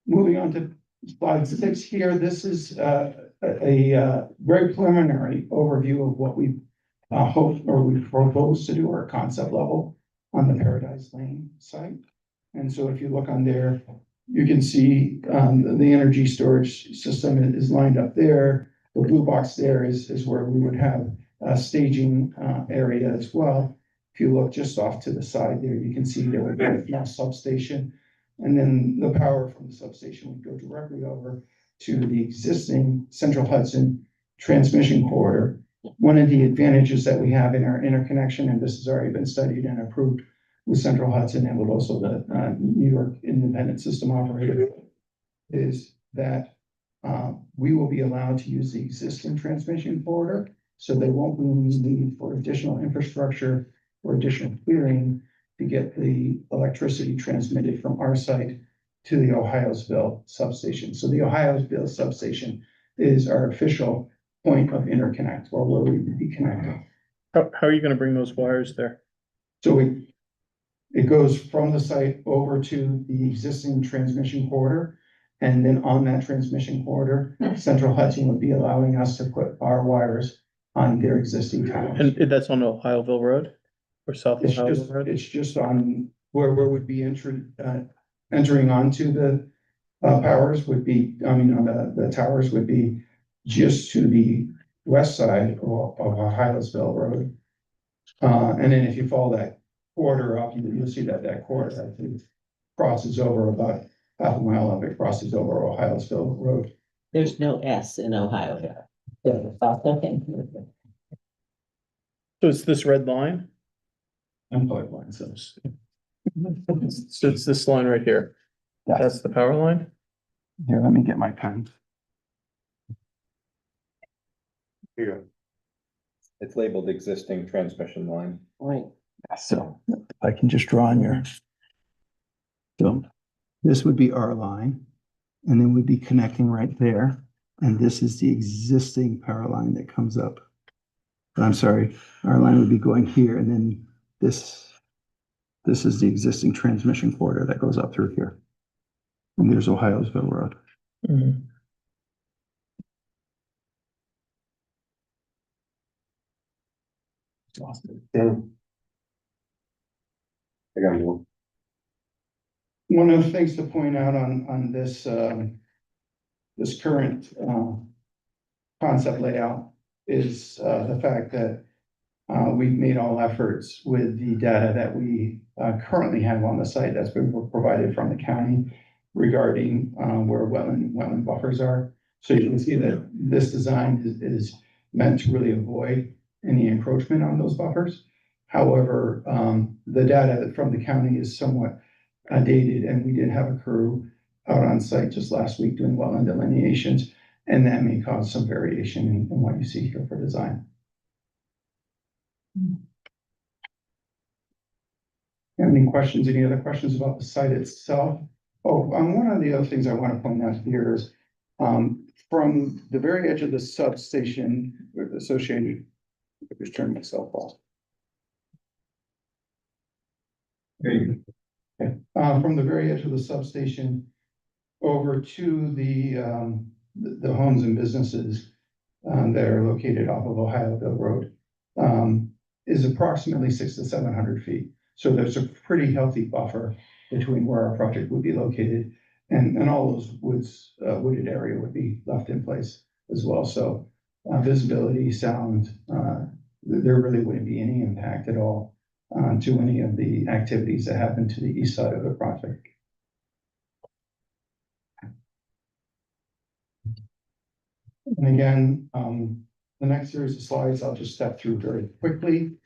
Moving on to slide 6 here, this is a very preliminary overview of what we hope or we propose to do our concept level on the Paradise Lane site. And so if you look on there, you can see the energy storage system is lined up there. The blue box there is where we would have a staging area as well. If you look just off to the side there, you can see there would be a substation. And then the power from the substation would go directly over to the existing Central Hudson transmission corridor. One of the advantages that we have in our interconnection, and this has already been studied and approved with Central Hudson and with also the New York Independent System Operator, is that we will be allowed to use the existing transmission corridor. So there won't be any need for additional infrastructure or additional clearing to get the electricity transmitted from our site to the Ohiosville substation. So the Ohiosville substation is our official point of interconnect, or where we would be connecting. How are you going to bring those wires there? So it goes from the site over to the existing transmission corridor. And then on that transmission corridor, Central Hudson would be allowing us to put our wires on their existing towers. And that's on Ohioville Road or South Ohioville Road? It's just on where would be entering onto the powers would be, on the towers would be just to the west side of Hyattsville Road. And then if you follow that corridor up, you'll see that corridor, I think, crosses over about half a mile of it, crosses over Hyattsville Road. There's no S in Ohio. Okay. So it's this red line? Unplugged line, so. So it's this line right here. That's the power line? Here, let me get my pen. Here. It's labeled existing transmission line. Right. So if I can just draw on your. So this would be our line, and then we'd be connecting right there. And this is the existing power line that comes up I'm sorry, our line would be going here, and then this is the existing transmission corridor that goes up through here. And there's Ohiosville Road. I got more. One of the things to point out on this, this current, concept layout is, the fact that, we've made all efforts with the data that we, currently have on the site that's been provided from the county regarding, where wetland buffers are. So you can see that this design is meant to really avoid any encroachment on those buffers. However, the data from the county is somewhat dated, and we did have a crew out on site just last week doing wetland delineations, and that may cause some variation in what you see here for design. Have any questions, any other questions about the site itself? Oh, one of the other things I want to point out here is, from the very edge of the substation associated, I just turned myself off. Okay. From the very edge of the substation over to the homes and businesses that are located off of Ohioville Road is approximately 600 to 700 feet. So there's a pretty healthy buffer between where our project would be located, and all those wooded area would be left in place as well. So visibility, sound, there really wouldn't be any impact at all to any of the activities that happen to the east side of the project. And again, the next series of slides, I'll just step through very quickly.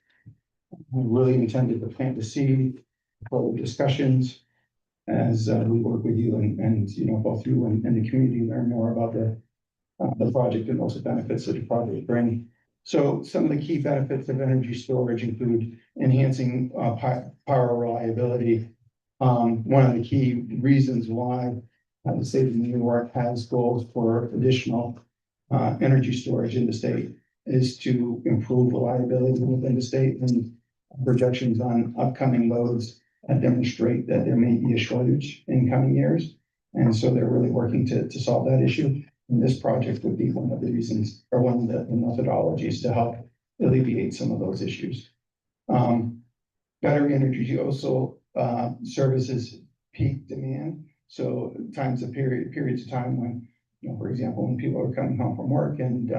We really intended to plant the seed for discussions as we work with you and you know, both you and the community learn more about the project and also benefits that the project bring. So some of the key benefits of energy storage include enhancing power reliability. One of the key reasons why the state of New York has goals for additional energy storage in the state is to improve reliability within the state, and projections on upcoming loads demonstrate that there may be a shortage in coming years. And so they're really working to solve that issue. And this project would be one of the reasons, or one of the methodologies to help alleviate some of those issues. Battery energy also services peak demand. So periods of time when, you know, for example, when people are coming home from work and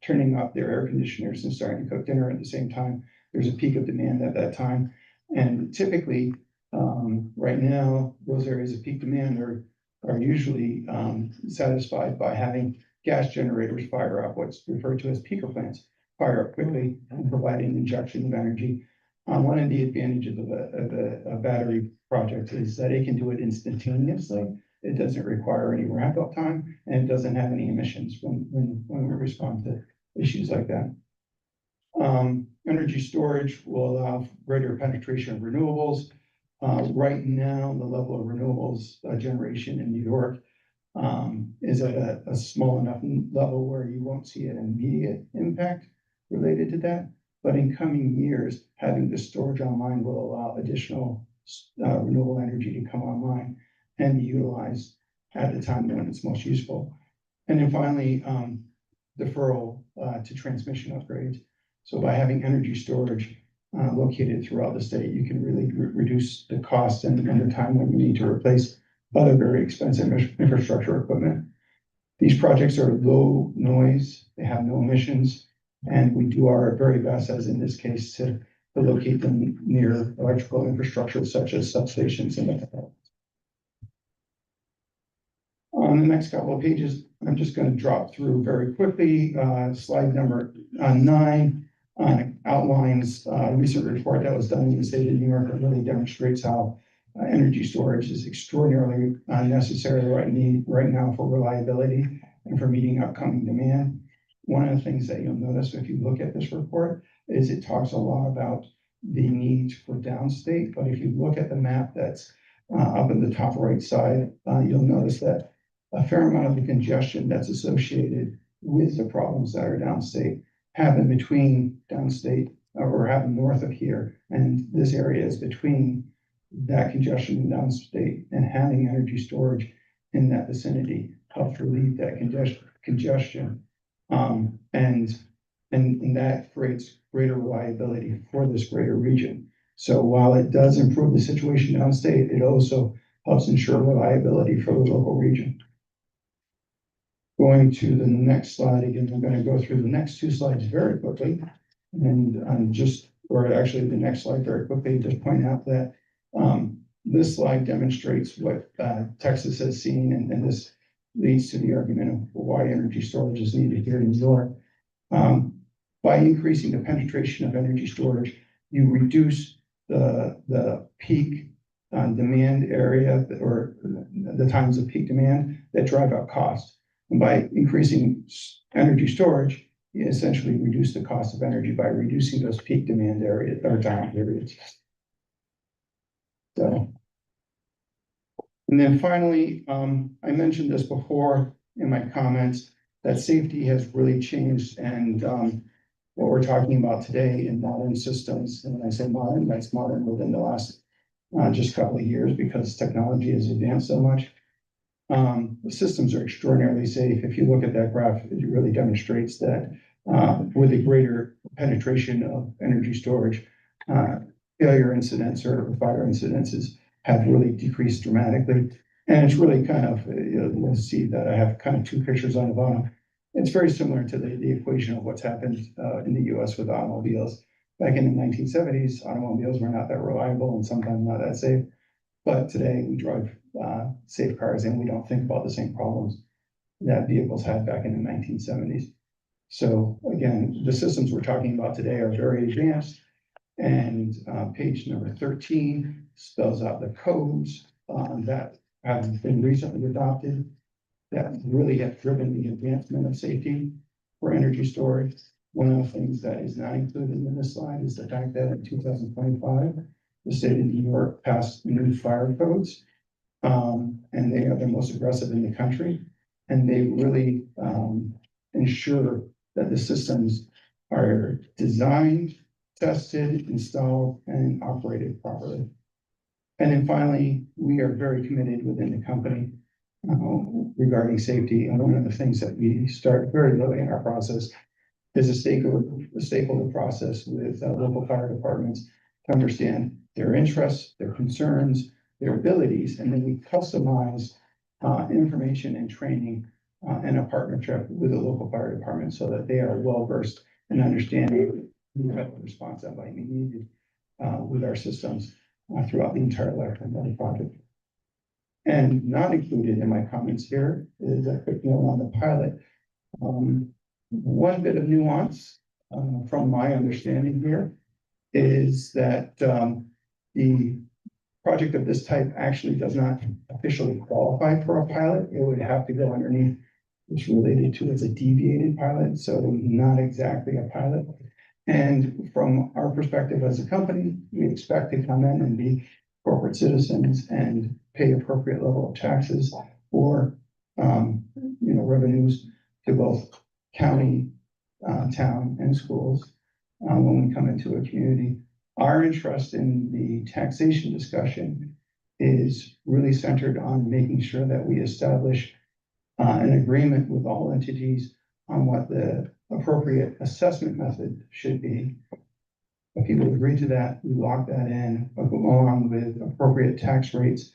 turning off their air conditioners and starting to cook dinner at the same time, there's a peak of demand at that time. And typically, right now, those areas of peak demand are usually satisfied by having gas generators fire up, what's referred to as peaker plants, fire up quickly and provide an injection of energy. One of the advantages of a battery project is that it can do it instantaneously. It doesn't require any ramp up time, and it doesn't have any emissions when we respond to issues like that. Energy storage will allow greater penetration of renewables. Right now, the level of renewables generation in New York is at a small enough level where you won't see an immediate impact related to that. But in coming years, having the storage online will allow additional renewable energy to come online and be utilized at the time when it's most useful. And then finally, deferral to transmission upgrades. So by having energy storage located throughout the state, you can really reduce the cost and the time when you need to replace other very expensive infrastructure equipment. These projects are low noise, they have no emissions, and we do our very best, as in this case, to locate them near electrical infrastructure such as substations and the On the next couple of pages, I'm just going to drop through very quickly. Slide number 9 outlines a recent report that was done in the state of New York that really demonstrates how energy storage is extraordinarily necessary right now for reliability and for meeting upcoming demand. One of the things that you'll notice if you look at this report is it talks a lot about the need for downstate, but if you look at the map that's up in the top right side, you'll notice that a fair amount of the congestion that's associated with the problems that are downstate happen between downstate or happen north of here. And this area is between that congestion in downstate, and having energy storage in that vicinity helps relieve that congestion. And that creates greater reliability for this greater region. So while it does improve the situation downstate, it also helps ensure reliability for the local region. Going to the next slide, again, I'm going to go through the next two slides very quickly. And or actually the next slide very quickly, just point out that this slide demonstrates what Texas has seen, and this leads to the argument of why energy storage is needed here in New York. By increasing the penetration of energy storage, you reduce the peak demand area, or the times of peak demand that drive up cost. And by increasing energy storage, you essentially reduce the cost of energy by reducing those peak demand areas or time periods. So, and then finally, I mentioned this before in my comments, that safety has really changed, and what we're talking about today in modern systems, and when I say modern, that's modern within the last just couple of years, because technology has advanced so much. The systems are extraordinarily safe. If you look at that graph, it really demonstrates that with a greater penetration of energy storage, failure incidents or fire incidences have really decreased dramatically. And it's really kind of, you'll see that I have kind of two pictures on the bottom. It's very similar to the equation of what's happened in the US with automobiles. Back in the 1970s, automobiles were not that reliable and sometimes not that safe. But today we drive safe cars, and we don't think about the same problems that vehicles had back in the 1970s. So again, the systems we're talking about today are very advanced, and page number 13 spells out the codes that have been recently adopted that really have driven the advancement of safety for energy storage. One of the things that is not included in this slide is the fact that in 2025, the state of New York passed new fire codes, and they are the most aggressive in the country. And they really ensure that the systems are designed, tested, installed, and operated properly. And then finally, we are very committed within the company regarding safety. And one of the things that we start very early in our process is a stakeholder process with local fire departments to understand their interests, their concerns, their abilities, and then we customize information and training and a partnership with the local fire department so that they are well versed in understanding the type of response that might be needed with our systems throughout the entire lifetime of the project. And not included in my comments here is a quick note on the pilot. One bit of nuance from my understanding here is that the project of this type actually does not officially qualify for a pilot. It would have to go underneath what's related to as a deviated pilot, so not exactly a pilot. And from our perspective as a company, we expect to come in and be corporate citizens and pay appropriate level of taxes or revenues to both county, town, and schools when we come into a community. Our interest in the taxation discussion is really centered on making sure that we establish an agreement with all entities on what the appropriate assessment method should be. If people agree to that, we lock that in along with appropriate tax rates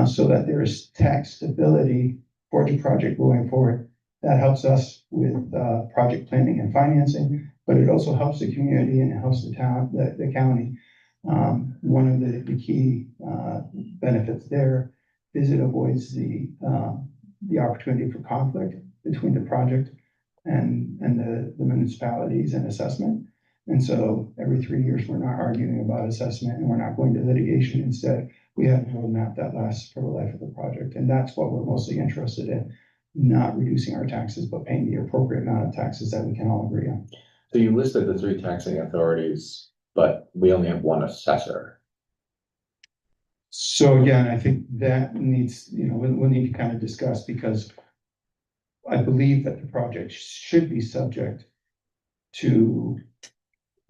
so that there is tax stability for the project going forward. That helps us with project planning and financing, but it also helps the community and it helps the town, the county. One of the key benefits there is it avoids the opportunity for conflict between the project and the municipalities and assessment. And so every 3 years, we're not arguing about assessment and we're not going to litigation. Instead, we have a roadmap that lasts for the life of the project. And that's what we're mostly interested in, not reducing our taxes, but paying the appropriate amount of taxes that we can all agree on. So you listed the 3 taxing authorities, but we only have 1 assessor. So again, I think that needs, we'll need to kind of discuss, because I believe that the project should be subject to,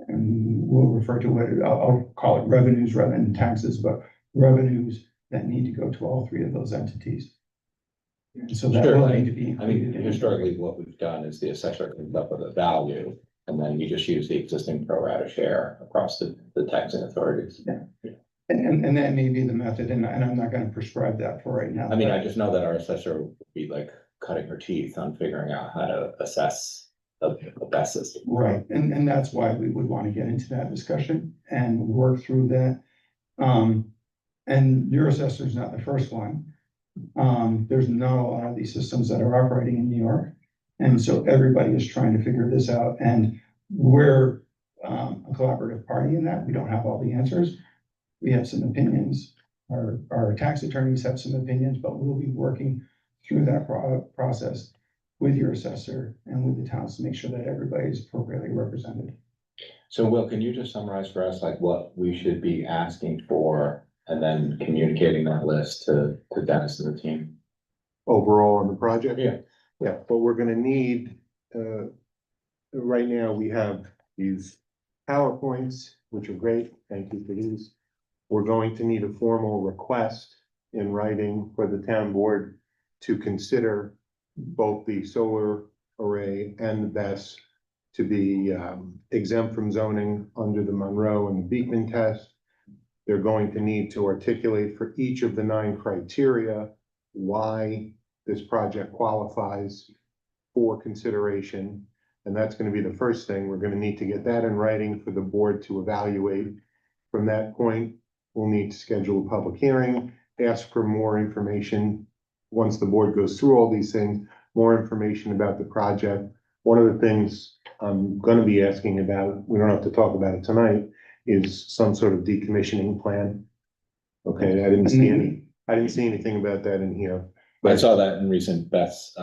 and we'll refer to it, I'll call it revenues rather than taxes, but revenues that need to go to all three of those entities. And so that Sure, will I need to be I mean, included. in- historically, what we've done is the assessor comes up with a value, and then you just use the existing pro rata share across the taxing authorities. And that may be the method, and I'm not gonna prescribe that for right now. I mean, but- I just know that our assessor would be like cutting her teeth on figuring out how to assess the best system. Right, and that's why we would want to get into that discussion and work through that. And your assessor is not the first one. There's not a lot of these systems that are operating in New York. And so everybody is trying to figure this out, and we're a collaborative party in that. We don't have all the answers. We have some opinions. Our tax attorneys have some opinions, but we'll be working through that process with your assessor and with the towns to make sure that everybody is appropriately represented. So Will, can you just summarize for us like what we should be asking for and then communicating that list to Dennis and the team? Overall on the project? Yeah. Yeah, but we're gonna need, right now, we have these PowerPoints, which are great, thank you for these. We're going to need a formal request in writing for the town board to consider both the solar array and the BESS to be exempt from zoning under the Monroe and the Beekman test. They're going to need to articulate for each of the 9 criteria why this project qualifies for consideration. And that's going to be the first thing. We're going to need to get that in writing for the board to evaluate. From that point, we'll need to schedule a public hearing, ask for more information. Once the board goes through all these things, more information about the project. One of the things I'm going to be asking about, we don't have to talk about it tonight, is some sort of decommissioning plan. Okay, I didn't see anything about that in here. I saw that in recent Beth's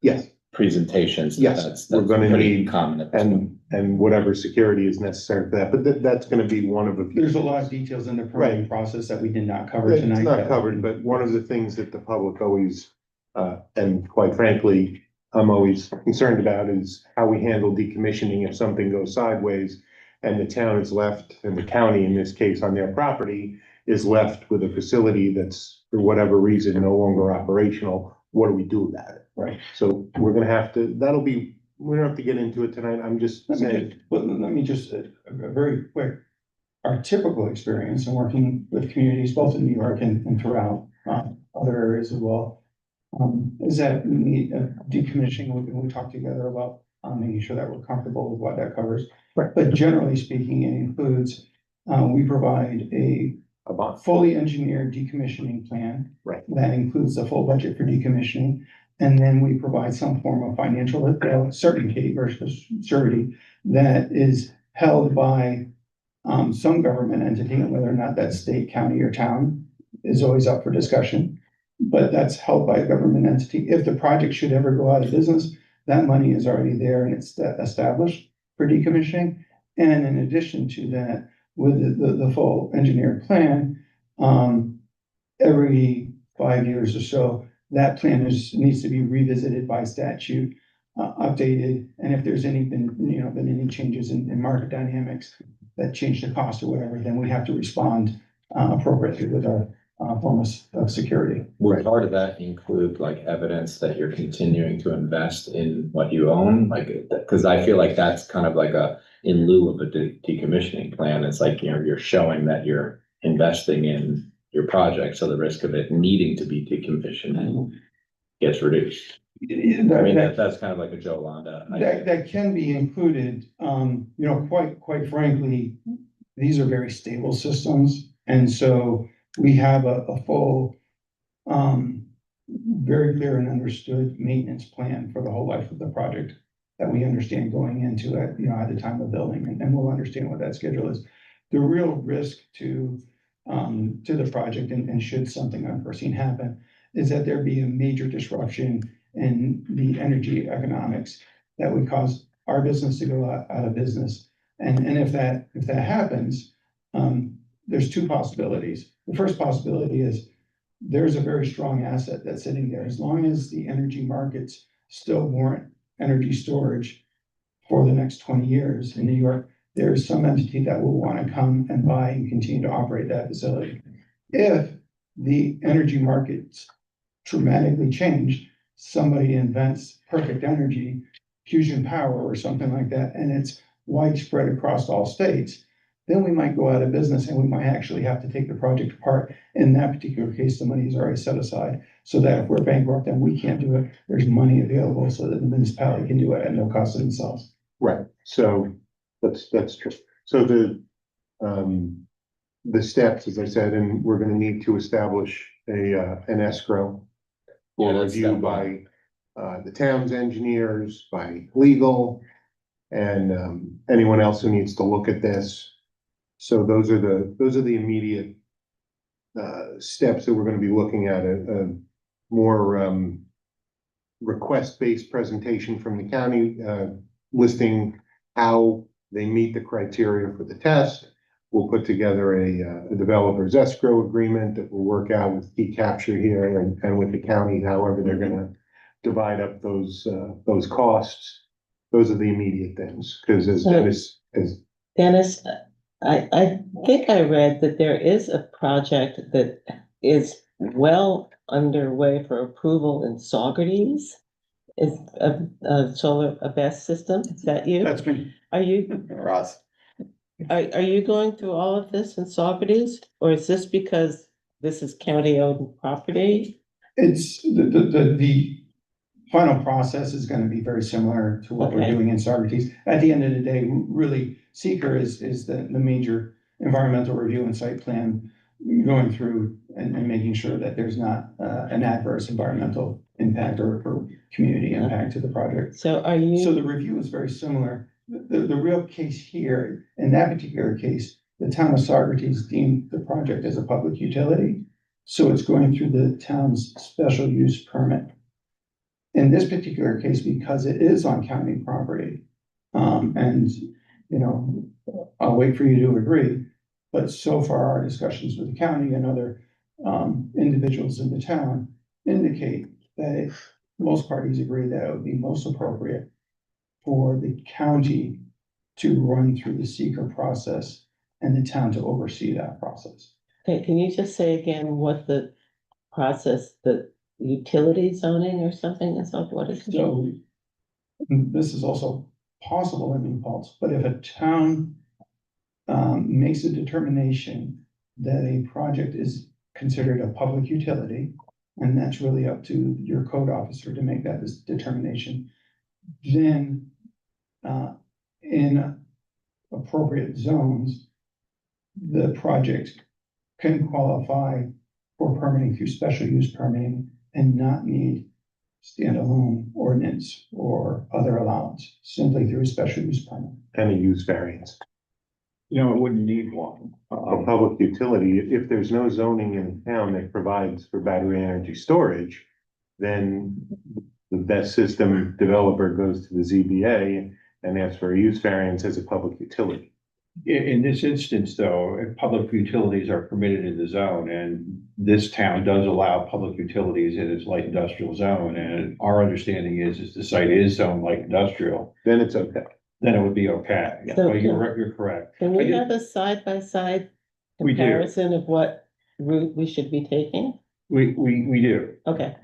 Yes, presentations. yes, That's we're gonna pretty need, common at this point. and whatever security is necessary for that, but that's gonna be one of a few. There's a lot of details in the permitting process that we did not cover It's tonight. not covered, but one of the things that the public always, and quite frankly, I'm always concerned about is how we handle decommissioning if something goes sideways and the town is left, and the county in this case on their property, is left with a facility that's, for whatever reason, no longer operational. What do we do about it? Right. So we're gonna have to, we don't have to get into it tonight. I'm just saying. Let me just, a very quick, our typical experience in working with communities, both in New York and throughout, other areas as well, is that we need decommissioning, we talk together about, making sure that we're comfortable with what that covers. Right. But generally speaking, it includes, we provide a fully engineered decommissioning plan. Right. That includes the full budget for decommissioning. And then we provide some form of financial certainty versus surety that is held by some government entity, and whether or not that's state, county, or town is always up for discussion. But that's held by a government entity. If the project should ever go out of business, that money is already there and it's established for decommissioning. And in addition to that, with the full engineered plan, every 5 years or so, that plan needs to be revisited by statute, updated. And if there's been any changes in market dynamics that change the cost or whatever, then we have to respond appropriately with our form of security. Would part of that include like evidence that you're continuing to invest in what you own? Like, because I feel like that's kind of like in lieu of a decommissioning plan. It's like, you're showing that you're investing in your project, so the risk of it needing to be decommissioned gets reduced. I mean, that's kind of like a Joe Londa. That can be included, quite frankly, these are very stable systems. And so we have a full, very clear and understood maintenance plan for the whole life of the project that we understand going into it, at the time of building, and we'll understand what that schedule is. The real risk to the project, and should something unforeseen happen, is that there be a major disruption in the energy economics that would cause our business to go out of business. And if that happens, there's two possibilities. The first possibility is there's a very strong asset that's sitting there. As long as the energy markets still warrant energy storage, for the next 20 years in New York, there's some entity that will want to come and buy and continue to operate that facility. If the energy markets dramatically change, somebody invents perfect energy, fusion power or something like that, and it's widespread across all states, then we might go out of business and we might actually have to take the project apart. In that particular case, the money is already set aside so that if we're bankrupt and we can't do it, there's money available so that the municipality can do it at no cost to themselves. Right, so that's true. So the steps, as I said, and we're gonna need to establish an escrow for Yeah, that's review step one. by the town's engineers, by legal, and anyone else who needs to look at this. So those are the immediate steps that we're gonna be looking at, a more request-based presentation from the county, listing how they meet the criteria for the test. We'll put together a developer's escrow agreement that will work out with key capture here and with the county, however they're gonna divide up those costs. Those are the immediate things, because as Dennis, I think I read that there is a project that is well underway for approval in Saugerties. Is a solar, a BESS system, is that you? That's me. Are you, Ross. are you going through all of this in Saugerties, or is this because this is county-owned property? It's the final process is gonna be very similar to what we're Okay. doing in Socrates. At the end of the day, really, seeker is the major environmental review and site plan going through and making sure that there's not an adverse environmental impact or community impact to the project. So are you? So the review is very similar. The real case here, in that particular case, the town of Socrates deemed the project as a public utility. So it's going through the town's special use permit. In this particular case, because it is on county property, and, you know, I'll wait for you to agree. But so far, our discussions with the county and other individuals in the town indicate that if most parties agree that it would be most appropriate for the county to run through the seeker process and the town to oversee that process. Okay, can you just say again what the process, the utility zoning or something is of, what is it? So this is also possible in New Paltz, but if a town makes a determination that a project is considered a public utility, and that's really up to your code officer to make that determination, then in appropriate zones, the project can qualify for permitting through special use permitting and not need standalone ordinance or other allowance, simply through a special use permit. and a use variance. You know, it wouldn't need one. A public utility, if there's no zoning in town that provides for battery energy storage, then the best system developer goes to the ZBA and asks for a use variance as a public utility. In this instance, though, if public utilities are permitted in the zone, and this town does allow public utilities in its light industrial zone, and our understanding is the site is zoned light industrial, Then it's okay. then it would be okay. So But you're correct. Can I we did- have a side-by-side We do. comparison of what route we should be taking? We do. Okay,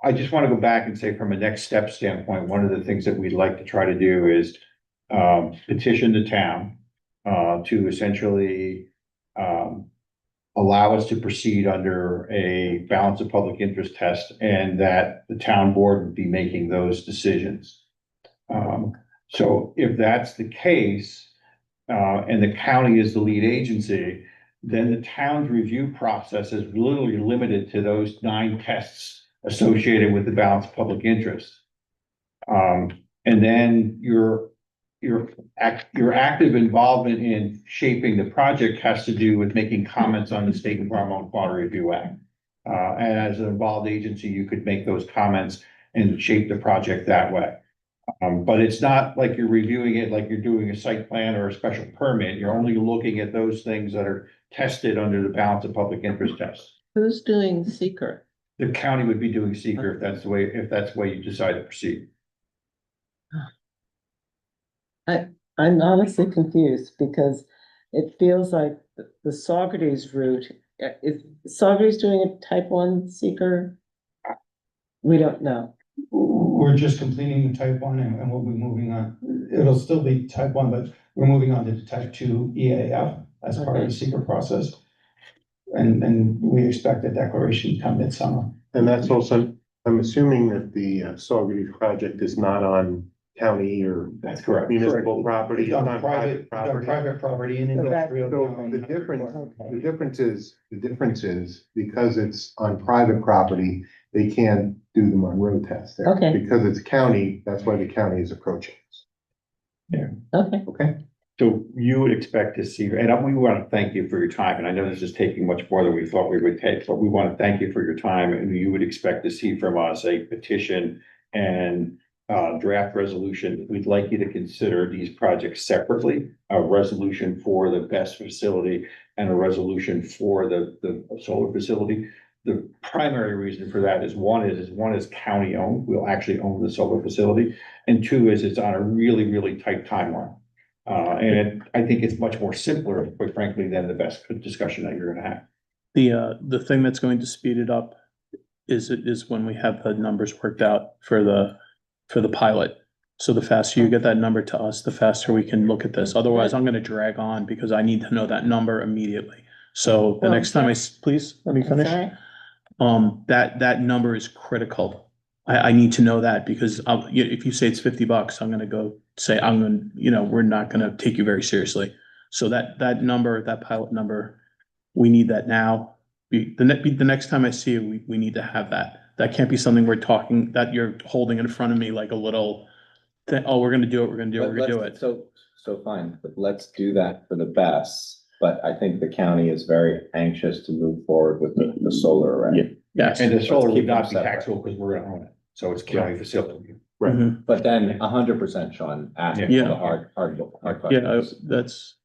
I just want to go back and say from a next step standpoint, one of the things that we'd like to try to do is petition the town to essentially allow us to proceed under a balance of public interest test, and that the town board would be making those decisions. So if that's the case, and the county is the lead agency, then the town's review process is literally limited to those 9 tests associated with the balance of public interest. And then your active involvement in shaping the project has to do with making comments on the State Environmental Quality Review Act. And as an involved agency, you could make those comments and shape the project that way. But it's not like you're reviewing it like you're doing a site plan or a special permit. You're only looking at those things that are tested under the balance of public interest test. who's doing seeker? The county would be doing seeker if that's the way you decide to proceed. I'm honestly confused because it feels like the Saugerties route, is Saugerties doing a type 1 seeker? We don't know. We're just completing the type 1 and we'll be moving on. It'll still be type 1, but we're moving on to the type 2 EAF as part of the secret process. And we expect a declaration to come midsummer. And that's also, I'm assuming that the Saugerties project is not on county or That's correct. municipal property, It's it's on private property and So that- industrial. So the difference is because it's on private property, they can't do the Monroe test there. Okay. Because it's county, that's why the county is approaching us. Okay. Okay? So you would expect to see, and we want to thank you for your time, and I know this is taking much more than we thought we would take, but we want to thank you for your time, and you would expect to see from us a petition and draft resolution. We'd like you to consider these projects separately, a resolution for the BESS facility and a resolution for the solar facility. The primary reason for that is one is county owned. We'll actually own the solar facility. And two is it's on a really, really tight timeline. And I think it's much more simpler, quite frankly, than the best discussion that you're gonna have. The thing that's going to speed it up is when we have the numbers worked out for the pilot. So the faster you get that number to us, the faster we can look at this. Otherwise, I'm gonna drag on because I need to know that number immediately. So the Well, next time please, let me finish. Sorry. That number is critical. I need to know that because if you say it's $50, I'm gonna go say, we're not gonna take you very seriously. So that number, that pilot number, we need that now. The next time I see it, we need to have that. That can't be something that you're holding in front of me like a little thing. Oh, we're gonna do it, we're gonna do it. So fine, but let's do that for the best. But I think the county is very anxious to move forward with the solar array. Yes. And the solar Let's would keep them not be separate. taxable because we're gonna own it. So it's county facility. Mhm. But then 100%, Sean, ask for Yeah. the hard Yeah, questions. that's,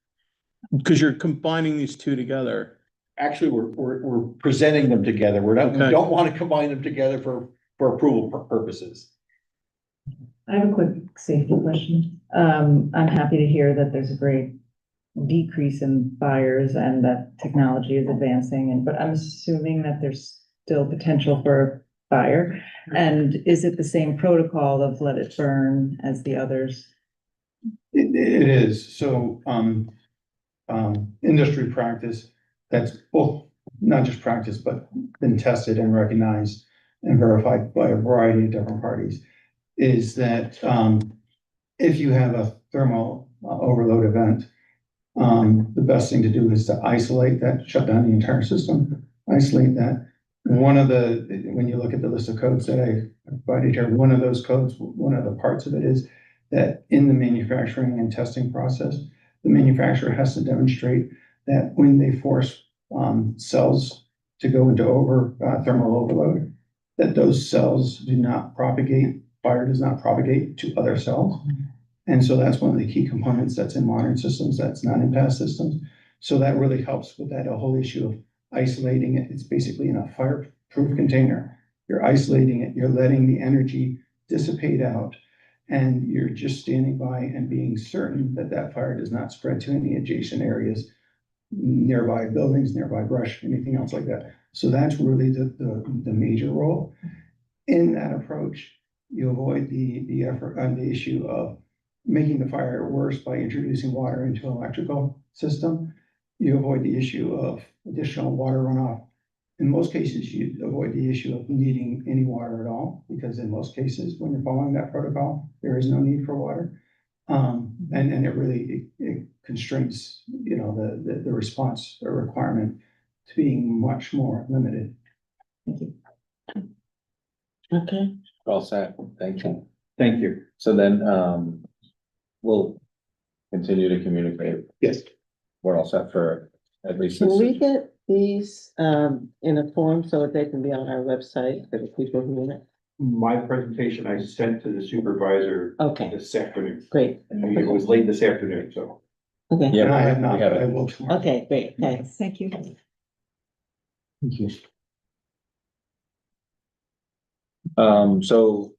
because you're combining these two together. Actually, we're presenting them together. We Okay. don't want to combine them together for approval purposes. I have a quick safety question. I'm happy to hear that there's a great decrease in fires and that technology is advancing, but I'm assuming that there's still potential for fire. And is it the same protocol of let it burn as the others? It is, so, industry practice, that's both, not just practice, but been tested and recognized and verified by a variety of different parties, is that, if you have a thermal overload event, the best thing to do is to isolate that, shut down the entire system, isolate that. When you look at the list of codes that I provided here, one of those codes, one of the parts of it is that in the manufacturing and testing process, the manufacturer has to demonstrate that when they force cells to go into thermal overload, that those cells do not propagate, fire does not propagate to other cells. And so that's one of the key components that's in modern systems, that's not in past systems. So that really helps with that whole issue of isolating it. It's basically in a fireproof container. You're isolating it, you're letting the energy dissipate out, and you're just standing by and being certain that that fire does not spread to any adjacent areas, nearby buildings, nearby brush, anything else like that. So that's really the major role. In that approach, you avoid the effort and the issue of making the fire worse by introducing water into an electrical system. You avoid the issue of additional water runoff. In most cases, you avoid the issue of needing any water at all, because in most cases, when you're following that protocol, there is no need for water. And it really constrains, the response or requirement to being much more limited. Thank you. Okay. All set, thank you. Thank you. So then, we'll continue to communicate. Yes. We're all set for at least Can this. we get these in a form so that they can be on our website for the people who need it? My presentation I sent to the supervisor Okay, this afternoon. great. And it was late this afternoon, so. Okay, Yeah, And I have we not, have but I it. will tomorrow. okay, great, thanks. Thank you. Thank you. So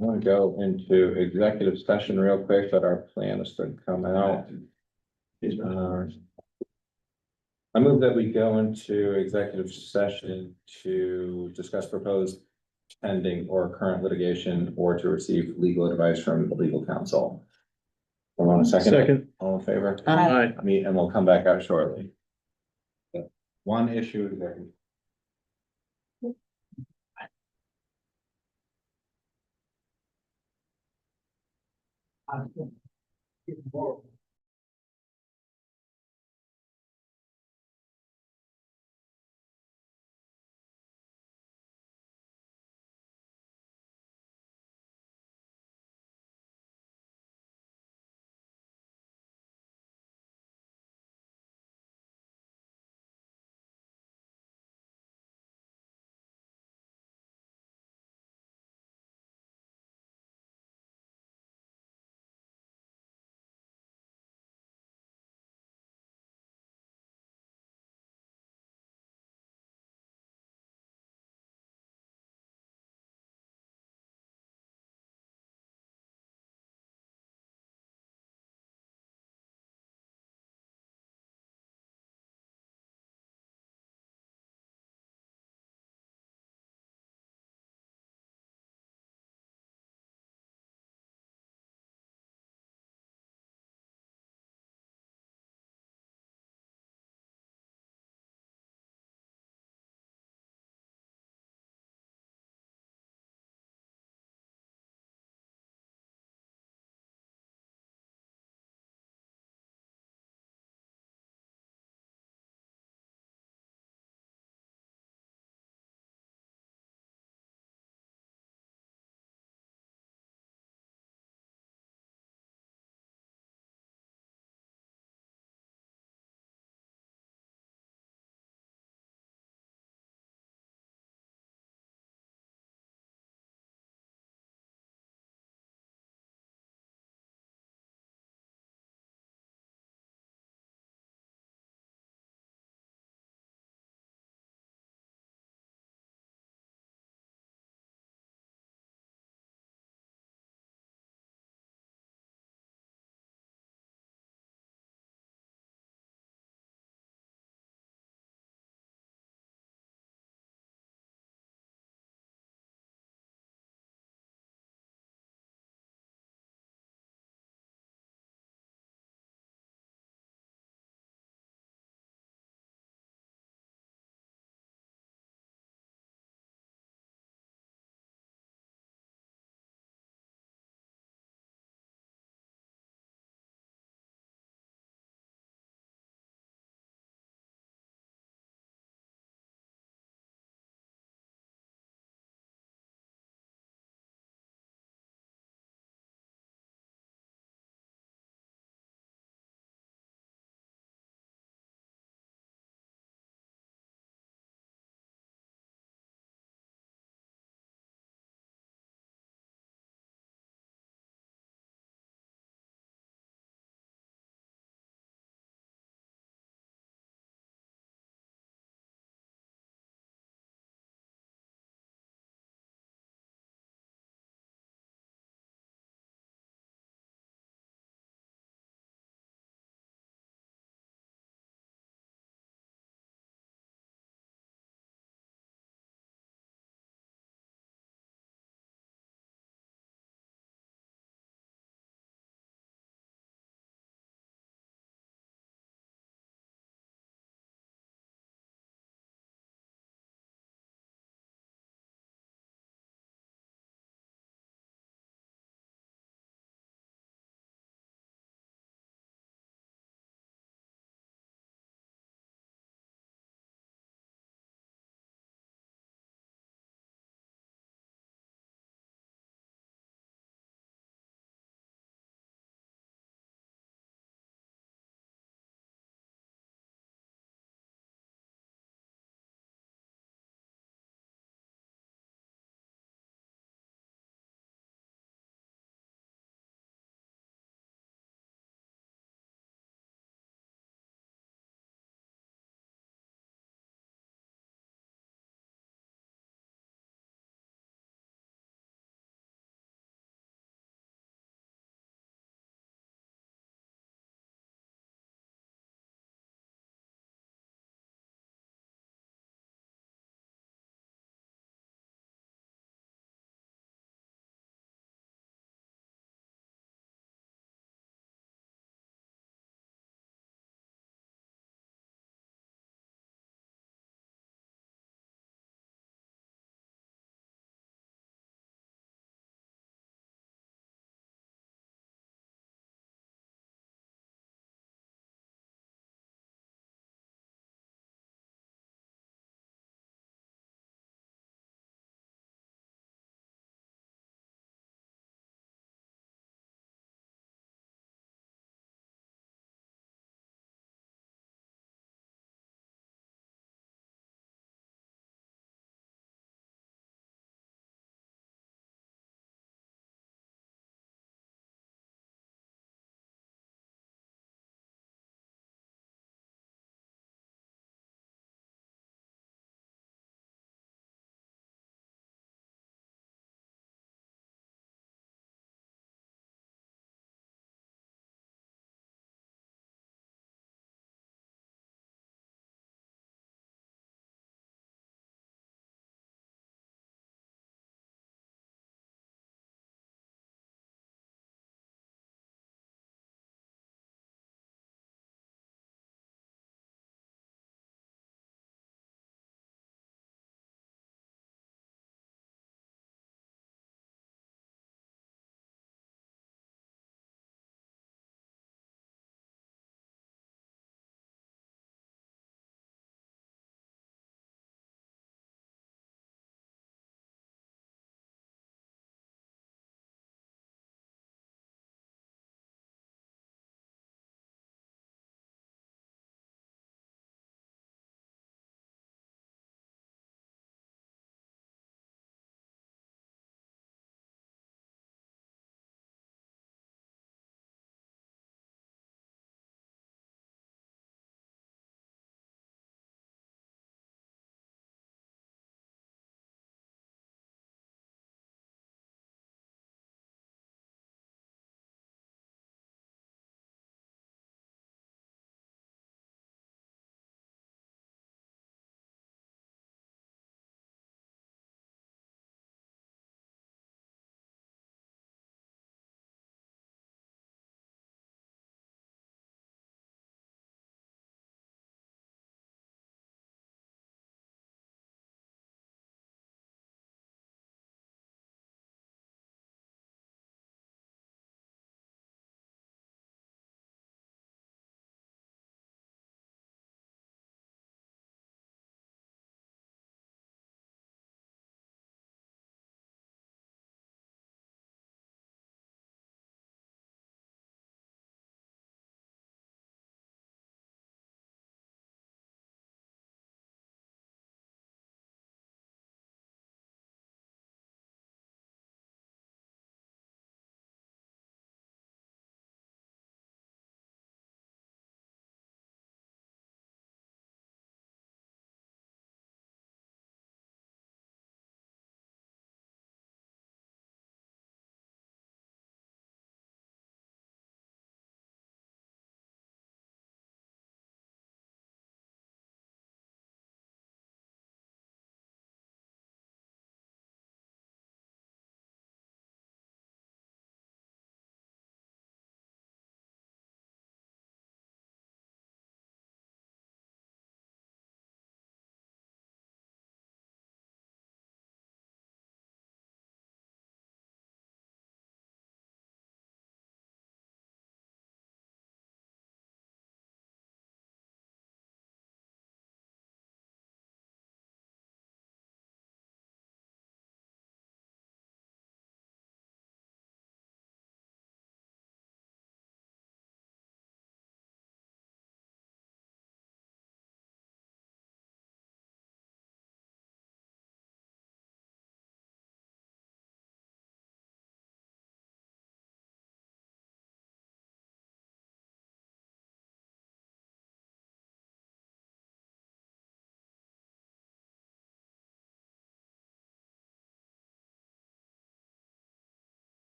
I want to go into executive session real quick, but our plan is to come out. I move that we go into executive session to discuss proposed pending or current litigation or to receive legal advice from legal counsel. Hold on a second. Second. All in favor? Aye. And we'll come back out shortly. One issue executive.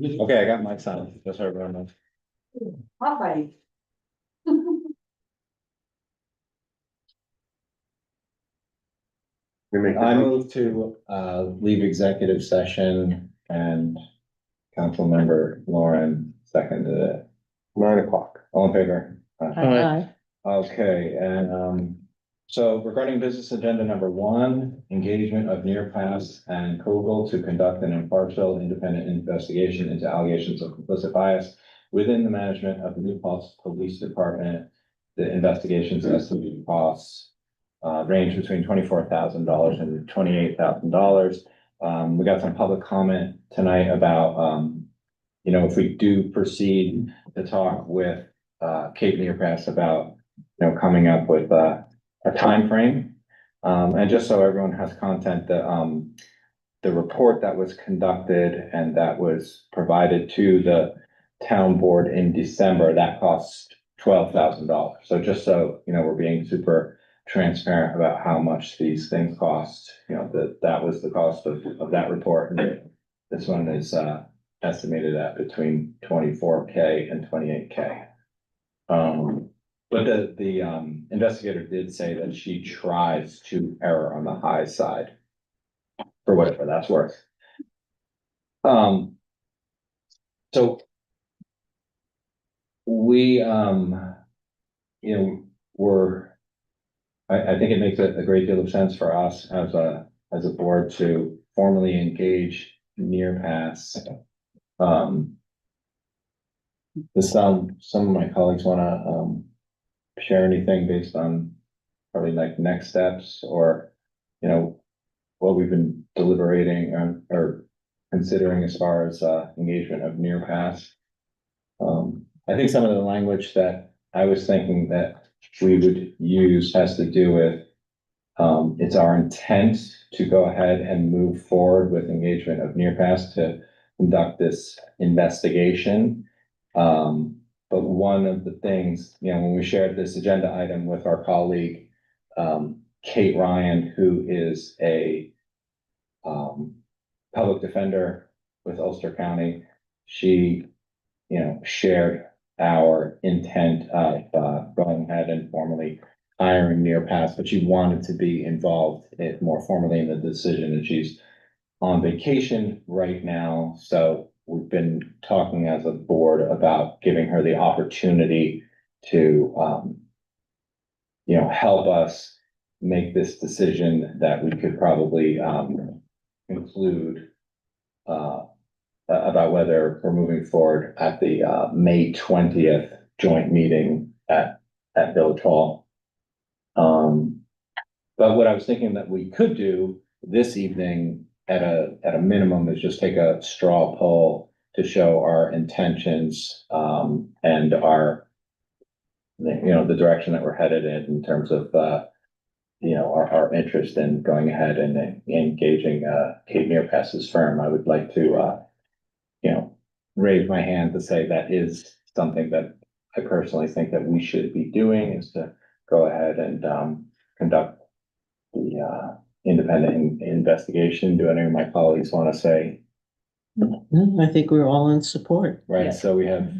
Okay, I got my sign, just so everyone knows. Hot buddy. I move to leave executive session and Councilmember Lauren seconded it. 9:00. All in favor? Aye. Okay, and so regarding business agenda number 1, engagement of Nearpass and Kogel to conduct an impartial, independent investigation into allegations of implicit bias within the management of the New Paltz Police Department. The investigation's estimated costs range between $24,000 and $28,000. We got some public comment tonight about, you know, if we do proceed to talk with Cape Nearpass about, you know, coming up with a timeframe. And just so everyone has content, the report that was conducted and that was provided to the town board in December, that cost $12,000. So just so, you know, we're being super transparent about how much these things cost, you know, that was the cost of that report. And this one is estimated at between 24K and 28K. But the investigator did say that she tries to err on the high side, for whatever that's worth. So we, you know, I think it makes a great deal of sense for us as a board to formally engage Nearpass. Does some of my colleagues wanna share anything based on probably like next steps or, you know, what we've been deliberating on or considering as far as engagement of Nearpass? I think some of the language that I was thinking that we would use has to do with it's our intent to go ahead and move forward with engagement of Nearpass to conduct this investigation. But one of the things, you know, when we shared this agenda item with our colleague, Kate Ryan, who is a public defender with Ulster County, she, you know, shared our intent of going ahead and formally hiring Nearpass, but she wanted to be involved more formally in the decision, and she's on vacation right now. So we've been talking as a board about giving her the opportunity to, you know, help us make this decision that we could probably conclude about whether we're moving forward at the May 20th joint meeting at Village Hall. But what I was thinking that we could do this evening at a minimum is just take a straw poll to show our intentions and our, you know, the direction that we're headed in terms of you know, our interest in going ahead and engaging Cape Nearpass's firm. I would like to you know, raise my hand to say that is something that I personally think that we should be doing, is to go ahead and conduct the independent investigation. Do any of my colleagues want to say? I think we're all in support. Right, Yeah. so we have,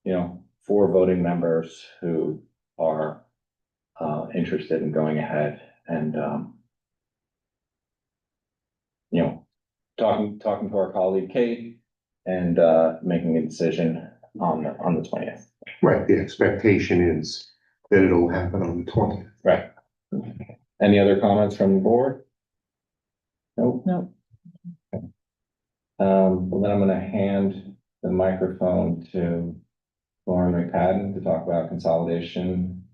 you know, 4 voting members who are interested in going ahead and you know, talking to our colleague Kate and making a decision on the 20th. Right, the expectation is that it'll happen on the 20th. Right. Any other comments from the board? Nope. No. Well, then I'm gonna hand the microphone to Lauren McPadden to talk about consolidation.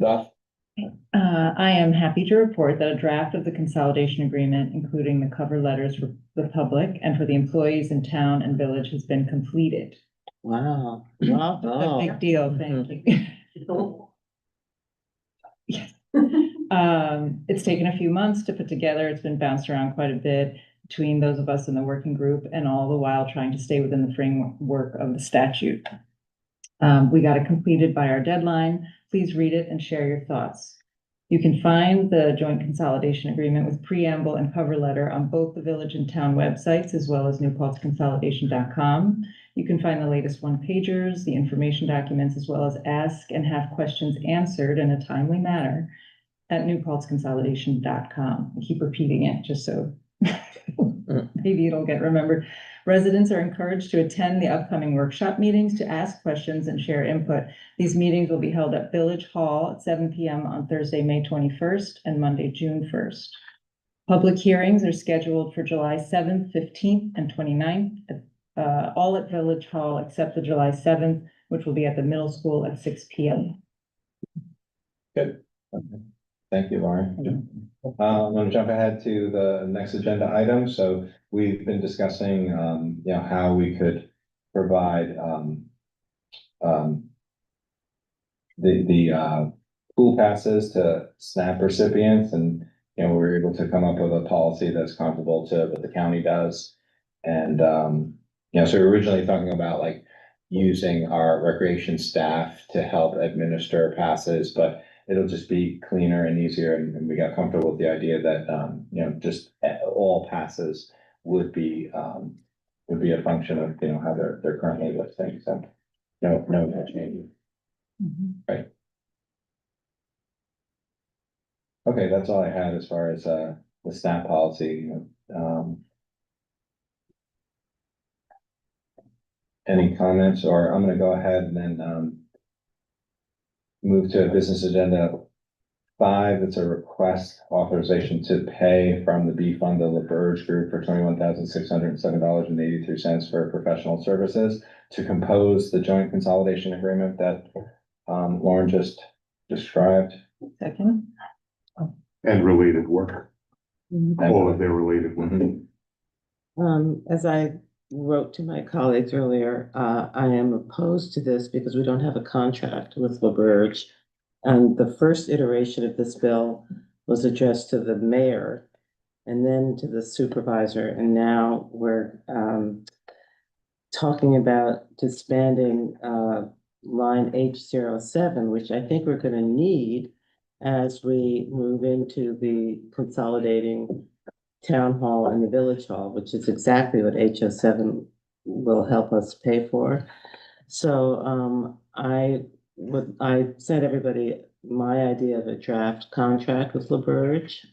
Stuff. I am happy to report that a draft of the consolidation agreement, including the cover letters for the public and for the employees in town and village, has been completed. Wow. It's a Bravo. big deal, thank you. Yes. It's taken a few months to put together. It's been bounced around quite a bit between those of us in the working group and all the while trying to stay within the framework of the statute. We got it completed by our deadline. Please read it and share your thoughts. You can find the joint consolidation agreement with preamble and cover letter on both the village and town websites, as well as newpaltzconsolidation.com. You can find the latest one-pagers, the information documents, as well as ask and have questions answered in a timely manner at newpaltzconsolidation.com. I keep repeating it just so maybe it'll get remembered. Residents are encouraged to attend the upcoming workshop meetings to ask questions and share input. These meetings will be held at Village Hall at 7 p.m. on Thursday, May 21st and Monday, June 1st. Public hearings are scheduled for July 7th, 15th, and 29th, all at Village Hall except the July 7th, which will be at the middle school at 6 p.m. Good. Okay. Thank you, Lauren. I'm gonna jump ahead to the next agenda item. So we've been discussing, you know, how we could provide, the pool passes to SNAP recipients, and, you know, we were able to come up with a policy that's comparable to what the county does. And, you know, so we're originally talking about like using our recreation staff to help administer passes, but it'll just be cleaner and easier, and we got comfortable with the idea that, you know, just all passes would be a function of, you know, how they're currently listing, so no change. Right. Okay, that's all I had as far as, the SNAP policy. Any comments, or I'm gonna go ahead and then, move to business agenda 5. It's a request authorization to pay from the B Fund, the LaBerge Group, for $21,607.83 for professional services to compose the joint consolidation agreement that Lauren just described. Second. And related work, Mhm. all of their related work. As I wrote to my colleagues earlier, I am opposed to this because we don't have a contract with LaBerge. And the first iteration of this bill was addressed to the mayor and then to the supervisor. And now we're talking about disbanding line H07, which I think we're gonna need as we move into the consolidating town hall and the village hall, which is exactly what H07 will help us pay for. So I sent everybody my idea of a draft contract with LaBerge.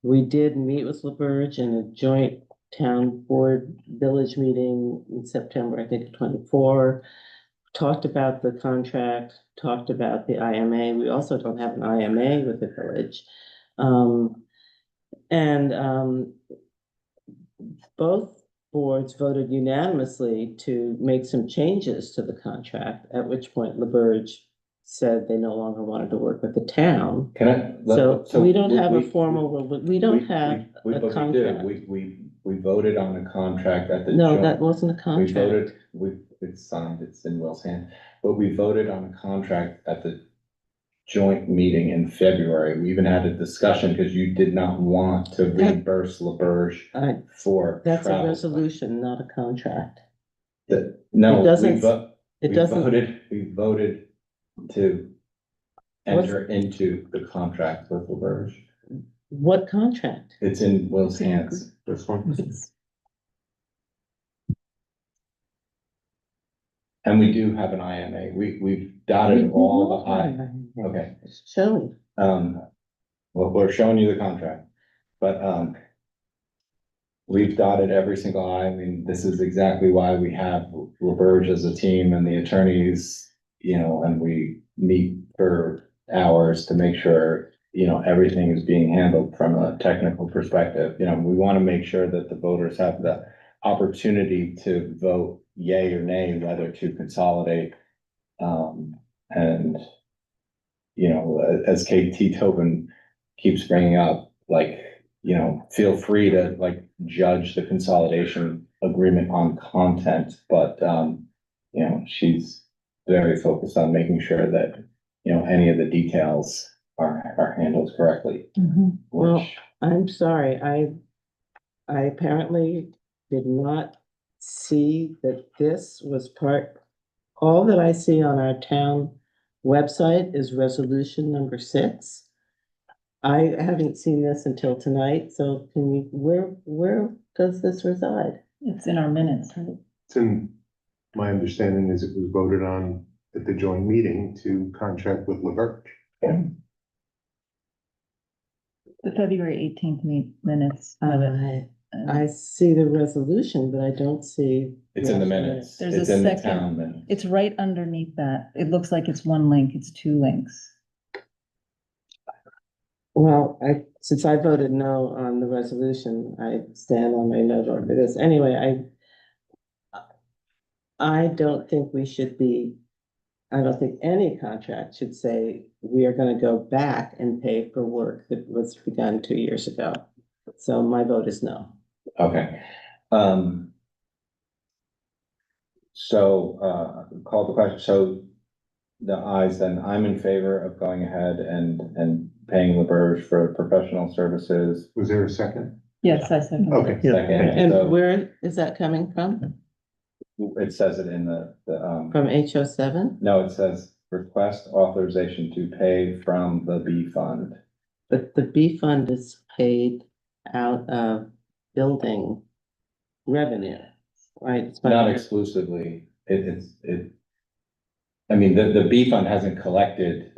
We did meet with LaBerge in a joint town board village meeting in September, I think 24. Talked about the contract, talked about the IMA. We also don't have an IMA with the village. Both boards voted unanimously to make some changes to the contract, at which point LaBerge said they no longer wanted to work with the town. Can I? So we don't have a formal, we don't have We a but we did. contract. We voted on the contract at the. No, joint- that wasn't a contract. It's signed, it's in Will's hand, but we voted on a contract at the joint meeting in February. We even had a discussion because you did not want to reimburse LaBerge for That's a travel. resolution, not a contract. No, It doesn't- we voted to What's- enter into the contract with LaBerge. What contract? It's in Will's hands. This one. And we do have an IMA. We've dotted all the I. Okay. Show me. Well, we're showing you the contract, but, we've dotted every single I. I mean, this is exactly why we have LaBerge as a team and the attorneys, you know, and we meet for hours to make sure, you know, everything is being handled from a technical perspective. You know, we want to make sure that the voters have the opportunity to vote yay or nay, whether to consolidate. And, you know, as KT Tobin keeps bringing up, like, you know, feel free to like judge the consolidation agreement on content, but, you know, she's very focused on making sure that, you know, any of the details are handled correctly. Well, Which, I'm sorry, I apparently did not see that this was all that I see on our town website is resolution number 6. I haven't seen this until tonight, so can you, where does this reside? It's in our minutes, right? It's in, my understanding is it was voted on at the joint meeting to contract with Laverge. The February 18th minutes of it. I see the resolution, but I don't see. It's in the minutes. There's It's a in the second. town minutes. It's right underneath that. It looks like it's one link. It's two links. Well, since I voted no on the resolution, I stand on my no vote for this. Anyway, I don't think we should be, I don't think any contract should say we are gonna go back and pay for work that was begun 2 years ago. So my vote is no. Okay. Call the question. So the ayes, then I'm in favor of going ahead and paying Laberge for professional services. Was there a second? Yes, I second. Okay. Second, so And where is that coming from? it says it in the, From HO7? no, it says request authorization to pay from the B fund. But the B fund is paid out of building revenue, right? It's Not exclusively, I mean, the B fund hasn't collected,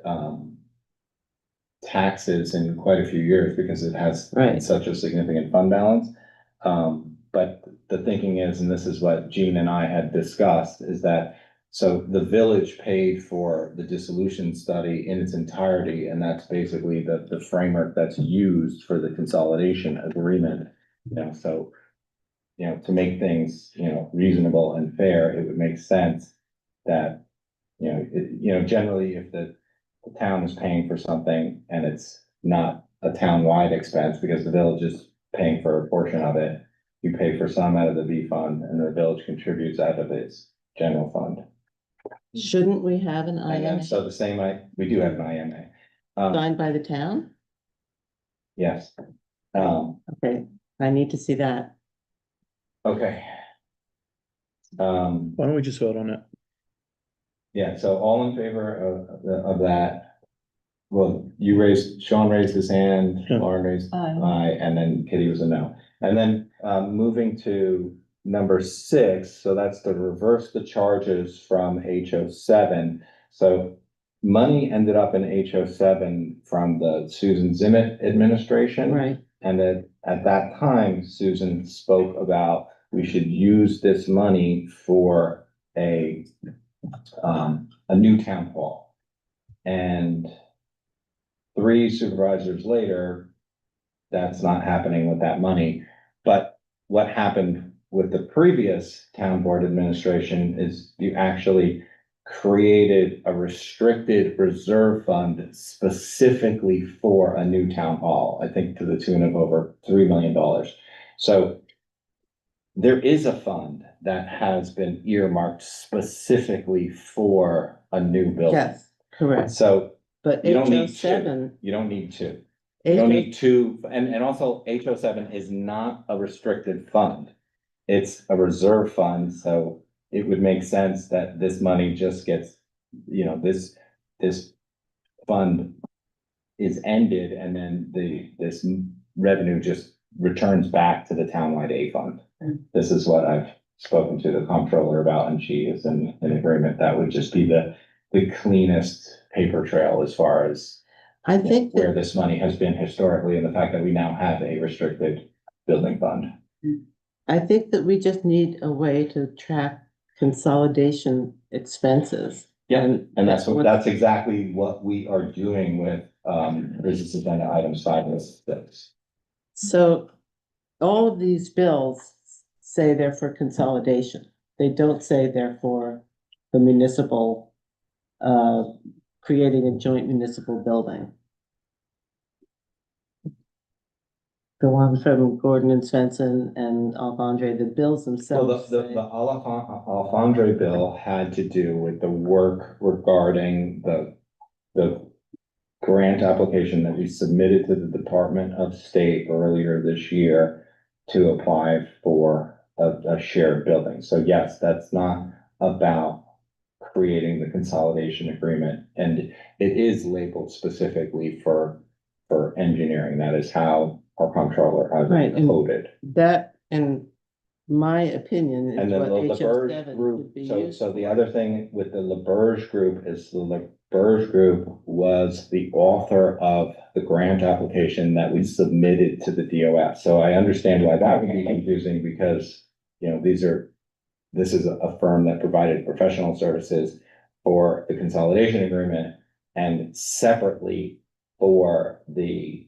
taxes in quite a few years because it has Right. such a significant fund balance. But the thinking is, and this is what Jean and I had discussed, is that, so the village paid for the dissolution study in its entirety, and that's basically the framework that's used for the consolidation agreement. So, to make things, reasonable and fair, it would make sense that, generally if the town is paying for something and it's not a town-wide expense because the village is paying for a portion of it, you pay for some out of the B fund and the village contributes out of its general fund. Shouldn't we have an And then, IMA so the same, we do have an IMA. signed by the town? Yes. Okay, I need to see that. Okay. Why don't we just vote on it? Yeah, so all in favor of that? Well, Sean raised his hand, Yeah. Lauren raised Aye. aye, and then Kitty was a no. And then, moving to number 6, so that's to reverse the charges from HO7. So money ended up in HO7 from the Susan Zimmett administration. Right. And at that time, Susan spoke about we should use this money for a new town hall. And 3 supervisors later, that's not happening with that money. But what happened with the previous town board administration is you actually created a restricted reserve fund specifically for a new town hall, I think to the tune of over $3 million. So there is a fund that has been earmarked specifically for a new building. Yes, correct. So But you don't need HO7. two. You don't need two. You don't need two, and also HO7 is not a restricted fund. It's a reserve fund, so it would make sense that this money just gets, this fund is ended and then this revenue just returns back to the townwide A fund. This is what I've spoken to the comptroller about, and she is in agreement. That would just be the cleanest paper trail as far as I think where that, this money has been historically, and the fact that we now have a restricted building fund. I think that we just need a way to track consolidation expenses. Yeah, and that's exactly what we are doing with business agenda items 5 and 6. So all of these bills say they're for consolidation. They don't say they're for the municipal, creating a joint municipal building. The one from Gordon and Svensson and Alfondre, the bills Well, themselves. the Alfondre bill had to do with the work regarding the grant application that we submitted to the Department of State earlier this year to apply for a shared building. So yes, that's not about creating the consolidation agreement, and it is labeled specifically for for engineering. That is how our comptroller has Right, it and- coded. That, in my opinion, is And then what the HO LaBerge seven group, would be so, used so the for. other thing with the LaBerge group is the LaBerge group was the author of the grant application that we submitted to the DOF. So I understand why that would be confusing because, you know, this is a firm that provided professional services for the consolidation agreement and separately for the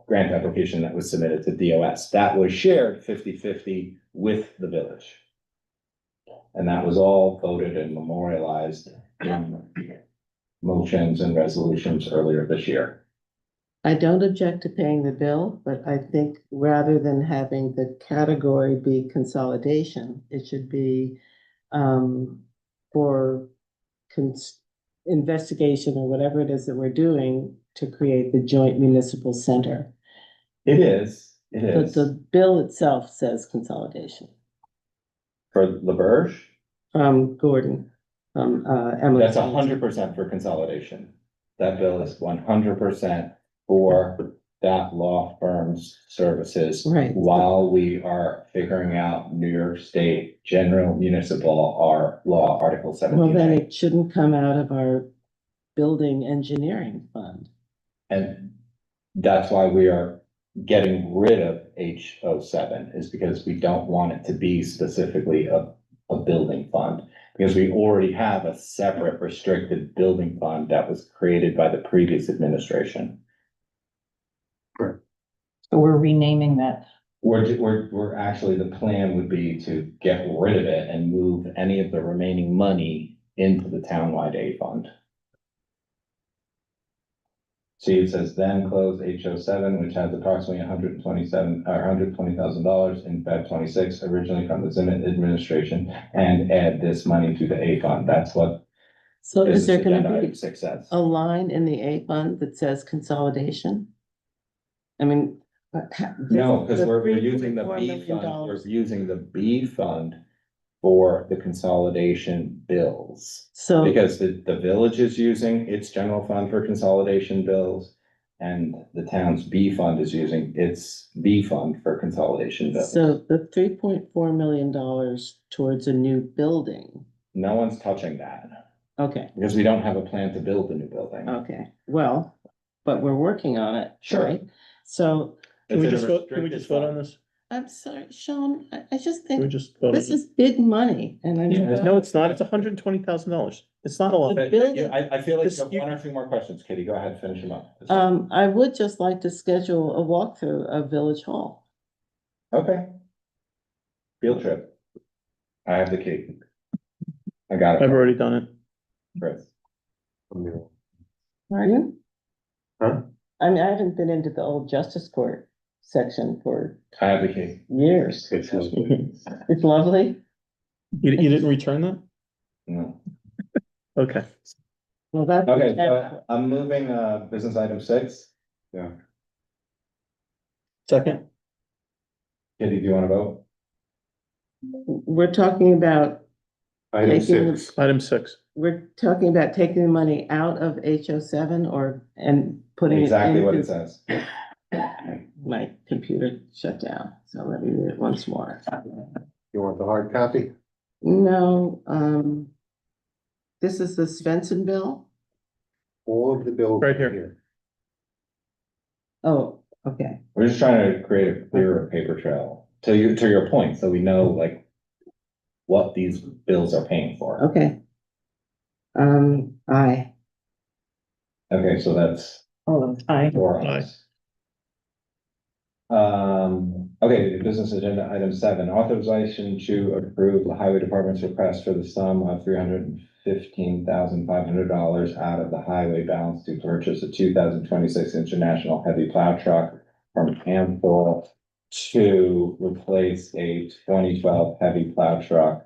grant application that was submitted to DOS. That was shared 50-50 with the village. And that was all voted and memorialized in motions and resolutions earlier this year. I don't object to paying the bill, but I think rather than having the category be consolidation, it should be for investigation or whatever it is that we're doing to create the joint municipal center. It is. But the bill itself says consolidation. For LaBerge, Gordon, Emily. that's 100% for consolidation. That bill is 100% for that law firm's services. Right. While we are figuring out New York State General Municipal Law, Article Well, then 17. it shouldn't come out of our building engineering fund. And that's why we are getting rid of H07 is because we don't want it to be specifically a building fund. Because we already have a separate restricted building fund that was created by the previous administration. So we're renaming that. We're actually, the plan would be to get rid of it and move any of the remaining money into the townwide aid fund. See, it says then close H07, which has approximately $120,000 in Feb 26, originally from the Zimmet administration, and add this money to the A fund. That's what. So is there Business gonna Agenda be Item 6 says. a line in the A fund that says consolidation? I mean. No, because the we're using the $3.4 B million fund, we're using the B fund for the consolidation bills. So, Because the village is using its general fund for consolidation bills. And the town's B fund is using its B fund for consolidation bills. so the $3.4 million towards a new building. No one's touching that, Okay, because we don't have a plan to build a new building. okay, well, but we're working on it. Sure. Right? So Can we It's in a just vote, can we restricted just vote on fund. this? I'm sorry, Sean, I just Can we think just vote on this this? is big money and I'm. No, it's not. It's $120,000. It's not a lot. But, building- yeah, I feel like This- you have one or two more questions, Kitty, go ahead, finish them up. I would just like to schedule a walkthrough of Village Hall. Okay. Field trip. I have the key. I got I've it, already done it. Chris. Are you? Huh? I mean, I haven't been into the old Justice Court section for I have the key. years. It's It's lovely. You didn't return that? No. Okay. Well, that's. Okay, so I'm moving, business item 6. Second. Kitty, do you wanna vote? We're talking about, Item Taking- 6. Item 6. we're talking about taking the money out of HO7 and putting it in. Exactly what it says. My computer shut down, so let me read it once more. You want the hard copy? No, this is the Svensson bill? All of the bills. Right here. Oh, okay. We're just trying to create a clearer paper trail, to your point, so we know like what these bills are paying for. Okay. Aye. Okay, so that's Hold on, 4 ayes. Okay, business agenda item 7, authorization to approve the highway department's request for the sum of $315,500 out of the highway balance to purchase a 2026 International Heavy Plow Truck from Amthor to replace a 2012 heavy plow truck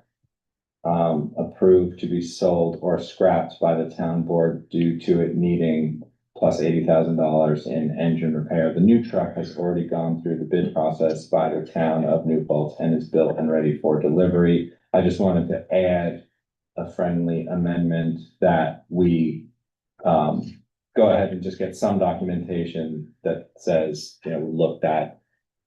approved to be sold or scrapped by the town board due to it needing plus $80,000 in engine repair. The new truck has already gone through the bid process by the town of New Paltz and is built and ready for delivery. I just wanted to add a friendly amendment that we go ahead and just get some documentation that says, we looked at,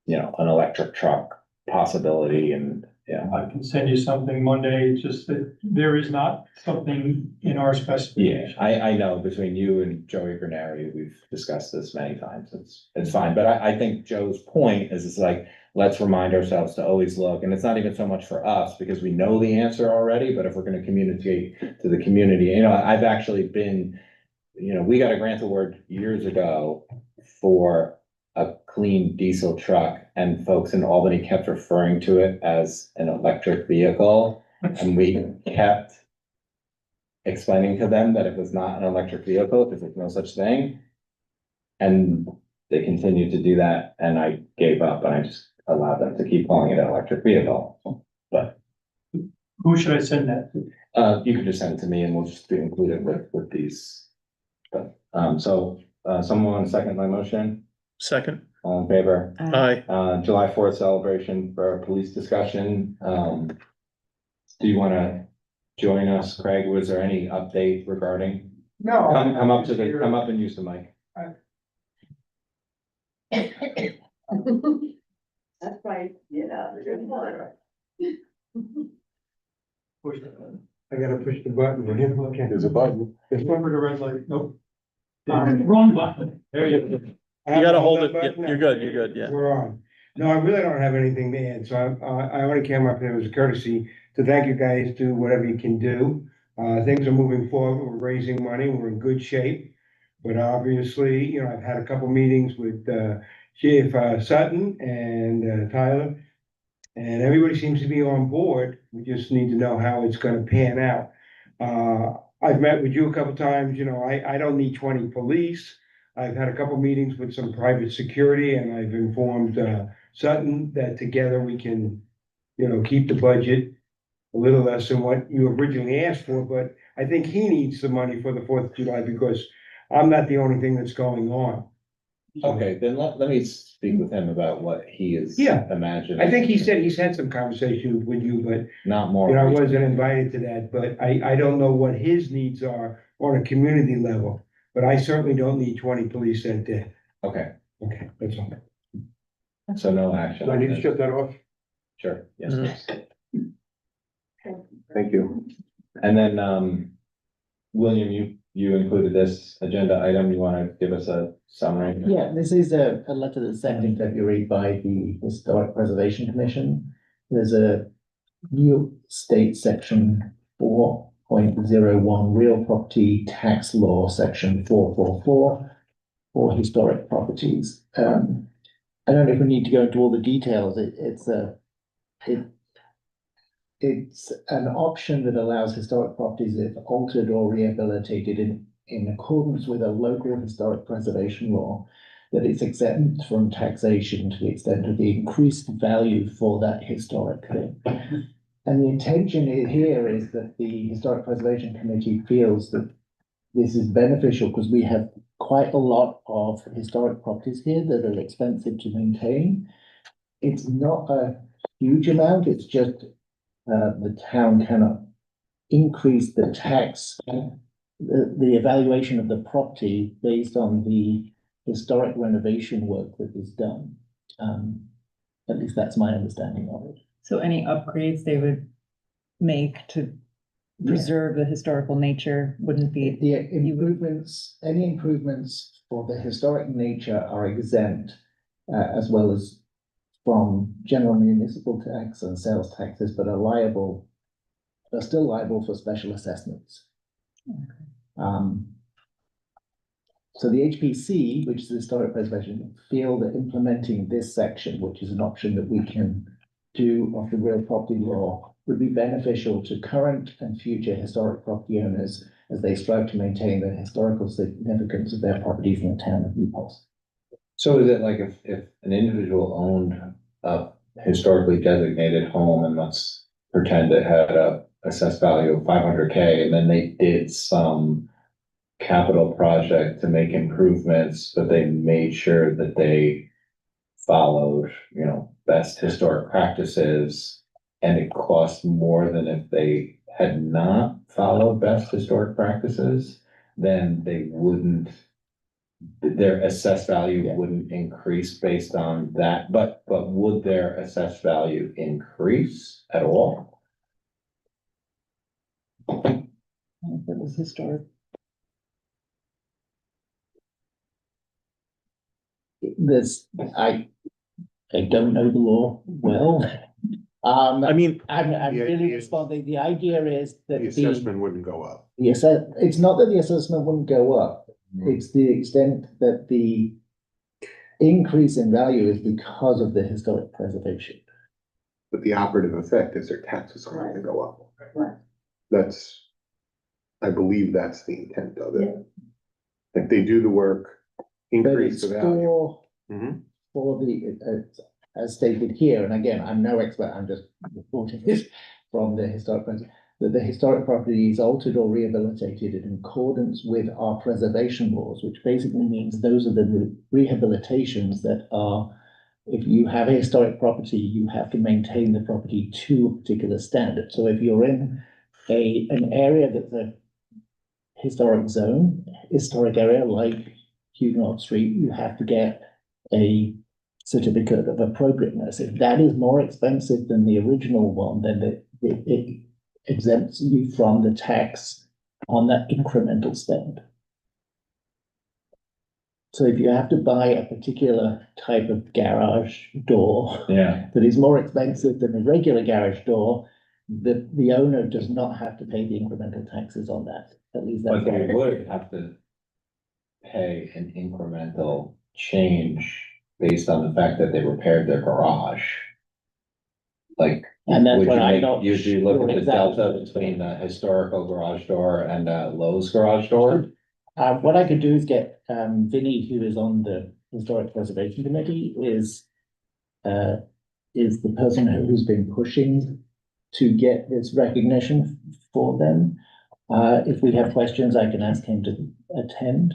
an electric truck possibility and, I can send you something Monday, it's just that there is not something in our yeah, specification. I know between you and Joey Granary, we've discussed this many times, it's fine, but I think Joe's point is, it's like, let's remind ourselves to always look, and it's not even so much for us, because we know the answer already, but if we're gonna communicate to the community, I've actually been, we got a grant award years ago for a clean diesel truck, and folks in Albany kept referring to it as an electric vehicle, and we kept explaining to them that it was not an electric vehicle, because there's no such thing. And they continued to do that, and I gave up, and I just allowed them to keep calling it an electric vehicle. But Who should I send that to? you can just send it to me, and we'll just include it with these. But, someone want to second my motion? Second. All in favor? Aye. July 4th celebration for our police discussion. Do you want to join us, Craig? Was there any update regarding? No. Come up and use the mic. That's right, I gotta push the button. There's a button. Remember the red light, nope. Wrong button, there you go. You gotta hold it, yeah, you're good, yeah. We're on. No, I really don't have anything to add, so I only came up here as a courtesy to thank you guys, do whatever you can do. Things are moving forward, we're raising money, we're in good shape. But obviously, I've had a couple meetings with Chief Sutton and Tyler. And everybody seems to be on board, we just need to know how it's gonna pan out. I've met with you a couple times, I don't need 20 police. I've had a couple meetings with some private security, and I've informed Sutton that together we can, keep the budget a little less than what you originally asked for, but I think he needs the money for the 4th of July, because I'm not the only thing that's going on. Okay, then let me speak with him about what he is Yeah. imagining. I think he said he's had some conversations with you, but Not more. I wasn't invited to that, but I don't know what his needs are on a community level. But I certainly don't need 20 police sent there. Okay, Okay, that's all. so no action. Do I need to shut that off? Sure, yes, Mhm. please. Thank you. And then, William, you included this agenda item. You want to give us a summary? Yeah, this is a letter that's sent in February by the Historic Preservation Commission. There's a new state section 4.01 real property tax law, section 444 for historic properties. I don't know if we need to go into all the details. It's an option that allows historic properties, if altered or rehabilitated in accordance with a local historic preservation law, that it's exempt from taxation to the extent of the increased value for that historic thing. And the intention here is that the Historic Preservation Committee feels that this is beneficial because we have quite a lot of historic properties here that are expensive to maintain. It's not a huge amount, it's just the town cannot increase the tax, the evaluation of the property based on the historic renovation work that is done. At least that's my understanding of it. So any upgrades they would make to preserve the historical nature wouldn't be. The improvements, any improvements for the historic nature are exempt, as well as from general municipal tax and sales taxes, but are still liable for special assessments. Okay. So the HPC, which is the Historic Preservation, feel that implementing this section, which is an option that we can do of the real property law, would be beneficial to current and future historic property owners as they strive to maintain the historical significance of their properties in the town of New Paltz. So is it like if an individual owned a historically designated home, and let's pretend it had a assessed value of 500K, and then they did some capital project to make improvements, but they made sure that they followed, best historic practices, and it cost more than if they had not followed best historic practices, then they wouldn't their assessed value wouldn't increase based on that, but would their assessed value increase at all? That was historic. There's, I don't know the law well. I mean, I'm The really idea- responding, the idea is that The assessment wouldn't go up. it's not that the assessment wouldn't go up, it's the extent that the increase in value is because of the historic preservation. But the operative effect is their taxes are going to go up. Right. That's, I believe that's the intent of it. If they do the work, But increase it's the value. for, Mhm. for the, as stated here, and again, I'm no expert, I'm just reporting this from the historic preservation, that the historic property is altered or rehabilitated in accordance with our preservation laws, which basically means those are the rehabilitations that are, if you have a historic property, you have to maintain the property to a particular standard. So if you're in an area that's a historic zone, historic area like Huguenot Street, you have to get a certificate of appropriateness. If that is more expensive than the original one, then it exempts you from the tax on that incremental spend. So if you have to buy a particular type of garage door that is more expensive than a regular garage door, the owner does not have to pay the incremental taxes on that. At least that's. But they would have to pay an incremental change based on the fact that they repaired their garage. Like, And that's would what you I'm make, not you look at the sure delta between the historical garage door and Lowe's garage door? What I could do is get Vinny, who is on the Historic Preservation Committee, is the person who's been pushing to get this recognition for them. If we have questions, I can ask him to attend.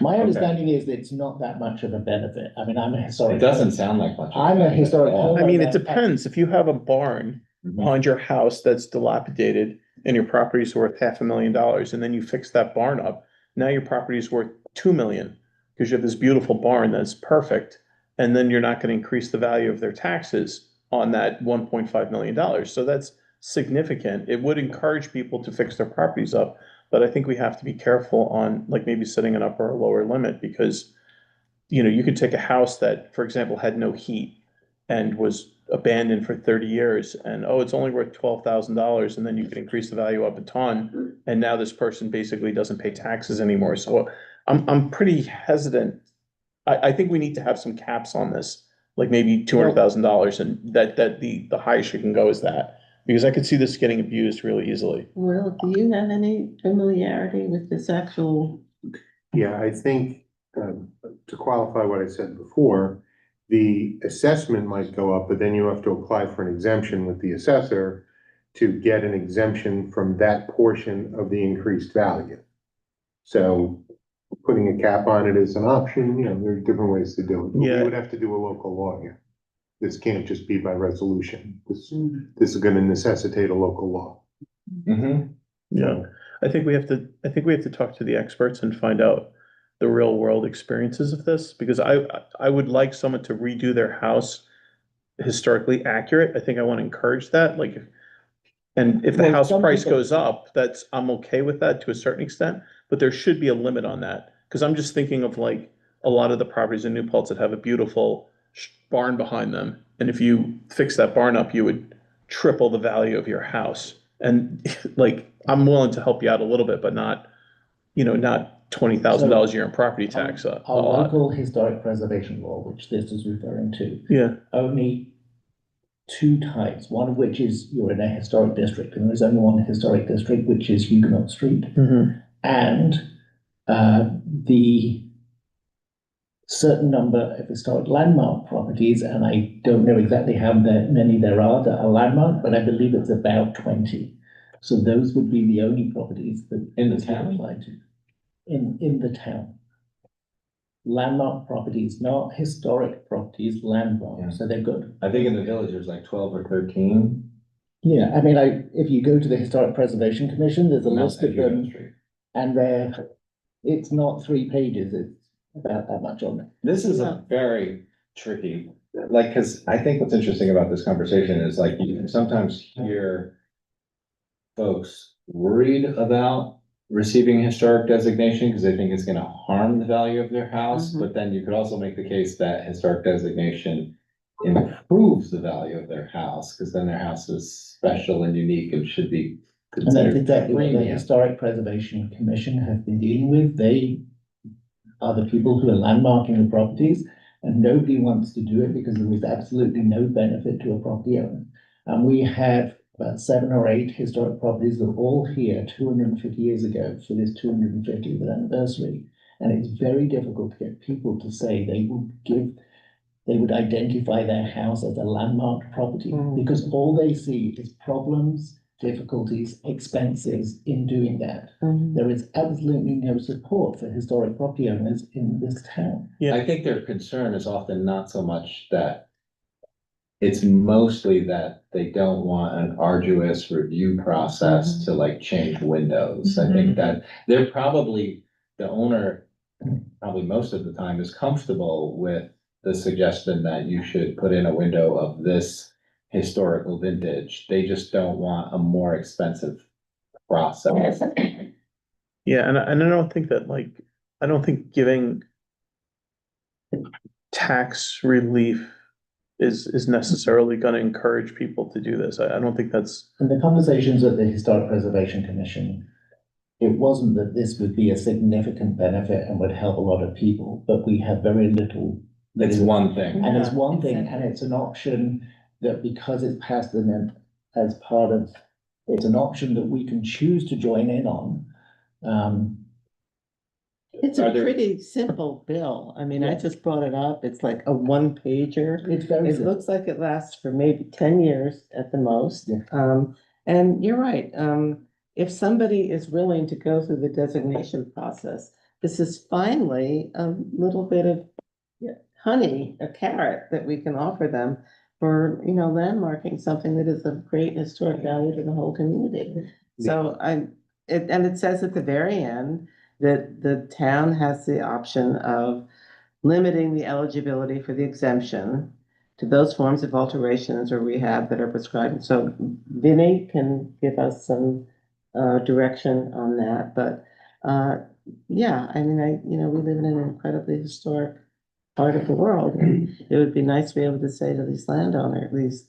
My understanding is that it's not that much of a benefit. I mean, I'm a historic. It doesn't sound like much. I'm a historic. I mean, it homeowner. depends. If you have a barn behind your house that's dilapidated and your property's worth $500,000, and then you fix that barn up, now your property's worth 2 million because you have this beautiful barn that's perfect, and then you're not going to increase the value of their taxes on that $1.5 million. So that's significant. It would encourage people to fix their properties up, but I think we have to be careful on like maybe setting an upper or lower limit, because you could take a house that, for example, had no heat and was abandoned for 30 years and it's only worth $12,000, and then you could increase the value up a ton, and now this person basically doesn't pay taxes anymore. So I'm pretty hesitant. I think we need to have some caps on this, like maybe $200,000, and that the highest you can go is that, because I could see this getting abused really easily. Will, do you have any familiarity with this actual? Yeah, I think, to qualify what I said before, the assessment might go up, but then you have to apply for an exemption with the assessor to get an exemption from that portion of the increased value. So putting a cap on it is an option, there are different ways to do it. But Yeah. we would have to do a local law here. This can't just be by resolution. This is gonna necessitate a local law. Yeah, I think we have to talk to the experts and find out the real world experiences of this, because I would like someone to redo their house historically accurate. I think I want to encourage that, like, and if the Well, house some price people- goes up, I'm okay with that to a certain extent, but there should be a limit on that. Cause I'm just thinking of like a lot of the properties in New Paltz that have a beautiful barn behind them. And if you fix that barn up, you would triple the value of your house. And like, I'm willing to help you out a little bit, but not $20,000 a year in property tax. a Our lot. local historic preservation law, which this is referring to, Yeah. only two types, one of which is you're in a historic district, and there's only one historic district, which is Huguenot Street. And the certain number of historic landmark properties, and I don't know exactly how many there are that are landmarked, but I believe it's about 20. So those would be the only properties that In the this would town? apply to. In the town. Landmark properties, not historic properties, landmark, so they're good. I think in the village there's like 12 or 13. Yeah, I mean, if you go to the Historic Preservation Commission, there's a list of them, and it's not 3 pages, it's about that much on it. This is a very tricky, like, cause I think what's interesting about this conversation is like, you can sometimes hear folks worried about receiving historic designation because they think it's gonna harm the value of their house, Mhm. but then you could also make the case that historic designation improves the value of their house, because then their house is special and unique and should be And that's considered exactly what the premium. Historic Preservation Commission have been dealing with. They are the people who are landmarking the properties, and nobody wants to do it because there is absolutely no benefit to a property owner. And we have about 7 or 8 historic properties that were all here 250 years ago for this 250th anniversary. And it's very difficult to get people to say they would identify their house as a landmarked property, because all they see is problems, difficulties, expenses in doing that. There is absolutely no support for historic property owners in this town. I think their concern is often not so much that. It's mostly that they don't want an arduous review process to like change windows. I think that they're probably, the owner, probably most of the time is comfortable with the suggestion that you should put in a window of this historical vintage. They just don't want a more expensive process. Yeah, and I don't think that like, I don't think giving tax relief is necessarily gonna encourage people to do this. I don't think that's. In the conversations at the Historic Preservation Commission, it wasn't that this would be a significant benefit and would help a lot of people, but we have very little. It's one thing. And it's one thing, and it's an option that because it's passed in them as part of, it's an option that we can choose to join in on. It's a pretty simple bill. I mean, I just brought it up. It's like a 1-pager. It's very It simple. looks like it lasts for maybe 10 years at the most. Yeah. And you're right. If somebody is willing to go through the designation process, this is finally a little bit of honey, a carrot that we can offer them for, landmarking something that is of great historic value to the whole community. So and it says at the very end that the town has the option of limiting the eligibility for the exemption to those forms of alterations or rehab that are prescribed. So Vinnie can give us some direction on that, but yeah, I mean, we live in an incredibly historic part of the world, and it would be nice to be able to say to these landowners, these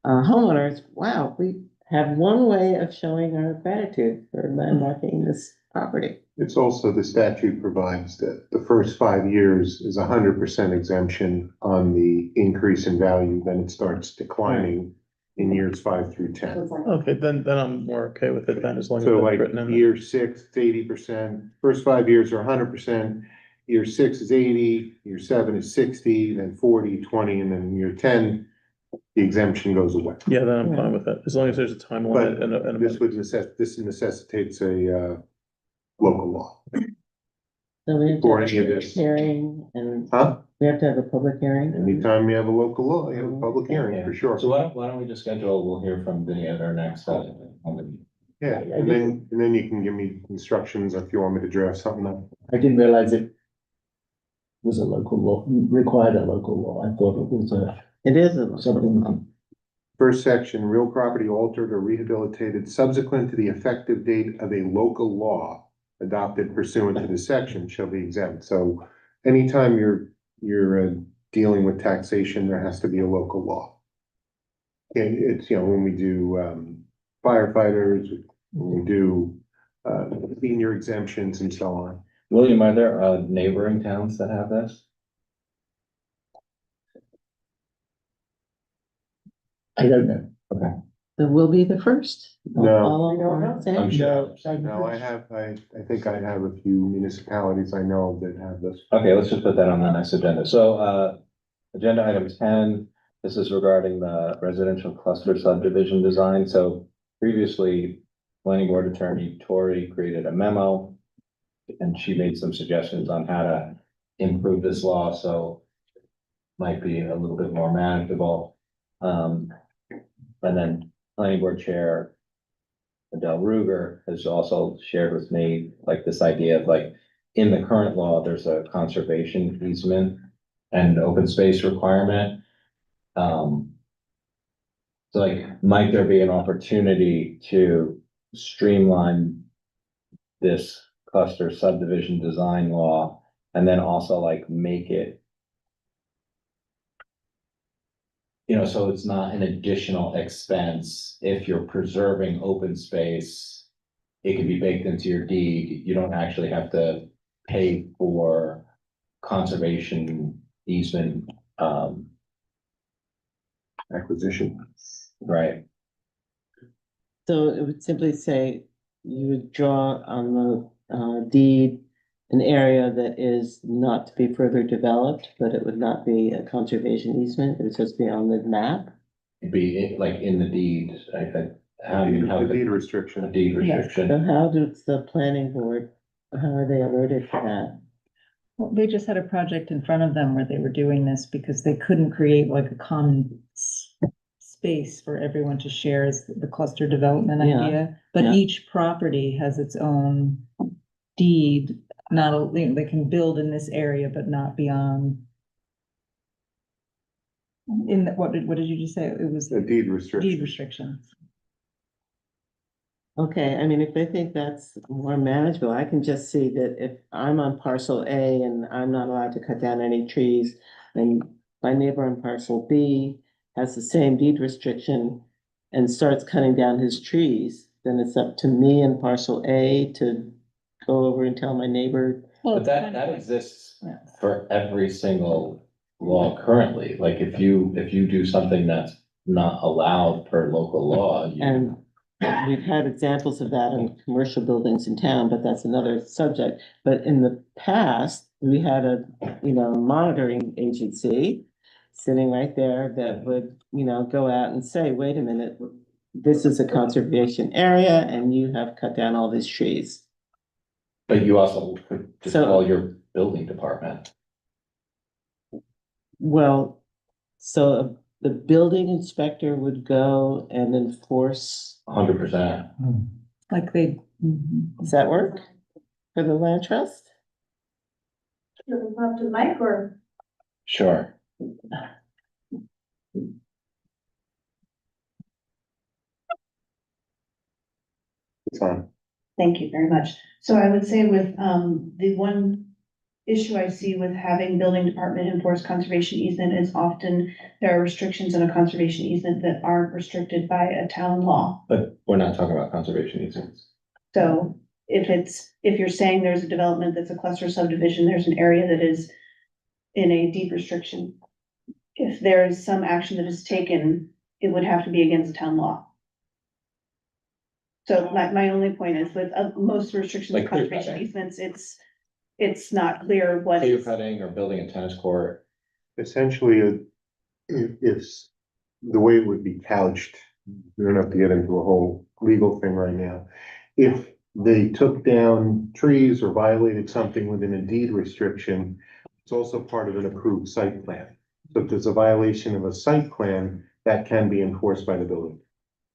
homeowners, wow, we have one way of showing our gratitude for landmarking this property. It's also, the statute provides that the first 5 years is 100% exemption on the increase in value, then it starts declining in years 5 through 10. Okay, then I'm more okay with it then, as long as So it's like written in there. year 6, it's 80%, first 5 years are 100%, year 6 is 80, year 7 is 60, then 40, 20, and then year 10, the exemption goes away. Yeah, then I'm fine with it, as long as there's a time limit But and this would this necessitates a local law. So we have to For have any of a this. hearing and Huh? we have to have a public hearing. Anytime you have a local law, you have a public hearing for sure. So why don't we just schedule, we'll hear from Vinnie at our next, Yeah, and then you can give me instructions if you want me to draft something up. I didn't realize it was a local law, required a local law. I thought it was It is a something. First section, real property altered or rehabilitated subsequent to the effective date of a local law adopted pursuant to this section shall be exempt. So anytime you're dealing with taxation, there has to be a local law. And it's, when we do firefighters, when we do senior exemptions and so on. William, are there neighboring towns that have this? I don't know. Okay. So we'll be the first. No. I'm sure. No, I think I have a few municipalities I know that have this. Okay, let's just put that on the next agenda. So, agenda item 10, this is regarding the residential cluster subdivision design. So previously, planning board attorney Tori created a memo and she made some suggestions on how to improve this law, so might be a little bit more manageable. And then planning board chair Adele Ruger has also shared with me like this idea of like in the current law, there's a conservation easement and open space requirement. So like, might there be an opportunity to streamline this cluster subdivision design law and then also like make it, you know, so it's not an additional expense if you're preserving open space, it can be baked into your deed. You don't actually have to pay for conservation easement, Acquisition. right? So it would simply say you would draw on the deed an area that is not to be further developed, but it would not be a conservation easement. It would just be on the map. It'd be like in the deed, I think. How do you have The a deed restriction. deed So restriction? how does the planning board, how are they alerted to that? Well, they just had a project in front of them where they were doing this because they couldn't create like a common space for everyone to share as the cluster development Yeah, idea. But yeah. each property has its own deed, not, they can build in this area, but not beyond. In, what did you just say? It was The deed restriction. deed restrictions. Okay, I mean, if they think that's more manageable, I can just see that if I'm on parcel A and I'm not allowed to cut down any trees, and my neighbor on parcel B has the same deed restriction and starts cutting down his trees, then it's up to me and parcel A to go over and tell my neighbor. But that exists for every single law currently. Like if you do something that's not allowed per local law, And we've had examples of that in commercial buildings in town, but that's another subject. But in the past, we had a, monitoring agency sitting right there that would, go out and say, wait a minute, this is a conservation area and you have cut down all these trees. but you also could just So- call your building department. Well, so the building inspector would go and enforce, 100%. Like they. does that work for the land trust? Up to Mike or? Sure. It's on. Thank you very much. So I would say with, the one issue I see with having building department enforce conservation easement is often there are restrictions in a conservation easement that aren't restricted by a town law. But we're not talking about conservation easements. So if you're saying there's a development that's a cluster subdivision, there's an area that is in a deed restriction. If there is some action that is taken, it would have to be against town law. So my only point is with most restrictions Like of clear conservation cutting. easements, it's not clear what. Clear cutting or building a tennis court. Essentially, if the way it would be couched, we don't have to get into a whole legal thing right now. If they took down trees or violated something within a deed restriction, it's also part of an approved site plan. So if there's a violation of a site plan, that can be enforced by the building.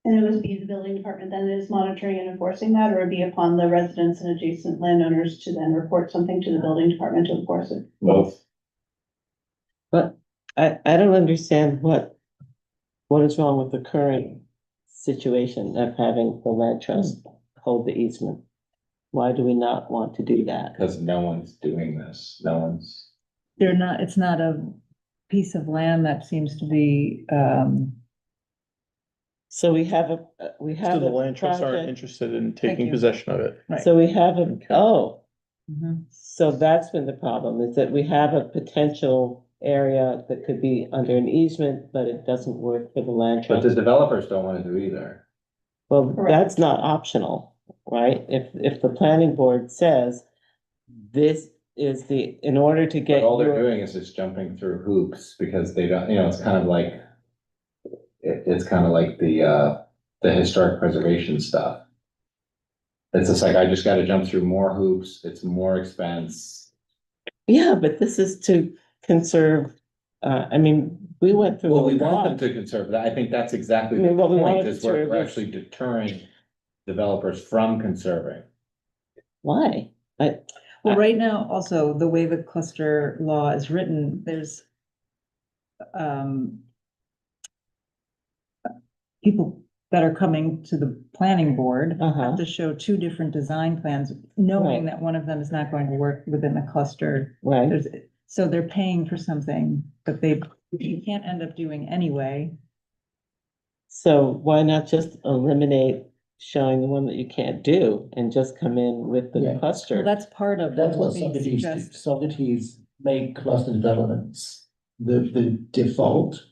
And it would be the building department that is monitoring and enforcing that, or it'd be upon the residents and adjacent landowners to then report something to the building department to enforce it. Both. But I don't understand what is wrong with the current situation of having the land trust hold the easement. Why do we not want to do that? Because no one's doing this. No one's. They're not, it's not a piece of land that seems to be, So we have a So the land trusts aren't project. interested in Thank taking you. possession of it. right. So we have a, oh, Mhm. so that's been the problem, is that we have a potential area that could be under an easement, but it doesn't work for the land But the trust. developers don't want to do either. Well, Correct. that's not optional, right? If the planning board says this is in order to But get all they're your, doing is just jumping through hoops because they don't, it's kind of like. It's kind of like the historic preservation stuff. It's just like, I just gotta jump through more hoops. It's more expense. yeah, but this is to conserve, we went through. Well, we a want them lot. to conserve that. I think that's exactly I the mean, what we point, wanna is we're conserve is- actually deterring developers from conserving. Why? Well, Well, right now, also, the way the cluster law is written, there's people that are coming to the planning board have to show two different design plans, knowing that one of them is not going to work within the cluster. Right. So they're paying for something that you can't end up doing anyway. So why not just eliminate showing the one that you can't do and just come in with the Yeah. cluster? Well, that's part of That's what what's being Socrates do. suggested. Socrates make cluster developments the default.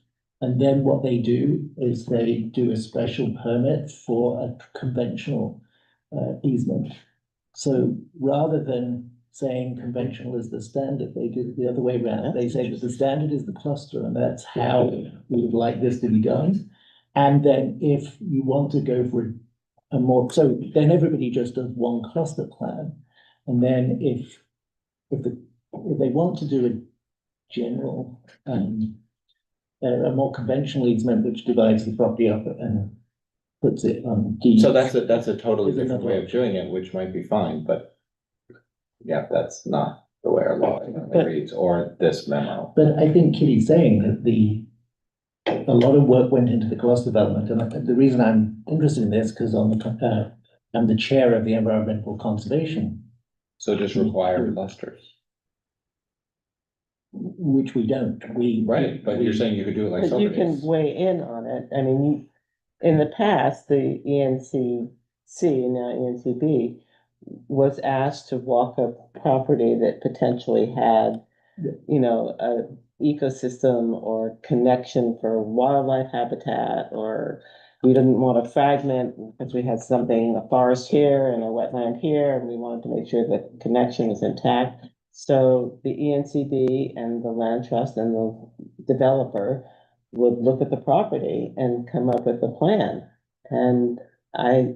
And then what they do is they do a special permit for a conventional easement. So rather than saying conventional is the standard, they do it the other way around. They say that the standard is the cluster, and that's how we would like this to be done. And then if you want to go for a more, so then everybody just does one cluster plan. And then if they want to do a general a more conventional easement which divides the property up and puts it on deeds. So that's a totally Is different another way of doing it, which might be fine, but yeah, that's not the way our law reads or this memo. But I think Kitty's saying that a lot of work went into the cluster development, and the reason I'm interested in this, because I'm the chair of the environmental conservation. So just require clusters. Which we don't, Right, but you're saying you could do it like But you can Socrates. weigh in on it. I mean, in the past, the ENCC, now ENCB, was asked to walk a property that potentially had, you know, a ecosystem or connection for wildlife habitat, or we didn't want to fragment because we had something, a forest here and a wetland here, and we wanted to make sure that connection was intact. So the ENCB and the land trust and the developer would look at the property and come up with a plan. And I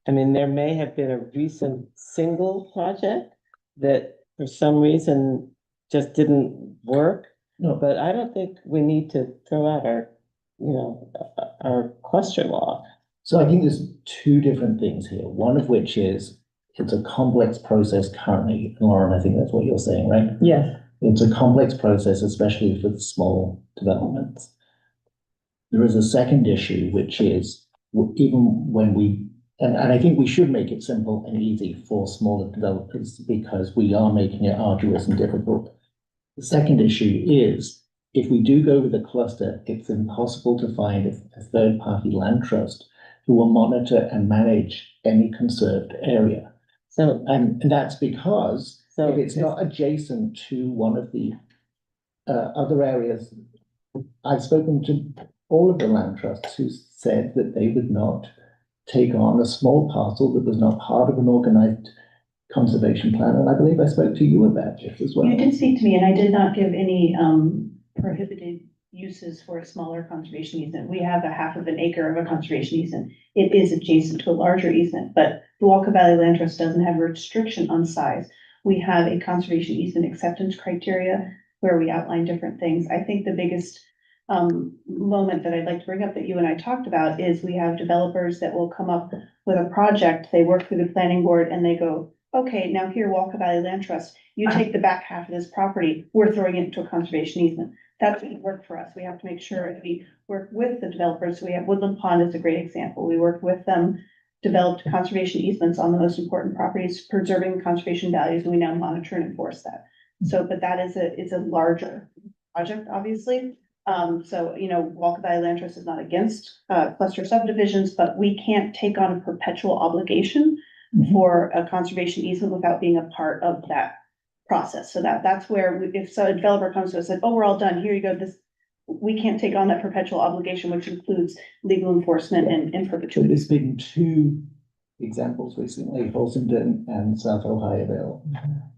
mean, there may have been a recent single project that for some reason just didn't work. No. But I don't think we need to throw out our cluster law. So I think there's two different things here. One of which is it's a complex process currently. Lauren, I think that's what you're saying, right? Yes. It's a complex process, especially for the small developments. There is a second issue, which is even when and I think we should make it simple and easy for smaller developers because we are making it arduous and difficult. The second issue is if we do go with a cluster, it's impossible to find a third-party land trust who will monitor and manage any conserved area. So, and that's because if it's not adjacent to one of the other areas, I've spoken to all of the land trusts who said that they would not take on a small parcel that was not part of an organized conservation plan. And I believe I spoke to you about this as well. You did speak to me, and I did not give any prohibited uses for a smaller conservation easement. We have a half of an acre of a conservation easement. It is adjacent to a larger easement, but the Walker Valley Land Trust doesn't have a restriction on size. We have a conservation easement acceptance criteria where we outline different things. I think the biggest moment that I'd like to bring up that you and I talked about is we have developers that will come up with a project, they work through the planning board and they go, okay, now here, Walker Valley Land Trust, you take the back half of this property, we're throwing it into a conservation easement. That doesn't work for us. We have to make sure that we work with the developers. We have Woodland Pond is a great example. We worked with them, developed conservation easements on the most important properties, preserving conservation values, and we now monitor and enforce that. So, but that is a larger project, obviously. So, you know, Walker Valley Land Trust is not against cluster subdivisions, but we can't take on a perpetual obligation for a conservation easement without being a part of that process. So that's where if a developer comes to us and said, oh, we're all done, here you go, we can't take on that perpetual obligation, which includes legal enforcement and So perpetuity. there's been two examples recently, Holsenden and South Ohioville,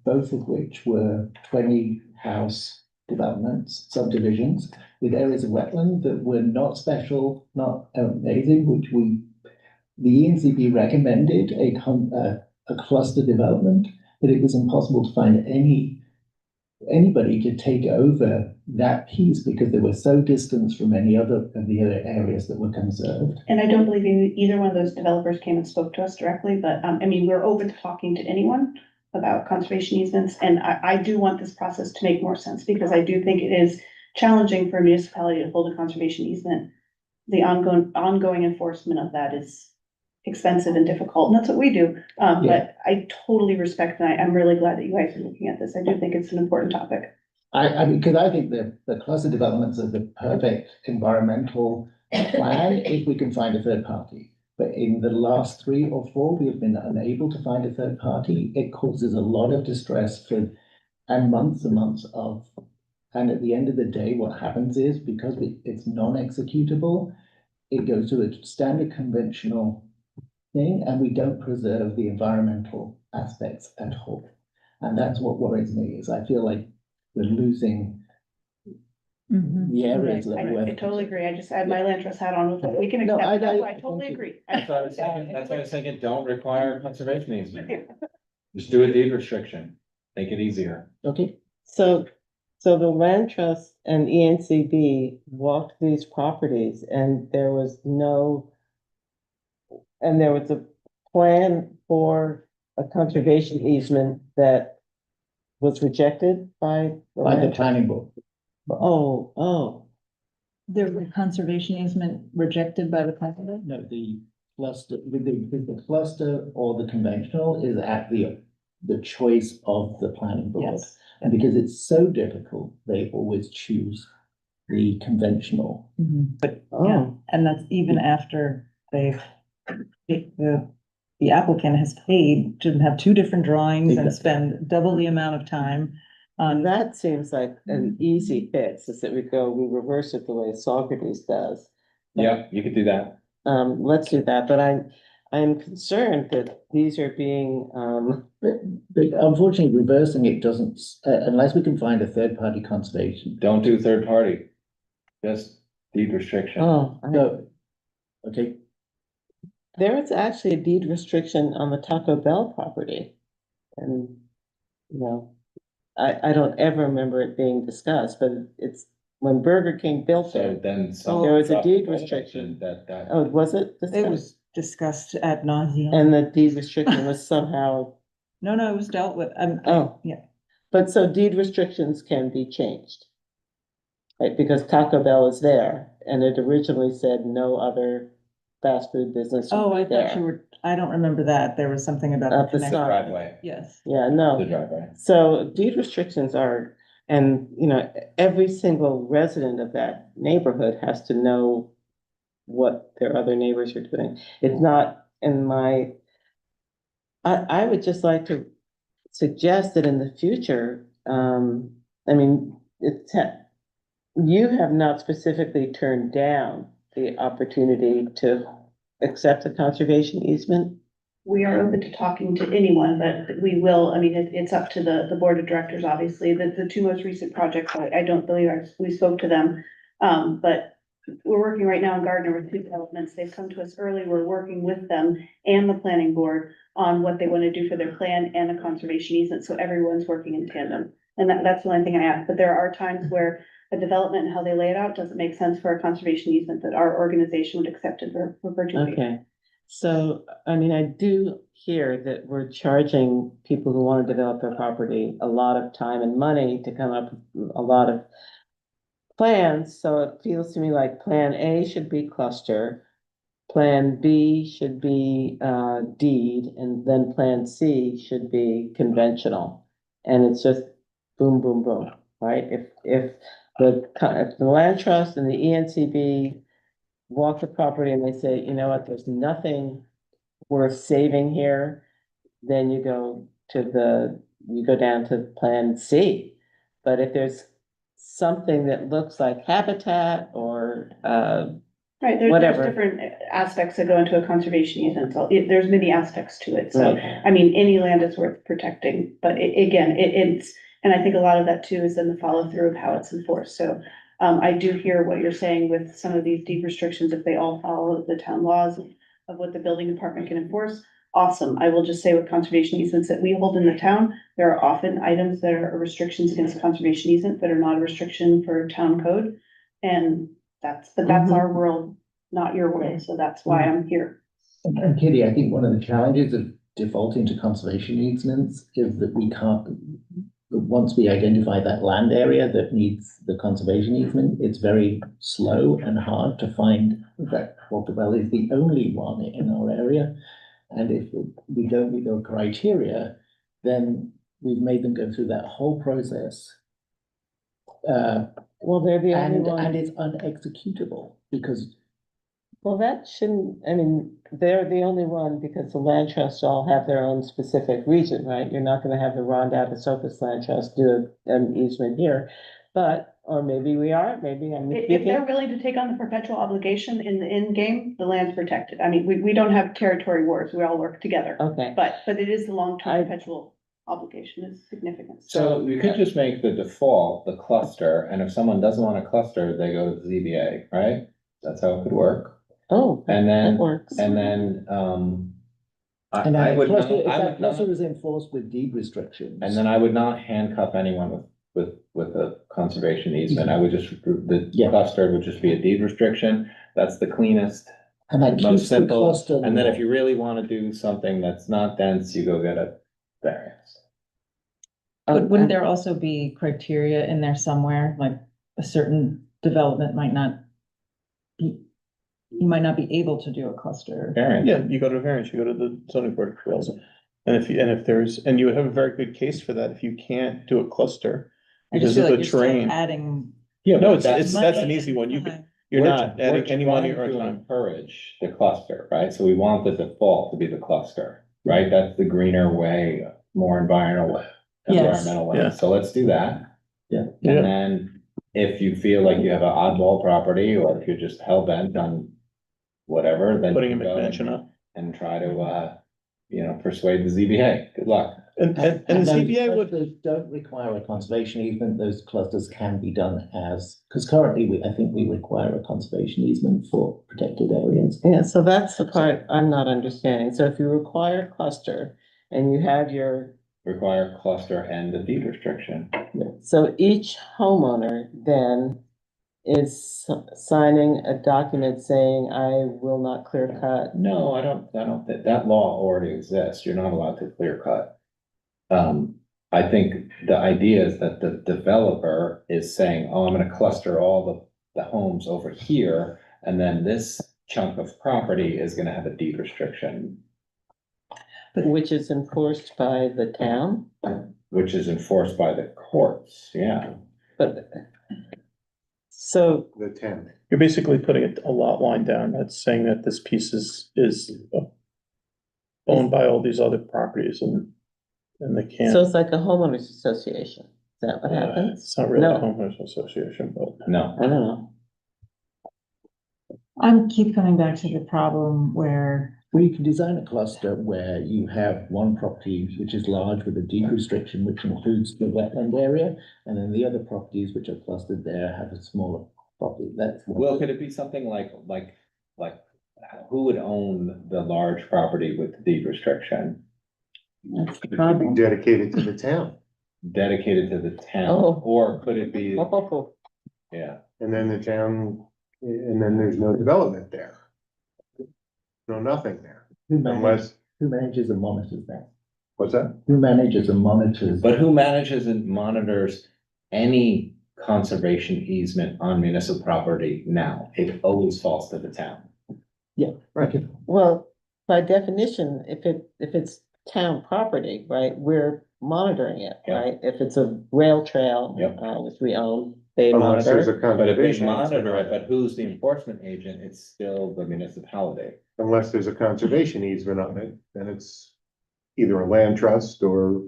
both of which were 20 house developments, subdivisions, with areas of wetland that were not special, not amazing, which the ENCB recommended a cluster development, but it was impossible to find anybody to take over that piece because they were so distant from any other of the other areas that were conserved. And I don't believe either one of those developers came and spoke to us directly, but I mean, we're open to talking to anyone about conservation easements. And I do want this process to make more sense, because I do think it is challenging for a municipality to hold a conservation easement. The ongoing enforcement of that is expensive and difficult, and that's what we do. But I totally respect, and I'm really glad that you guys are looking at this. I do think it's an important topic. I mean, because I think the cluster developments are the perfect environmental plan if we can find a third party. But in the last 3 or 4, we have been unable to find a third party. It causes a lot of distress and months of, and at the end of the day, what happens is, because it's non-executable, it goes to a standard conventional thing, and we don't preserve the environmental aspects at all. And that's what worries me, is I feel like we're losing the areas that we're. I totally agree. I just had my land trust hat on with it. We can No, accept I- that. I totally agree. That's why I was thinking, don't require conservation easement. Just do a deed restriction, make it easier. Okay. So the land trust and ENCB walked these properties and there was a plan for a conservation easement that was rejected by the By the land. planning board. Oh, There was a conservation easement rejected by the planning board? No, the cluster, with the cluster or the conventional is at the choice of the planning board. Yes. And because it's so difficult, they always choose the conventional. But, yeah, oh, and that's even after the applicant has paid to have 2 different drawings and spend double the amount of time on that. that seems like an easy fix, is that we reverse it the way Socrates does. Yeah, you could do that. Let's do that, but I'm concerned that these are being, But unfortunately, reversing it doesn't, unless we can find a third party conservation. Don't do third party. Just deed restriction. No, okay, there is actually a deed restriction on the Taco Bell property. And, I don't ever remember it being discussed, but it's when Burger King built So it. then. There was a deed restriction. That. Oh, was it? It was discussed ad nauseum. And the deed restriction was somehow, No, it was dealt with. Yeah. but so deed restrictions can be changed. Right, because Taco Bell is there and it originally said no other fast food business. Oh, I there. thought you were, I don't remember that. There was something about. Up the the connection. driveway. Yes. Yeah, no. The driveway. So deed restrictions are, and every single resident of that neighborhood has to know what their other neighbors are doing. It's not in my, I would just like to suggest that in the future, you have not specifically turned down the opportunity to accept a conservation easement. We are open to talking to anyone, but we will, it's up to the board of directors, obviously. The 2 most recent projects, I don't believe we spoke to them. But we're working right now in Gardner with 2 developments. They've come to us early. We're working with them and the planning board on what they want to do for their plan and a conservation easement. So everyone's working in tandem. And that's the only thing I ask. But there are times where a development and how they lay it out doesn't make sense for a conservation easement that our organization would accept it for perpetuity. Okay, so, I do hear that we're charging people who want to develop their property a lot of time and money to come up with a lot of plans, so it feels to me like Plan A should be cluster, Plan B should be, deed, and then Plan C should be conventional. And it's just boom, boom, boom, right? If the land trust and the ENCB walk the property and they say, you know what, there's nothing worth saving here, then you go down to Plan C. But if there's something that looks like habitat or, Right, there's whatever. different aspects that go into a conservation easement, so there's many aspects to it, so, Right. any land is worth protecting, but it's, and I think a lot of that too is in the follow through of how it's enforced, so. I do hear what you're saying with some of these deed restrictions, if they all follow the town laws of what the building department can enforce, awesome. I will just say with conservation easements that we hold in the town, there are often items that are restrictions against conservation easement that are not a restriction for town code. And that's our world, not your world, so that's why I'm here. and Kitty, I think one of the challenges of defaulting to conservation easements is that we can't, once we identify that land area that needs the conservation easement, it's very slow and hard to find that Walker Valley is the only one in our area. And if we don't meet those criteria, then we've made them go through that whole process. Well, they're the only one. And it's unexecutable because. Well, that shouldn't, I mean, they're the only one because the land trusts all have their own specific region, right? You're not gonna have the Ronda Sopus Land Trust do an easement here. But, or maybe we are, maybe I'm If mistaken. they're willing to take on the perpetual obligation in the end game, the land's protected. I mean, we don't have territory wars, we all work together. Okay. But it is the long-term perpetual obligation is significant. So you could just make the default, the cluster, and if someone doesn't want a cluster, they go to the ZBA, right? That's how it could work. Oh, And then, that works. and then, And I that would not, cluster, if I that would cluster not, is enforced with deed restrictions. and then I would not handcuff anyone with a conservation easement. I would just, the cluster would just be a deed restriction. That's the cleanest, And that most keeps the simple. cluster. And then if you really want to do something that's not dense, you go get a variance. Wouldn't there also be criteria in there somewhere, like a certain development might not be, you might not be able to do a cluster? Variance. Yeah, you go to variance, you go to the zoning board of appeals. And if there's, and you would have a very good case for that if you can't do a cluster. I just Because feel of like the you're still terrain. adding. Yeah, no, that's that's an easy one. You're not adding any money or We're trying to time. encourage the cluster, right? So we want the default to be the cluster, right? That's the greener way, more environmental way. Yes. Yeah. So let's do that. Yeah. And then if you feel like you have an oddball property, or if you're just hell bent on whatever, then. Putting a you go McMansion up. and try to, persuade the ZBA. Good luck. And the those ZBA would, clusters don't require a conservation easement, those clusters can be done because currently I think we require a conservation easement for protected areas. Yeah, so that's the part I'm not understanding. So if you require a cluster and you have your, Require cluster and the deed restriction. so each homeowner then is signing a document saying, I will not clear cut. No, I don't, that law already exists. You're not allowed to clear cut. I think the idea is that the developer is saying, oh, I'm gonna cluster all the homes over here, and then this chunk of property is gonna have a deed restriction. Which is enforced by the town, Which is enforced by the courts, yeah. but. So, The 10. you're basically putting a lot line down that's saying that this piece is owned by all these other properties and they can't. so it's like a homeowners association. Is that what happens? It's not really a No. homeowners association, but. No, I don't know. Keep coming back to the problem where. Well, you can design a cluster where you have one property which is large with a deed restriction, which includes the wetland area, and then the other properties which are clustered there have a smaller property. That's. well, could it be something like who would own the large property with the deed restriction? That's the It could be problem. dedicated to the town. Dedicated to the town, Oh. or could it be, Oh, yeah, And then the town, and then there's no development there. No, nothing there, unless, Who manages and monitors that? what's that? Who manages and monitors? but who manages and monitors any conservation easement on municipal property now? It always falls to the town. Yeah, right. well, by definition, if it's town property, right, we're monitoring it, Yeah. right? If it's a rail trail, Yep. which we own, they Unless there's a monitor. But if they conservation. monitor it, but who's the enforcement agent? It's still the municipality. Unless there's a conservation easement on it, then it's either a land trust or,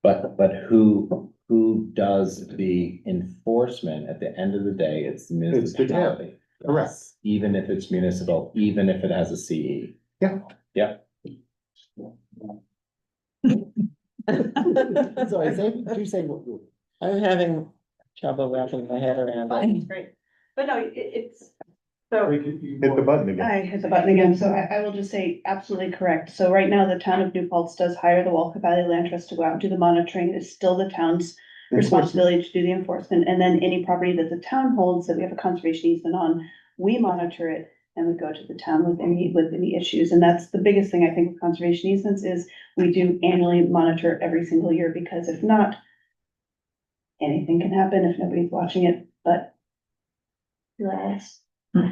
But who does the enforcement at the end of the day? It's the It's the town. municipality. Correct. Even if it's municipal, even if it has a CE. Yeah. Yep. Sorry, do say what you. I'm having trouble wrapping my head around Fine, it. it's great. But no, it's, so. Hit the button again. I hit the button again, so I will just say absolutely correct. So right now, the town of New Paltz does hire the Walker Valley Land Trust to go out and do the monitoring. It's still the town's responsibility to do the enforcement. And then any property that the town holds that we have a conservation easement on, we monitor it. and we go to the town with any issues. And that's the biggest thing I think with conservation easements is we do annually monitor every single year, because if not, anything can happen if nobody's watching it, but you're all,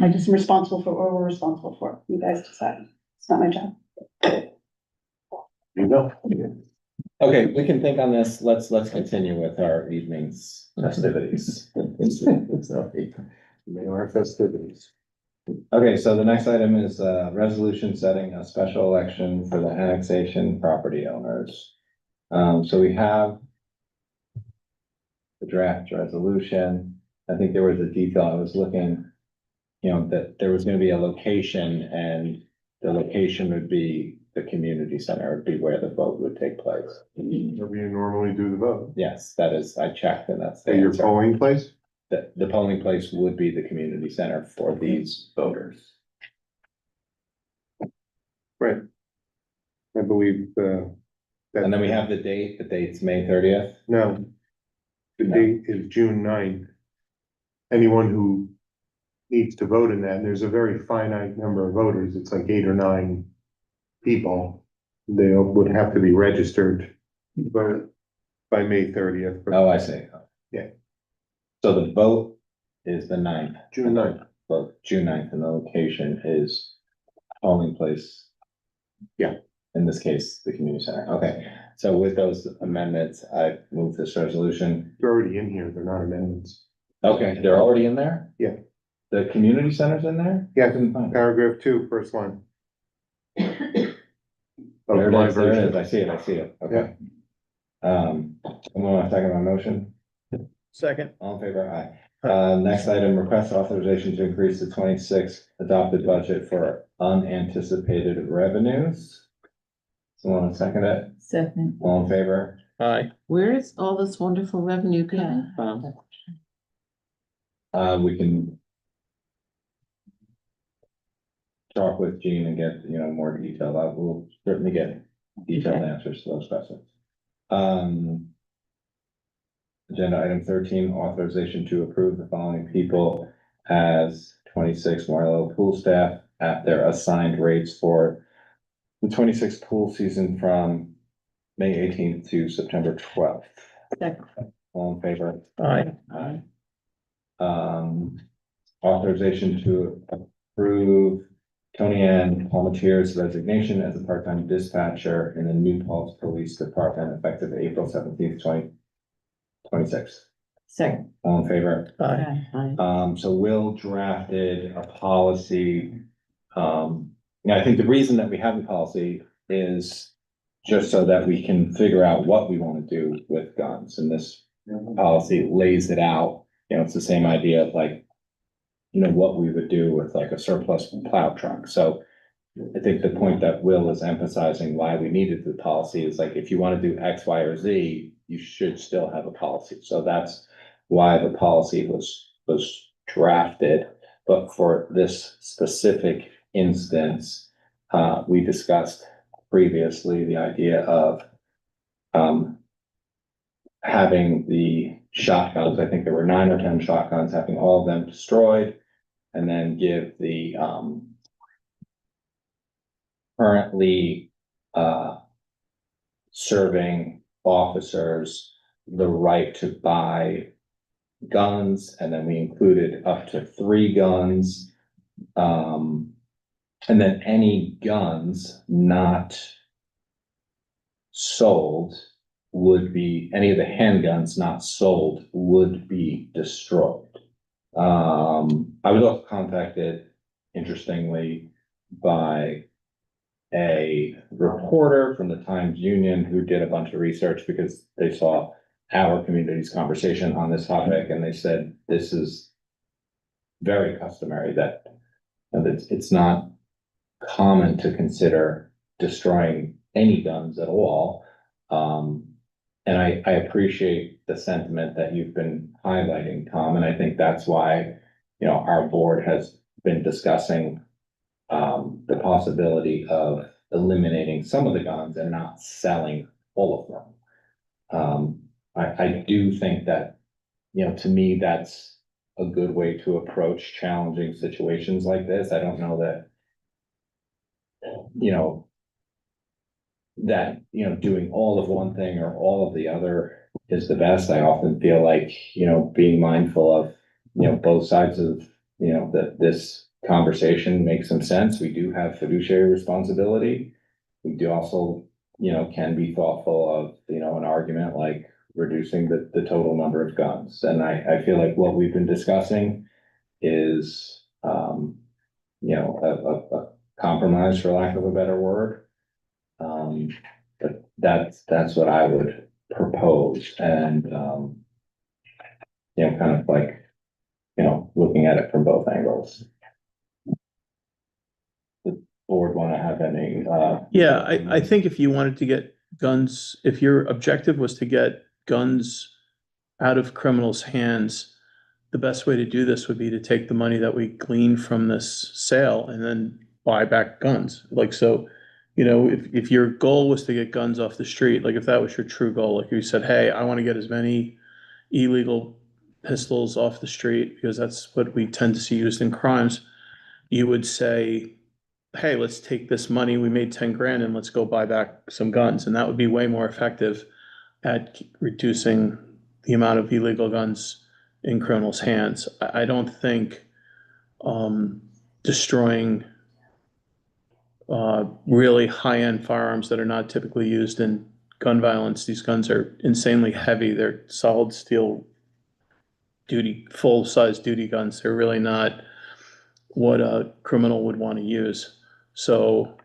I just am responsible for what we're responsible for. You guys decide. It's not my job. You know. Okay, we can think on this. Let's continue with our evening's festivities. They are festivities. Okay, so the next item is resolution setting a special election for the annexation property owners. So we have the draft resolution. I think there was a detail I was looking, that there was gonna be a location, and the location would be the community center, would be where the vote would take place. Where you normally do the vote. Yes, that is, I checked, and that's the At your answer. polling place? The polling place would be the community center for these voters. Right. I believe, And then we have the date's May 30th. no. The No. date is June 9th. Anyone who needs to vote in that, and there's a very finite number of voters, it's like 8 or 9 people. They would have to be registered by May 30th. Oh, I see. Yeah. So the vote is the 9th. June 9th. Vote June 9th, and the location is polling place. Yeah. In this case, the community center. Okay, so with those amendments, I move this resolution. They're already in here, they're not amendments. Okay, they're already in there? Yeah. The community center's in there? Yeah, Couldn't find it. paragraph 2, first line. Of There my it is, there it version. is. I see it. Okay. Someone want to second my motion? Second. All in favor? Aye. Next item, request authorization to increase the 26 adopted budget for unanticipated revenues. Someone want to second it? Second. All in favor? Aye. Where is all this wonderful revenue coming from? We can talk with Gene and get, more detail. I will certainly get detailed answers to those questions. Agenda item 13, authorization to approve the following people as 26 Marlowe pool staff at their assigned rates for the 26 pool season from May 18th to September 12th. Second. All in favor? Aye. Aye. Authorization to approve Tony Ann Palmetier's resignation as a part-time dispatcher in the New Paltz Police Department effective April 17th, 2026. Second. All in favor? Aye. So Will drafted a policy. I think the reason that we have the policy is just so that we can figure out what we want to do with guns, and this policy lays it out. It's the same idea of what we would do with like a surplus plow truck. So I think the point that Will is emphasizing why we needed the policy is like, if you want to do X, Y, or Z, you should still have a policy. So that's why the policy was drafted. But for this specific instance, we discussed previously the idea of having the shotguns. I think there were 9 or 10 shotguns, having all of them destroyed, and then give the currently serving officers the right to buy guns, and then we included up to 3 guns. And then any guns not sold would be, any of the handguns not sold would be destroyed. I was also contacted, interestingly, by a reporter from the Times Union who did a bunch of research because they saw our community's conversation on this topic, and they said this is very customary, that it's not common to consider destroying any guns at all. And I appreciate the sentiment that you've been highlighting, Tom, and I think that's why, our board has been discussing the possibility of eliminating some of the guns and not selling all of them. I do think that, to me, that's a good way to approach challenging situations like this. I don't know that, you know, doing all of one thing or all of the other is the best. I often feel like, being mindful of, both sides of, this conversation makes some sense. We do have fiduciary responsibility. We do also, can be thoughtful of, an argument like reducing the total number of guns. And I feel like what we've been discussing is, a compromise, for lack of a better word. But that's what I would propose, and, kind of like, looking at it from both angles. The board want to have any, Yeah, I think if you wanted to get guns, if your objective was to get guns out of criminals' hands, the best way to do this would be to take the money that we glean from this sale and then buy back guns. Like, so, if your goal was to get guns off the street, like if that was your true goal, like you said, hey, I want to get as many illegal pistols off the street because that's what we tend to see used in crimes, you would say, hey, let's take this money, we made 10 grand and let's go buy back some guns. And that would be way more effective at reducing the amount of illegal guns in criminals' hands. I don't think destroying really high-end firearms that are not typically used in gun violence, these guns are insanely heavy. They're solid steel full-size duty guns. They're really not what a criminal would want to use. So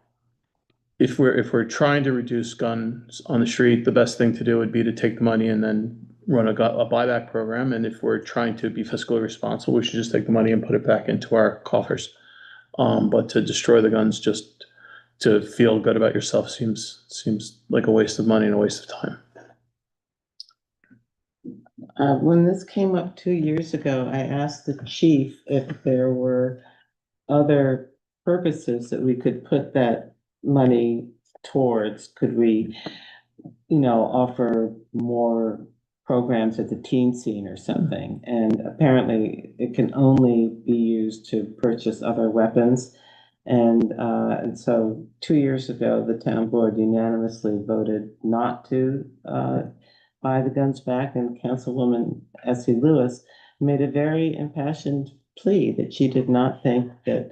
if we're trying to reduce guns on the street, the best thing to do would be to take the money and then run a buyback program. And if we're trying to be fiscally responsible, we should just take the money and put it back into our coffers. But to destroy the guns just to feel good about yourself seems like a waste of money and a waste of time. When this came up 2 years ago, I asked the chief if there were other purposes that we could put that money towards. Could we, offer more programs at the teen scene or something? And apparently it can only be used to purchase other weapons. And so 2 years ago, the town board unanimously voted not to buy the guns back, and Councilwoman Essie Lewis made a very impassioned plea that she did not think that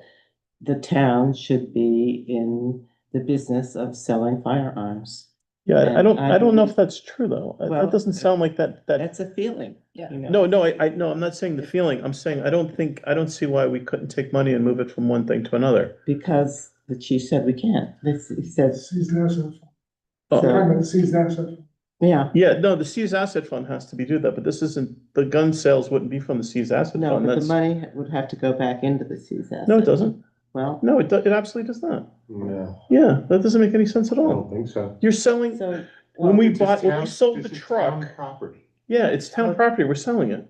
the town should be in the business of selling firearms. Yeah, And I don't know if that's true though. Well, That doesn't sound like that. That's a feeling. Yeah. No, I'm not saying the feeling. I'm saying I don't see why we couldn't take money and move it from one thing to another. Because the chief said we can't. He said, Seized asset. Oh. Talking about the seized asset. yeah, Yeah, no, the seized asset fund has to be do that, but this isn't, the gun sales wouldn't be from the seized asset no, fund. but the That's, money would have to go back into the seized asset. no, it doesn't. Well, No, it absolutely does not. No, Yeah, that doesn't make any sense at I all. don't think so. You're selling, so, when we This is bought, when town- we sold the this is town truck, Property. yeah, it's town property, we're selling it.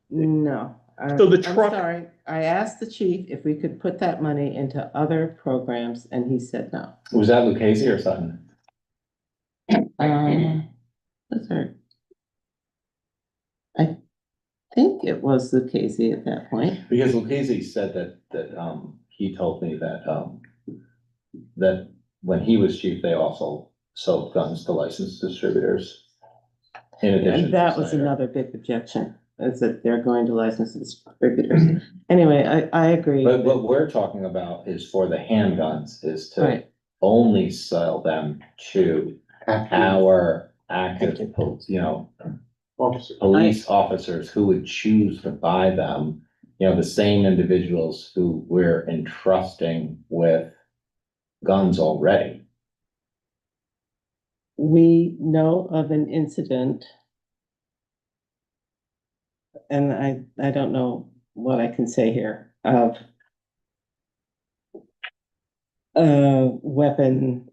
no. So the I'm truck- sorry, I asked the chief if we could put that money into other programs, and he said no. was that Lucchese or Sutton? That's her. I think it was Lucchese at that point. Because Lucchese said that he told me that when he was chief, they also sold guns to licensed distributors. In addition. And that to was Snyder. another big objection, is that they're going to license distributors. Anyway, I agree. But what we're talking about is for the handguns, is to Right. only sell them to our active, Officer. police officers who would choose to buy them. The same individuals who we're entrusting with guns already. We know of an incident, and I don't know what I can say here, of a weapon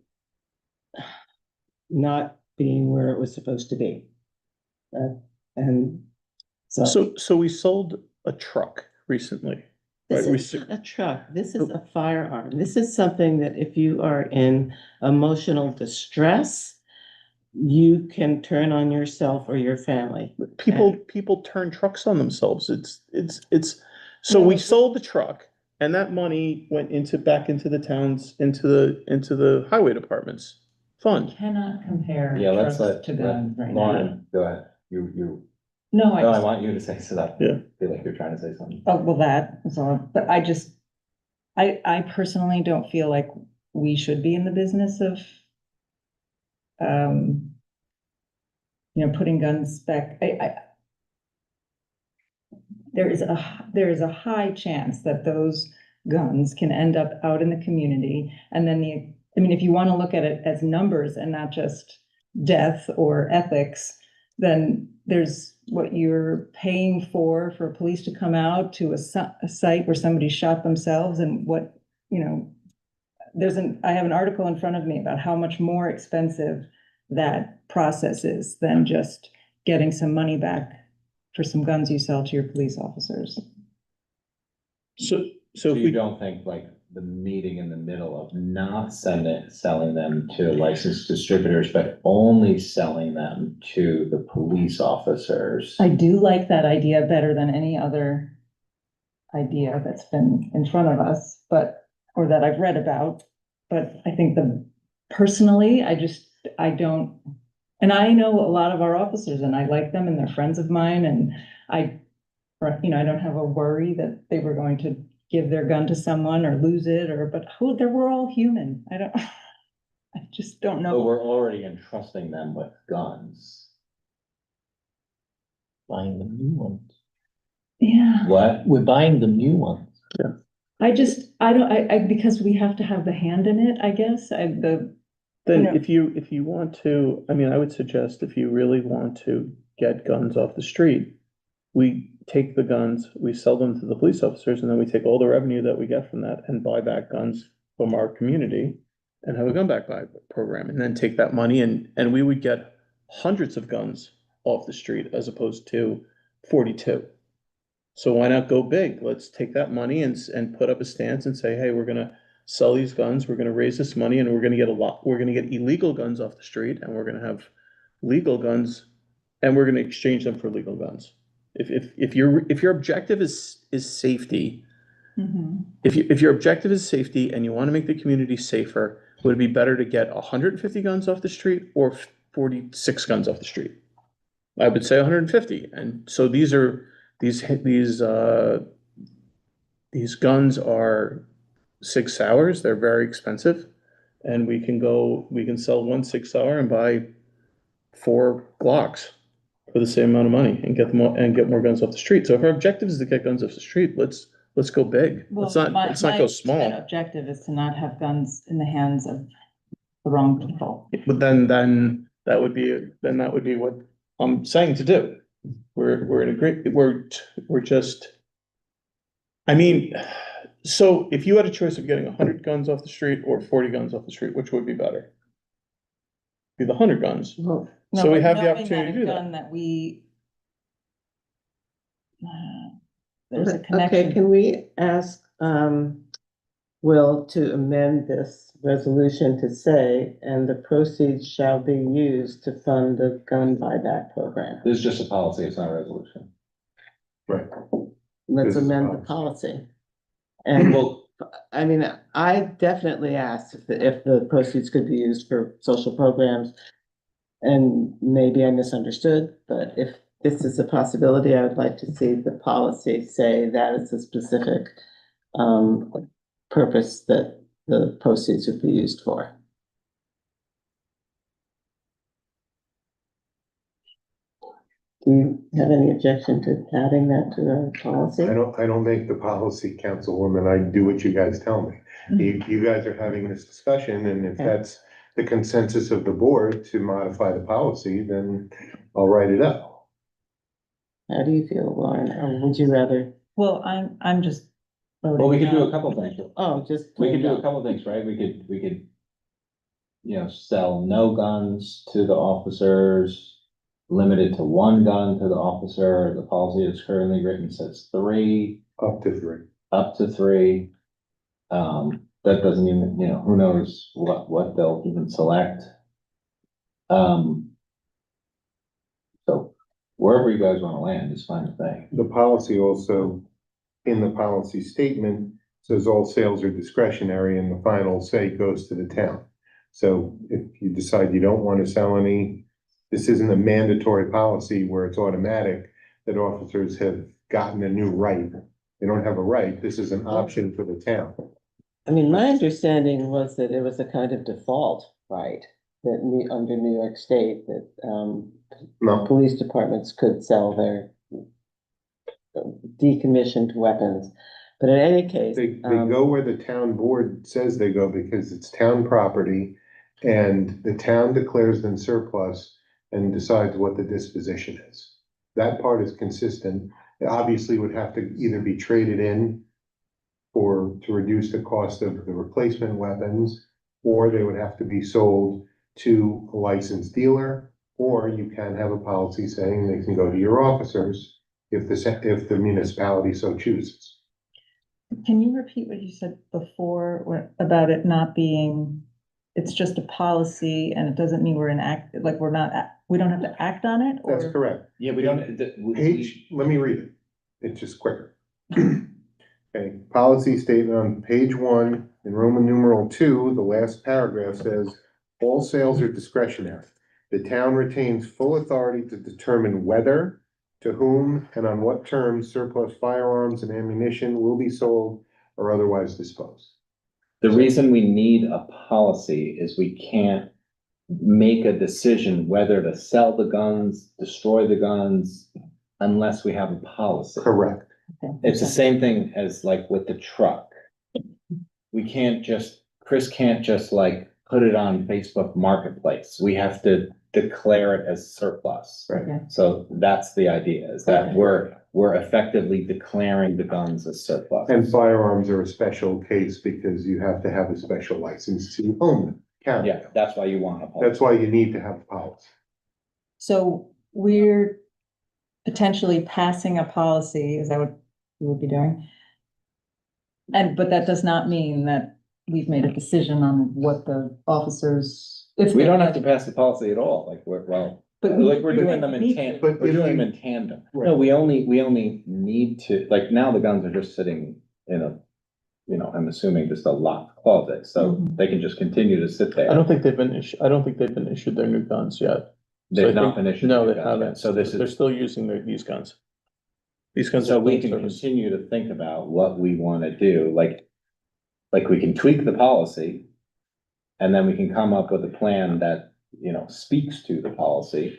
not being where it was supposed to be. And so. So we sold a truck recently. This Right, is not a truck, this is a firearm. This is something that if you are in emotional distress, you can turn on yourself or your family. People turn trucks on themselves. So we sold the truck and that money went back into the towns, into the highway department's fund. Cannot compare Yeah, let's trucks to guns right now. Lauren, go ahead. You. No, No, I just- want you to say something. Yeah. I feel like you're trying to say something. Oh, well, that is all, but I personally don't feel like we should be in the business of putting guns back. There is a high chance that those guns can end up out in the community. And then if you want to look at it as numbers and not just death or ethics, then there's what you're paying for police to come out to a site where somebody shot themselves and what, I have an article in front of me about how much more expensive that process is than just getting some money back for some guns you sell to your police officers. So So if you we, don't think like the meeting in the middle of not selling them to licensed distributors, but only selling them to the police officers? I do like that idea better than any other idea that's been in front of us, or that I've read about. But I think personally, I don't, and I know a lot of our officers and I like them and they're friends of mine and I don't have a worry that they were going to give their gun to someone or lose it we're all human. I just don't know. But we're already entrusting them with guns. Buying them new ones. Yeah. What? We're buying them new ones. Because we have to have the hand in it, I guess, then know- if you want to, I would suggest if you really want to get guns off the street, we take the guns, we sell them to the police officers, and then we take all the revenue that we get from that and buy back guns from our community and have a gun back buy program, and then take that money and we would get hundreds of guns off the street as opposed to 42. So why not go big? Let's take that money and put up a stance and say, hey, we're gonna sell these guns, we're gonna raise this money, and we're gonna get illegal guns off the street, and we're gonna have legal guns, and we're gonna exchange them for legal guns. If your objective is safety, if your objective is safety and you want to make the community safer, would it be better to get 150 guns off the street or 46 guns off the street? I would say 150. And so these guns are Sig Sauers. They're very expensive, and we can sell one Sig Sauer and buy 4 Glocks for the same amount of money and get more guns off the street. So if our objective is to get guns off the street, let's go big. Let's not go small. My objective is to not have guns in the hands of the wrong people. But then that would be what I'm saying to do. So if you had a choice of getting 100 guns off the street or 40 guns off the street, which would be better? Be the 100 guns. Well, So we have the knowing opportunity to a do that. gun that there's a connection. Okay, can we ask, Will to amend this resolution to say, and the proceeds shall be used to fund the gun buyback program? This is just a policy, it's not a resolution. Right. Let's This is amend the policy. And I definitely asked if the proceeds could be used for social programs. And maybe I misunderstood, but if this is a possibility, I would like to see the policy say that it's a specific purpose that the proceeds would be used for. Do you have any objection to adding that to our policy? I don't make the policy, Councilwoman. I do what you guys tell me. You guys are having this discussion, and if that's the consensus of the board to modify the policy, then I'll write it up. How do you feel, Lauren? Or would you rather? Well, I'm just. Well, we could do a couple things. Oh, just. We could do a couple things, right? We could, sell no guns to the officers, limited to 1 gun to the officer. The policy that's currently written says 3. Up to 3. Up to 3. That doesn't even, who knows what they'll even select. wherever you guys wanna land is fine with me. The policy also, in the policy statement, says all sales are discretionary and the final say goes to the town. So if you decide you don't want to sell any, this isn't a mandatory policy where it's automatic that officers have gotten a new right. They don't have a right. This is an option for the town. I mean, my understanding was that it was a kind of default, right? That under New York State, that, No. police departments could sell their decommissioned weapons. But in any case, They go where the town board says they go because it's town property and the town declares them surplus and decides what the disposition is. That part is consistent. It obviously would have to either be traded in to reduce the cost of the replacement weapons, or they would have to be sold to a licensed dealer, or you can have a policy saying they can go to your officers if the municipality so chooses. Can you repeat what you said before about it not being, it's just a policy and it doesn't mean we're we don't have to act on it? That's or? correct. Yeah, we don't. Page, let me read it. It's just quicker. Okay, policy statement on page 1 in Roman numeral 2, the last paragraph says, all sales are discretionary. The town retains full authority to determine whether, to whom, and on what terms surplus firearms and ammunition will be sold or otherwise disposed. The reason we need a policy is we can't make a decision whether to sell the guns, destroy the guns, unless we have a policy. Correct. It's the same thing as like with the truck. Chris can't just like put it on Facebook Marketplace. We have to declare it as surplus. Right. So that's the idea, is that we're effectively declaring the guns as surplus. And firearms are a special case because you have to have a special license to own them. Yeah, that's why you want a policy. That's why you need to have a policy. So we're potentially passing a policy, is that what we would be doing? But that does not mean that we've made a decision on what the officers. We don't have to pass the policy at all, like we're doing them in tandem, But we're if doing them you- in tandem. Right. No, we only need to, like, now the guns are just sitting in a, I'm assuming just a locked closet, so they can just continue to sit there. I don't think they've been issued their new guns yet. So I They've not think- been issued. No, new they guns yet. haven't. So this They're is, still using these guns. These guns. so are we full can service. continue to think about what we wanna do, like we can tweak the policy. And then we can come up with a plan that, speaks to the policy.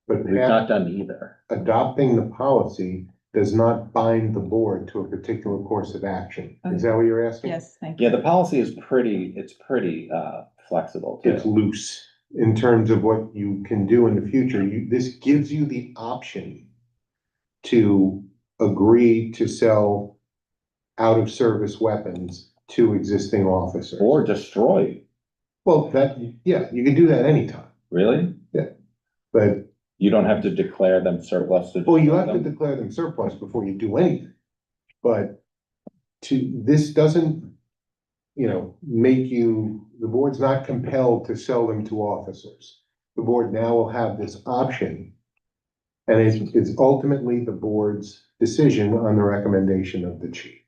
But We've not done either. adopting the policy does not bind the board to a particular course of action. Is that what you're asking? Yes, thank you. Yeah, the policy is pretty flexible too. It's loose in terms of what you can do in the future. This gives you the option to agree to sell out of service weapons to existing officers. Or destroy. Well, you can do that anytime, Really? but, You don't have to declare them surplus to. well, you have to destroy them? declare them surplus before you do anything. But this doesn't, make the board's not compelled to sell them to officers. The board now will have this option. And it's ultimately the board's decision on the recommendation of the chief,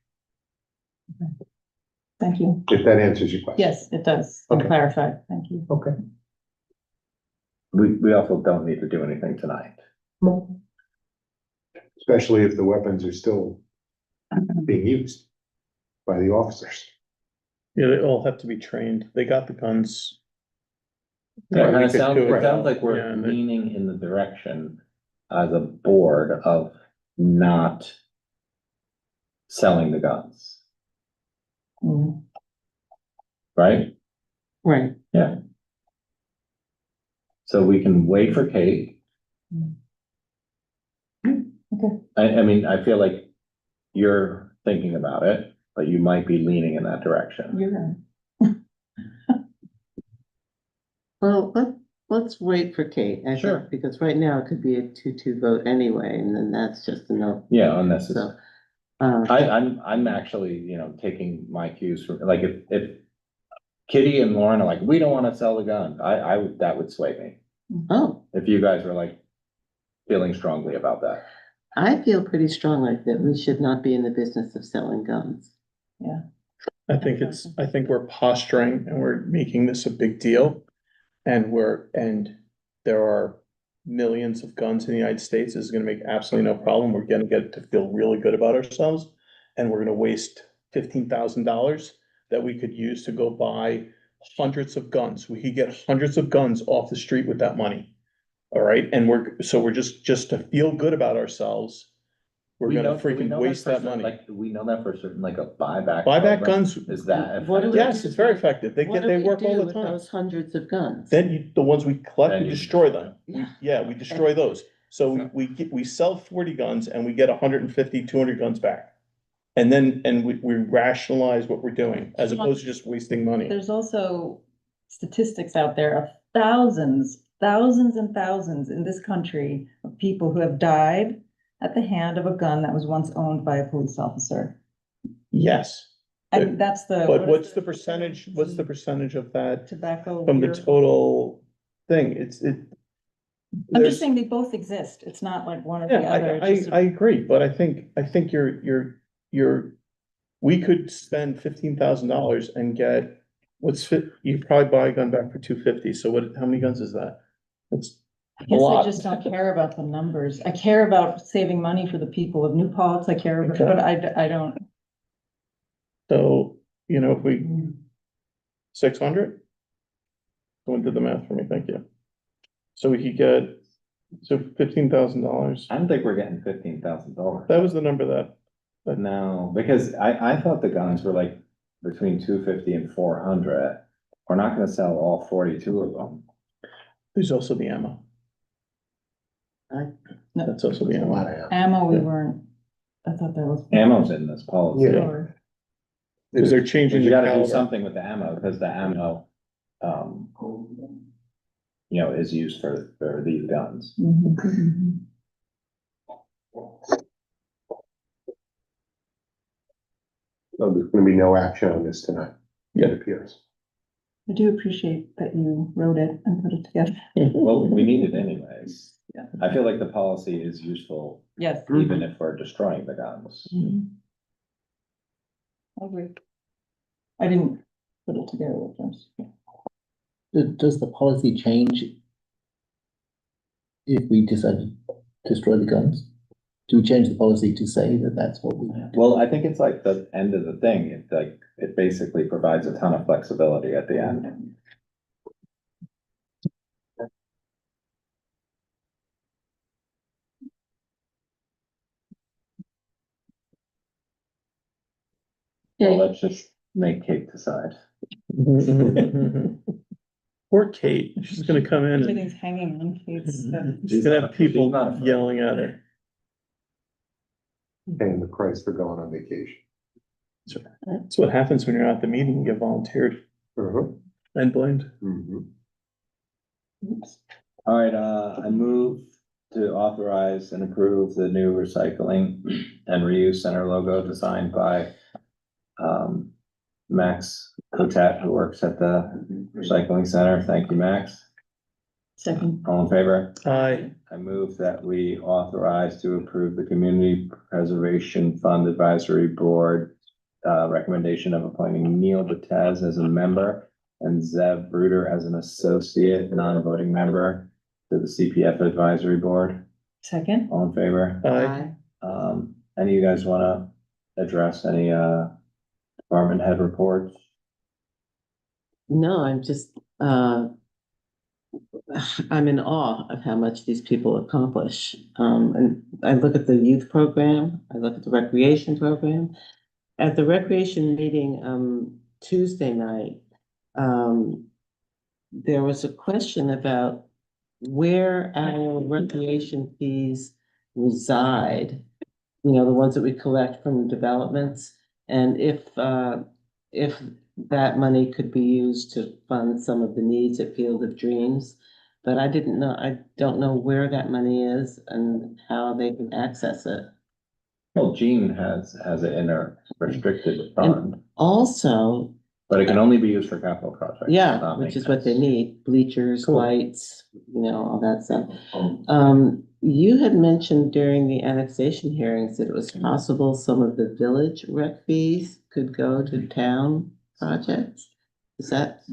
Thank you. if that answers your question. Yes, it does. And Okay. clarified. Thank you. Okay. We also don't need to do anything tonight. Especially if the weapons are still being used by the officers. Yeah, they all have to be trained. They got the guns. Yeah, Right, it sounds we could do it. like Yeah, we're and they- leaning in the direction as a board of not selling the guns, Mhm. right? right. Yeah. So we can wait for Kate. Okay. I mean, I feel like you're thinking about it, but you might be leaning in that direction. You're right. Well, let's wait for Kate. I think, Sure. because right now it could be a 2-2 vote anyway, and then that's just a no. Yeah, unnecessary. So, I'm actually, taking my cues from, like, if Kitty and Lauren are like, we don't wanna sell the gun, that would sway me. oh, If you guys were like, feeling strongly about that. I feel pretty strongly that we should not be in the business of selling guns. I think we're posturing and we're making this a big deal. And there are millions of guns in the United States. This is gonna make absolutely no problem. We're gonna get to feel really good about ourselves. And we're gonna waste $15,000 that we could use to go buy hundreds of guns. We could get hundreds of guns off the street with that money. All right, and we're just to feel good about ourselves, we're We gonna know- we freaking know waste for that certain, money. Like, we know that for certain, like a buyback. Buyback program, guns, is that? What do we- yes, it's very effective. They What do they we work do all the with time. those hundreds of guns? Then the ones we collect, Then we you destroy destroy them. We destroy those. So we sell 40 guns and we get 150, 200 guns back. And then, we rationalize what we're doing as opposed to just wasting money. There's also statistics out there of thousands and thousands in this country of people who have died at the hand of a gun that was once owned by a police officer. Yes, And that's the. but what is what's the percentage of that Tobacco. from the beer? total thing? I'm just saying they both exist. It's not like one or the Yeah, other. It's just a- I agree, but I think we could spend $15,000 and get, you probably buy a gun back for $250, so how many guns is that? It's I a guess I lot. just don't care about the numbers. I care about saving money for the people of New Paltz. I care, about Okay. but I don't. So, if we, 600? Someone did the math for me, thank you. So we could get, $15,000. I don't think we're getting $15,000. That was the number that, No, because I thought the guns were like between 250 and 400. We're not gonna sell all 42 of them. there's also the ammo. That's also the A lot ammo. of Ammo, we Yeah. weren't, I thought that was. Ammo's in this policy. Yeah. Or- Because they're But changing you the gotta do caliber. something with the ammo, because the ammo, is used for these guns. Mhm. So there's gonna be no action on this tonight. Yeah. It appears. I do appreciate that you wrote it and put it together. Well, we need it anyways. Yeah. I feel like the policy is useful, Yes. even if we're destroying the guns. I agree. I didn't put it together with us. Does the policy change if we decide to destroy the guns? Do we change the policy to say that that's what we have? Well, I think it's like the end of the thing. It's like, it basically provides a ton of flexibility at the end. Yeah. Well, let's just make Kate decide. Poor Kate, she's gonna come in and Everything's hanging on Kate's. she's gonna have people She's not afraid. yelling at her. Paying the price for going on vacation. That's what happens when you're at the meeting, you get volunteered and blamed. All right, I move to authorize and approve the new recycling and reuse center logo designed by Max Cotet, who works at the recycling center. Thank you, Max. Second. All in favor? Aye. I move that we authorize to approve the Community Preservation Fund Advisory Board recommendation of appointing Neil Batez as a member and Zev Bruder as an associate non-voting member to the CPF Advisory Board. Second. All in favor? Aye. Any of you guys wanna address any department head reports? No, I'm just, I'm in awe of how much these people accomplish. And I look at the youth program, I look at the recreation program. At the recreation meeting, Tuesday night, there was a question about where our recreation fees reside. You know, the ones that we collect from developments, and if that money could be used to fund some of the needs at Field of Dreams. But I don't know where that money is and how they can access it. Well, Jean has it in a restricted fund, Also, but it can only be used for capital projects. yeah, which is what they need, bleachers, Cool. lights, all that stuff. you had mentioned during the annexation hearings that it was possible some of the village rec fees could go to town projects. Is that,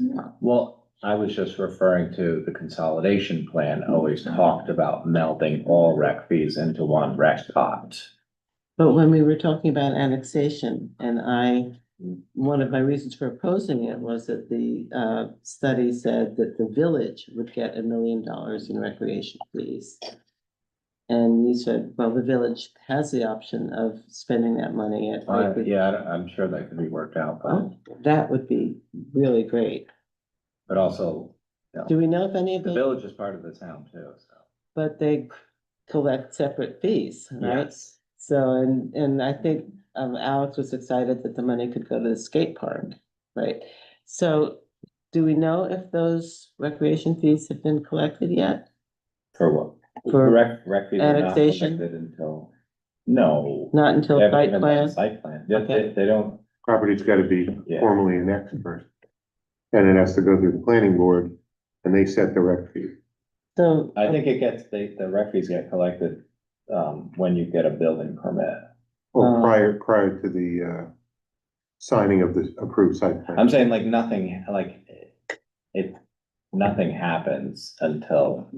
Well, I was just referring to the consolidation plan always talked about melding all rec fees into one rec pot. but when we were talking about annexation, and one of my reasons for opposing it was that the study said that the village would get $1 million in recreation fees. And you said, well, the village has the option of spending that money at. Yeah, I'm sure that could be worked out, but, Oh, that would be really great. but also, you know, Do we know if any of the those, village is part of the town too, so. but they collect separate fees, right? Yes. So, and I think Alex was excited that the money could go to the skate park, right? So do we know if those recreation fees have been collected yet? For what? For Rec fees are not annexation? collected until, no. Not until They haven't site even done plan? Site plan, Okay. they don't, Property's gotta be Yeah. formally annexed first. And it has to go through the planning board, and they set the rec fee. So, I think it gets, the rec fees get collected, when you get a building permit. Well, prior to the, signing of the approved site plan. I'm saying like nothing, nothing happens until,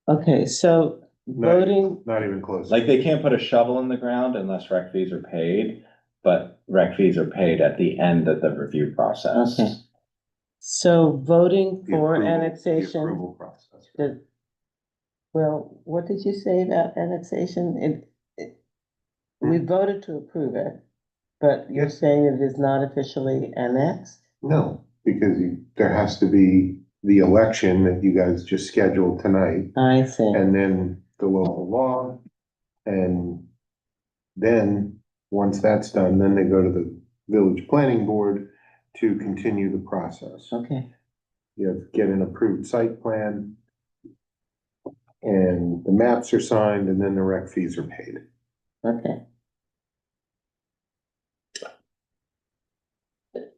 okay, so voting, Not even close. like, they can't put a shovel in the ground unless rec fees are paid, but rec fees are paid at the end of the review process. Okay. So voting The for approval- the annexation, approval process. well, what did you say about annexation? We voted to approve it, but you're saying it is not officially annexed? No, because there has to be the election that you guys just scheduled tonight, I see. and then the local law. And then, once that's done, then they go to the village planning board to continue the process. Okay, You have to get an approved site plan. And the maps are signed, and then the rec fees are paid. okay.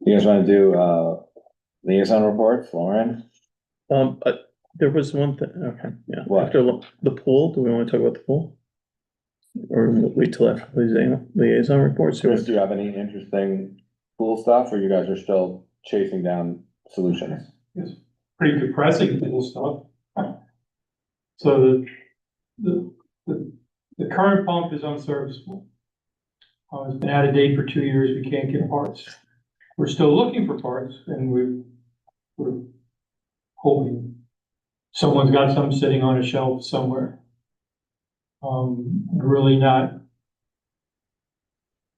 You guys wanna do, liaison reports, Lauren? There was one thing, okay, yeah. What? After the pool, do we wanna talk about the pool? Or wait till after liaison reports? Chris, do you have any interesting pool stuff, or you guys are still chasing down solutions? It's pretty depressing little stuff. So the current pump is unserviceable. It's been out of date for 2 years, we can't get parts. We're still looking for parts, and we're hoping someone's got some sitting on a shelf somewhere. Really not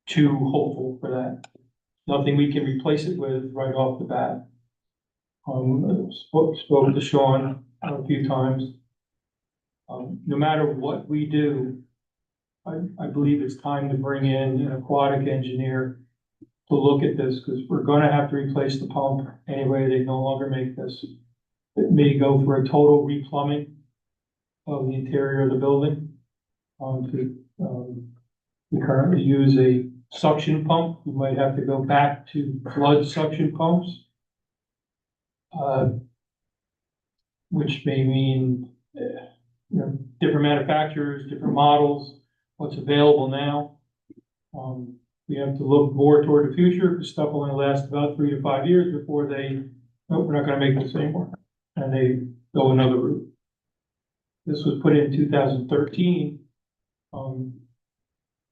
too hopeful for that. Nothing we can replace it with right off the bat. Spoke to Sean a few times. No matter what we do, I believe it's time to bring in an aquatic engineer to look at this, because we're gonna have to replace the pump anyway. They no longer make this. It may go for a total replumbing of the interior of the building. We currently use a suction pump. We might have to go back to flood suction pumps. Which may mean, different manufacturers, different models, what's available now. We have to look more toward the future, because stuff only lasts about 3 to 5 years before they, nope, we're not gonna make this anymore, and they go another route. This was put in 2013,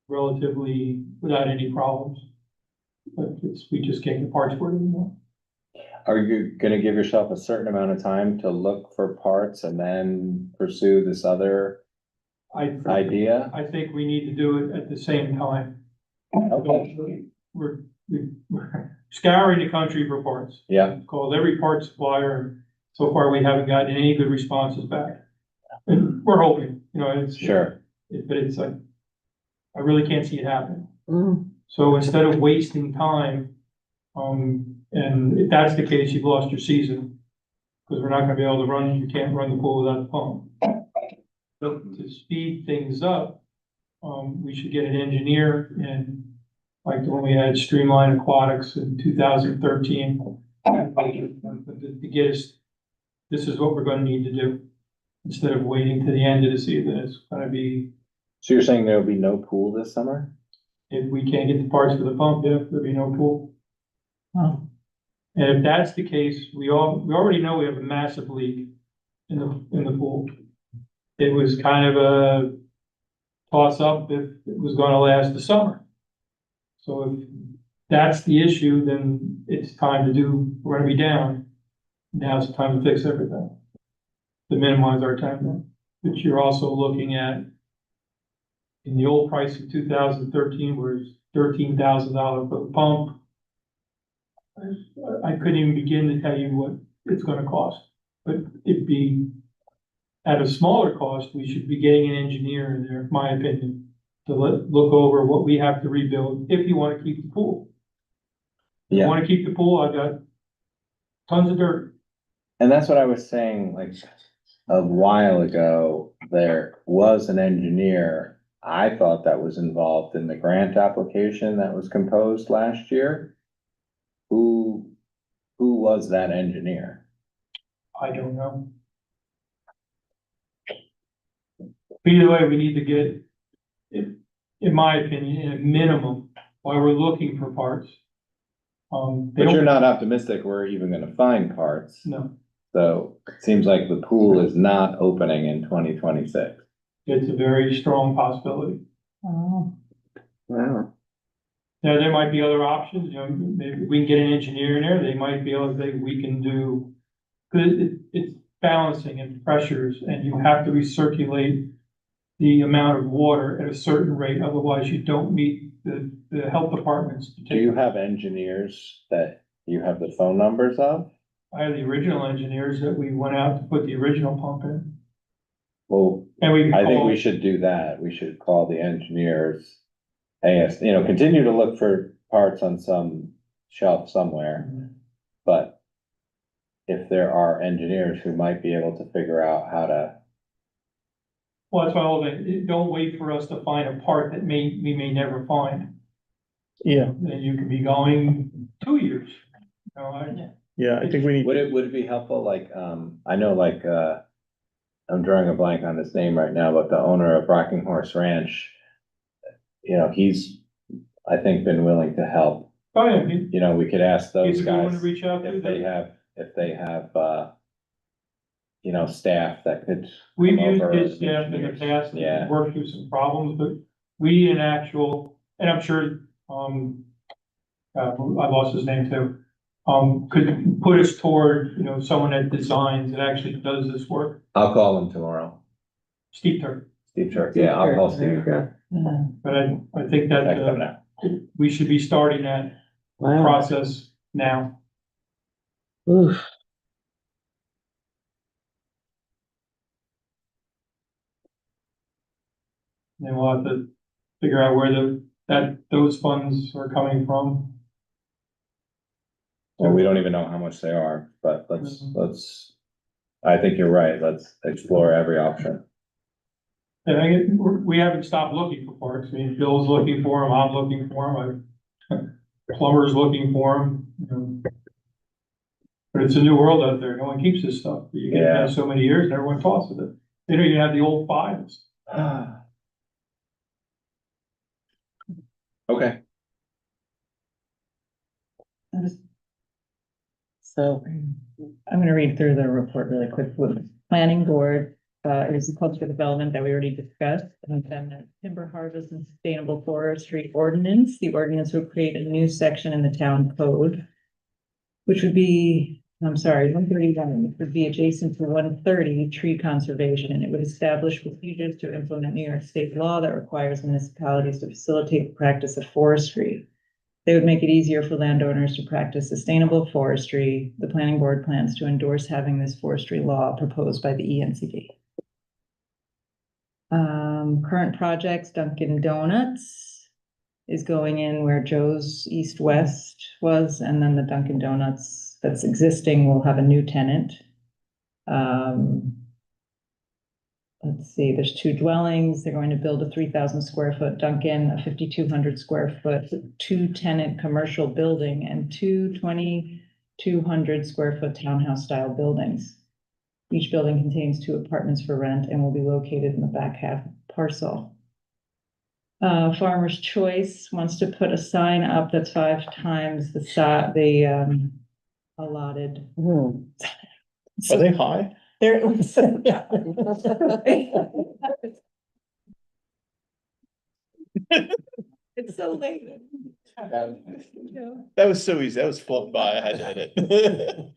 relatively without any problems. But we just can't get parts for it anymore. Are you gonna give yourself a certain amount of time to look for parts and then pursue this other idea? I think we need to do it at the same time. Okay. We're scouring the country for parts. Yeah. Called every part supplier, and so far we haven't gotten any good responses back. And we're hoping, it's. Sure. But it's like, I really can't see it happening. Mm. So instead of wasting time, and if that's the case, you've lost your season. Because we're not gonna be able to you can't run the pool without the pump. But to speed things up, we should get an engineer in, like the one we had, Streamline Aquatics in 2013. To get us, this is what we're gonna need to do. instead of waiting to the end of the season. It's gonna be, So you're saying there will be no pool this summer? if we can't get the parts for the pump, yeah, there'll be no pool. Well, And if that's the case, we already know we have a massive leak in the pool. It was kind of a toss up if it was gonna last the summer. So if that's the issue, then it's time to we're gonna be down. Now's the time to fix everything. To minimize our time down. But you're also looking at, in the old price of 2013 was $13,000 for the pump. I couldn't even begin to tell you what it's gonna cost, but it'd be, at a smaller cost, we should be getting an engineer in there, in my opinion, to look over what we have to rebuild if you wanna keep the pool. If you wanna keep the pool, I've got tons of dirt. And that's what I was saying, like, a while ago, there was an engineer, I thought that was involved in the grant application that was composed last year. Who was that engineer? I don't know. Either way, we need to get, in my opinion, a minimum, while we're looking for parts. They But you're don't, not optimistic we're even gonna find parts, no, so it seems like the pool is not opening in 2026. it's a very strong possibility. oh, Wow. Now, there might be other options, you know, maybe we can get an engineer in there, they might be able to say, we can do. Cause it's balancing and pressures, and you have to recirculate the amount of water at a certain rate, otherwise you don't meet the health department's. Do you have engineers that you have the phone numbers of? I have the original engineers that we went out to put the original pump in. Well, And we can I think call- we should do that. We should call the engineers. Continue to look for parts on some shelf somewhere. But if there are engineers who might be able to figure out how to, Well, that's why all that, don't wait for us to find a part that we may never find. Yeah, Then you could be going 2 years. You know, yeah, I think we need. would it be helpful, like, I know, like, I'm drawing a blank on his name right now, but the owner of Rocking Horse Ranch, he's, I think, been willing to help. Oh, yeah, We could ask those he's going to guys reach out to if them. they have, staff that could. We've come used over, his staff in the engineers. past Yeah. and worked through some problems, but we in actual, and I'm sure, I lost his name too. Could put us toward, someone that designs and actually does this work. I'll call him tomorrow. Steve Turk. Steve Turk, yeah, I'll call There you Steve. go. But I think that, Text him now. we should be starting that Wow. process now. Oof. And we'll have to figure out where those funds are coming from. And we don't even know how much they are, but I think you're right, let's explore every option. And we haven't stopped looking for parts. I mean, Bill's looking for them, I'm looking for them, plumber's looking for them. But it's a new world out there. No one keeps this stuff. You get Yeah. it so many years and everyone tosses it. They don't even have the old files. Okay. So I'm gonna read through the report really quick. With planning board, is the cultural development that we already discussed, and then the timber harvest and sustainable forestry ordinance. The ordinance would create a new section in the town code, which would be, 131, which would be adjacent to 130 tree conservation. It would establish procedures to implement New York State law that requires municipalities to facilitate the practice of forestry. They would make it easier for landowners to practice sustainable forestry. The planning board plans to endorse having this forestry law proposed by the ENCD. Current projects, Dunkin' Donuts is going in where Joe's East West was, and then the Dunkin' Donuts that's existing will have a new tenant. Let's see, there's 2 dwellings. They're going to build a 3,000 square foot Dunkin', a 5,200 square foot, 2-tenant commercial building, and 2 2,200 square foot townhouse style buildings. Each building contains 2 apartments for rent and will be located in the back half parcel. Farmer's Choice wants to put a sign up that's 5 times the allotted. Are they high? There. It's so late. That was so easy. That was floating by. I had to hit it.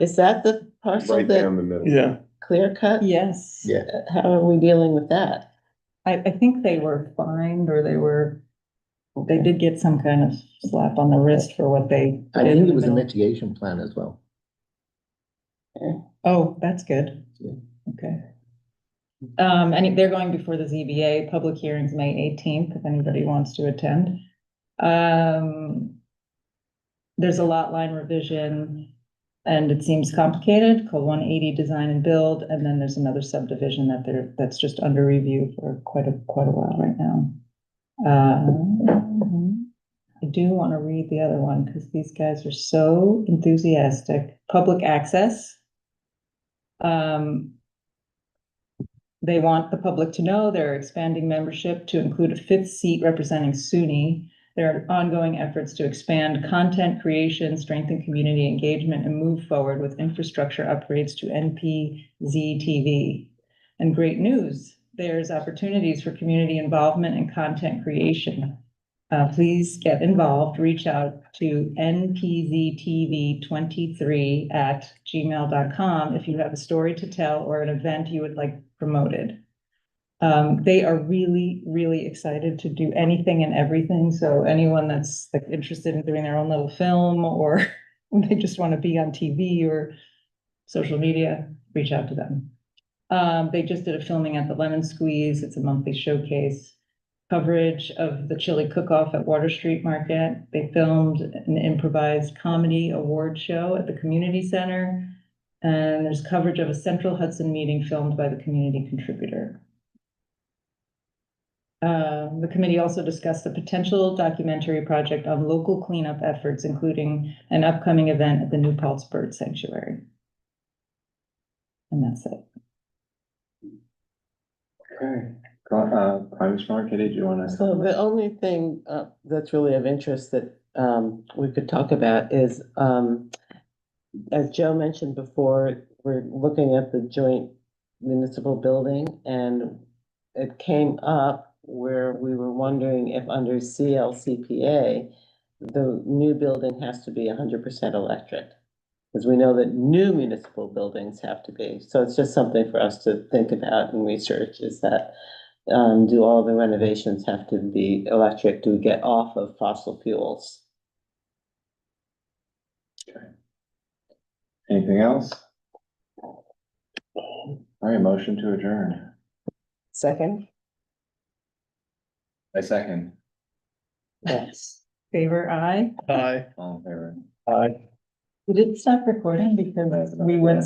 Is that the parcel Right down that the middle. Yeah. clear cut? Yes. Yeah. How are we dealing with that? I think they were fined or they did get some kind of slap on the wrist for what they. I did in think the it was a middle. mitigation plan as well. Oh, that's good. Okay. And they're going before the ZBA, public hearings May 18th, if anybody wants to attend. There's a lot line revision and it seems complicated, called 180 Design and Build, and then there's another subdivision that's just under review for quite a while right now. I do want to read the other one because these guys are so enthusiastic. Public access. They want the public to know they're expanding membership to include a 5th seat representing SUNY. There are ongoing efforts to expand content creation, strengthen community engagement, and move forward with infrastructure upgrades to NPZ-TV. And great news, there's opportunities for community involvement and content creation. Please get involved, reach out to npztv23@gmail.com if you have a story to tell or an event you would like promoted. They are really, really excited to do anything and everything. So anyone that's like interested in doing their own little film or they just want to be on TV or social media, reach out to them. They just did a filming at the Lemon Squeeze. It's a monthly showcase. Coverage of the chili cook-off at Water Street Market. They filmed an improvised comedy award show at the community center. And there's coverage of a Central Hudson meeting filmed by the community contributor. The committee also discussed a potential documentary project on local cleanup efforts, including an upcoming event at the New Paltz Bird Sanctuary. And that's it. Okay. Prime Market, did you want to? So the only thing that's really of interest that we could talk about is, as Joe mentioned before, we're looking at the joint municipal building, and it came up where we were wondering if under CLCPA, the new building has to be 100% electric. Because we know that new municipal buildings have to be. So it's just something for us to think about and research, is that do all the renovations have to be electric? Do we get off of fossil fuels? Okay. Anything else? All right, motion to adjourn. Second? I second. Yes. Favor, aye. Aye. All in favor? Aye. We didn't stop recording because we went